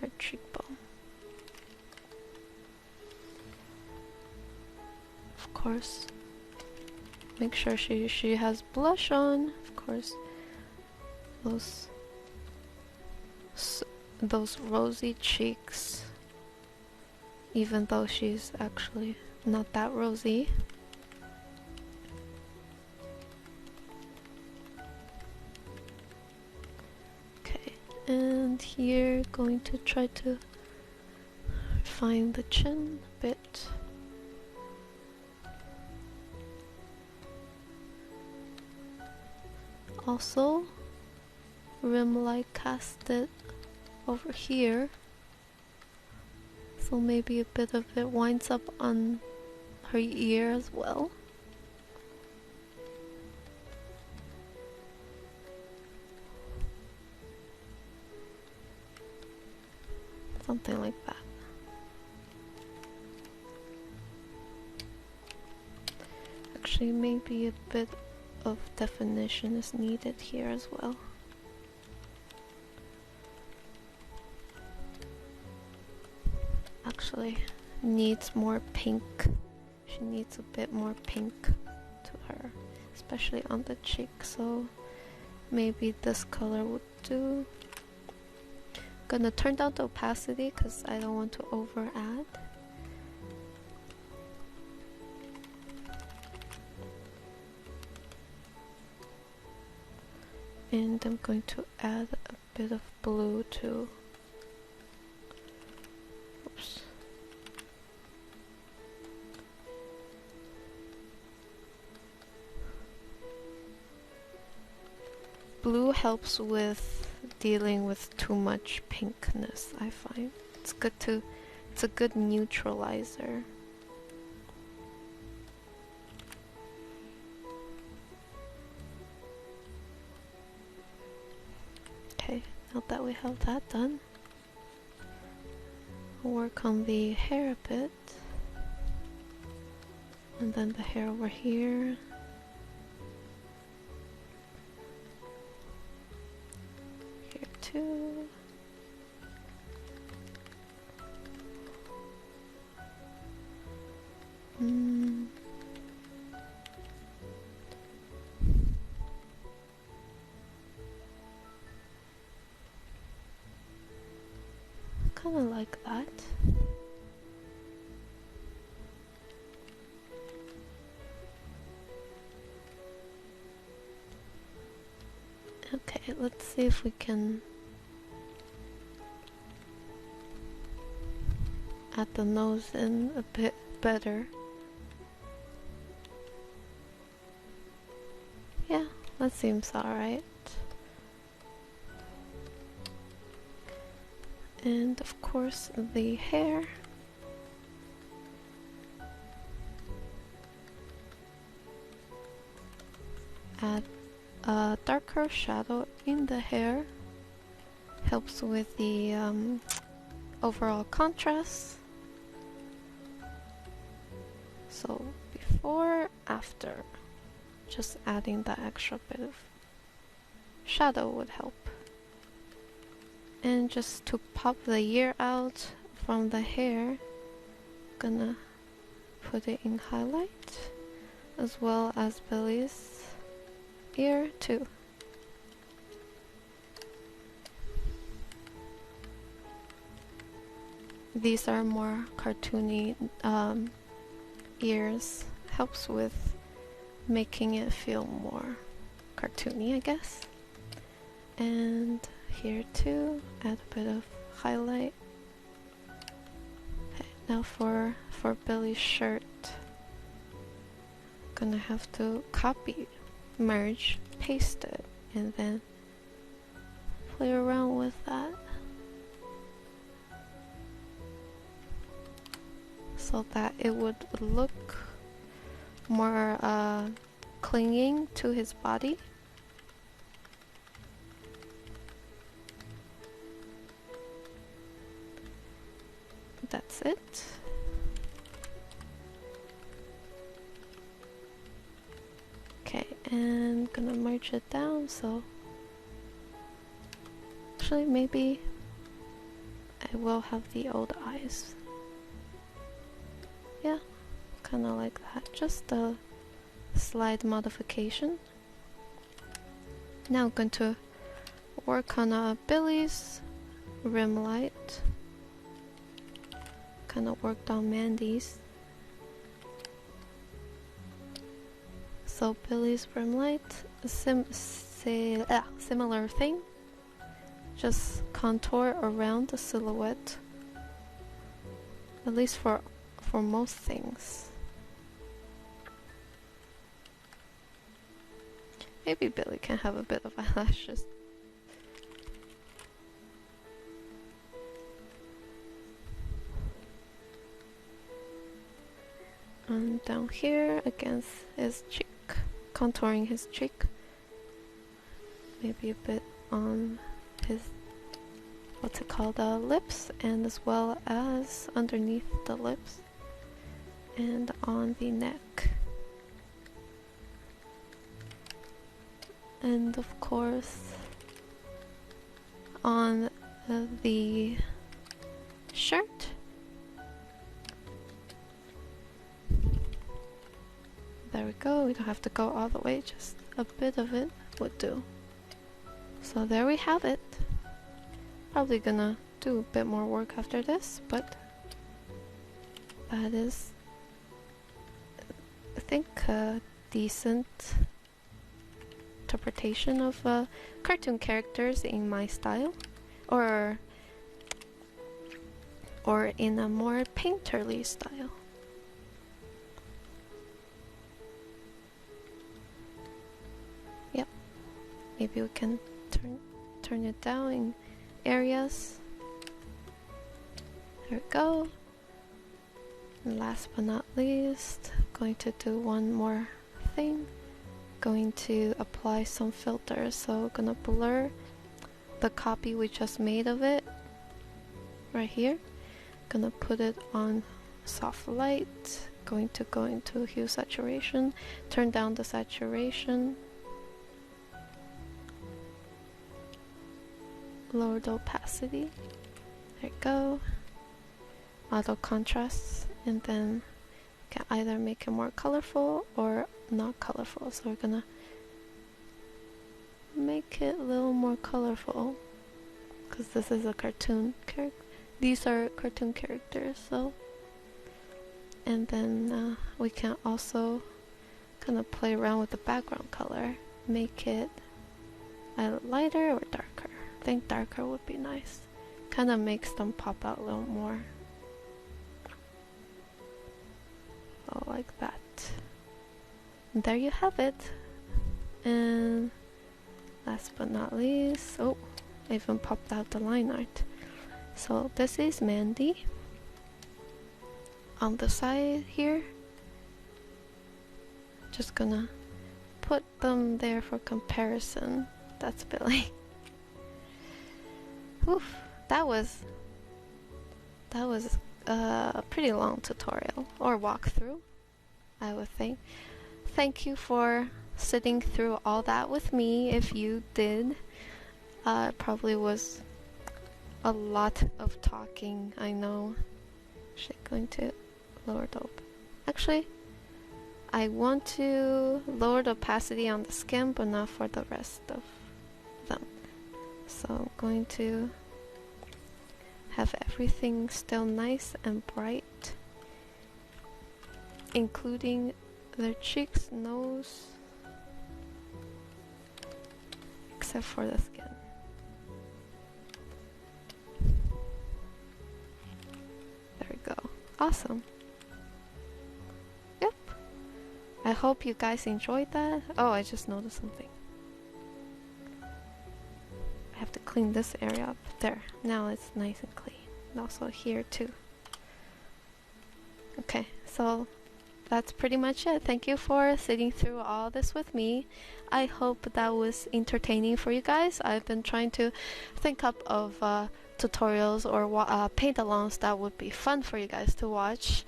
her cheekbone. Of course, make sure she has blush on. Of course, those rosy cheeks, even though she's actually not that rosy. Okay, and here going to try to find the chin a bit. Also, rim light cast it over here, so maybe a bit of it winds up on her ear as well. Something like that. Actually, maybe a bit of definition is needed here as well. Actually, needs more pink. She needs a bit more pink to her, especially on the cheek, so maybe this color would do. Gonna turn down the opacity because I don't want to over add. And I'm going to add a bit of blue too. Oops. Blue helps with dealing with too much pinkness, I find. It's a good neutralizer. Okay, now that we have that done, I'll work on the hair a bit. And then the hair over here. Here too. Kinda like that. Okay, let's see if we can add the nose in a bit better. Yeah, that seems alright. And of course the hair. Add a darker shadow in the hair. Helps with the overall contrast. So before, after, just adding that extra bit of shadow would help. And just to pop the ear out from the hair, gonna put it in highlight, as well as Billy's ear too. These are more cartoony ears, helps with making it feel more cartoony, I guess. And here too, add a bit of highlight. Okay, now for Billy's shirt, gonna have to copy, merge, paste it, and then play around with that so that it would look more clinging to his body. That's it. Okay, and gonna merge it down, so actually maybe I will have the old eyes. Yeah, kinda like that. Just a slight modification. Now I'm going to work on Billy's rim light. Kinda worked on Mandy's. So Billy's rim light, similar thing. Just contour around the silhouette. At least for most things. Maybe Billy can have a bit of eyelashes. And down here against his cheek, contouring his cheek. Maybe a bit on his, what's it called, lips, and as well as underneath the lips and on the neck. And of course on the shirt. There we go, we don't have to go all the way, just a bit of it would do. So there we have it. Probably gonna do a bit more work after this, but that is, I think, a decent interpretation of cartoon characters in my style, or in a more painterly style. Yep, maybe we can turn it down in areas. There we go. And last but not least, going to do one more thing. Going to apply some filters, so gonna blur the copy we just made of it right here. Gonna put it on soft light, going to go into hue saturation, turn down the saturation, lower the opacity, there you go, auto contrasts, and then can either make it more colorful or not colorful. So we're gonna make it a little more colorful because this is a cartoon character. These are cartoon characters, so. And then we can also kind of play around with the background color, make it either lighter or darker. I think darker would be nice. Kind of makes them pop out a little more. Oh, like that. And there you have it. And last but not least, oh, I even popped out the line art. So this is Mandy. On the side here, just gonna put them there for comparison. That's Billy. Oof, that was a pretty long tutorial or walkthrough, I would think. Thank you for sitting through all that with me. If you did, it probably was a lot of talking, I know. Actually going to lower the actually I want to lower the opacity on the skin, but not for the rest of them. So I'm going to have everything still nice and bright, including their cheeks, nose, except for the skin. There we go. Awesome. Yep. I hope you guys enjoyed that. Oh, I just noticed something. I have to clean this area up. There. Now it's nice and clean. And also here too. Okay, so that's pretty much it. Thank you for sitting through all this with me. I hope that was entertaining for you guys. I've been trying to think up of tutorials or paint-alongs that would be fun for you guys to watch.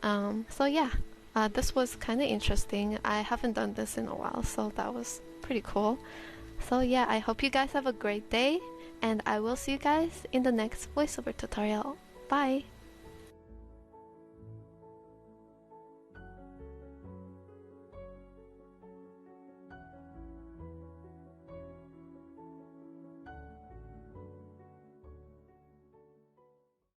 So yeah, this was kind of interesting. I haven't done this in a while, so that was pretty cool. So yeah, I hope you guys have a great day, and I will see you guys in the next voiceover tutorial. Bye!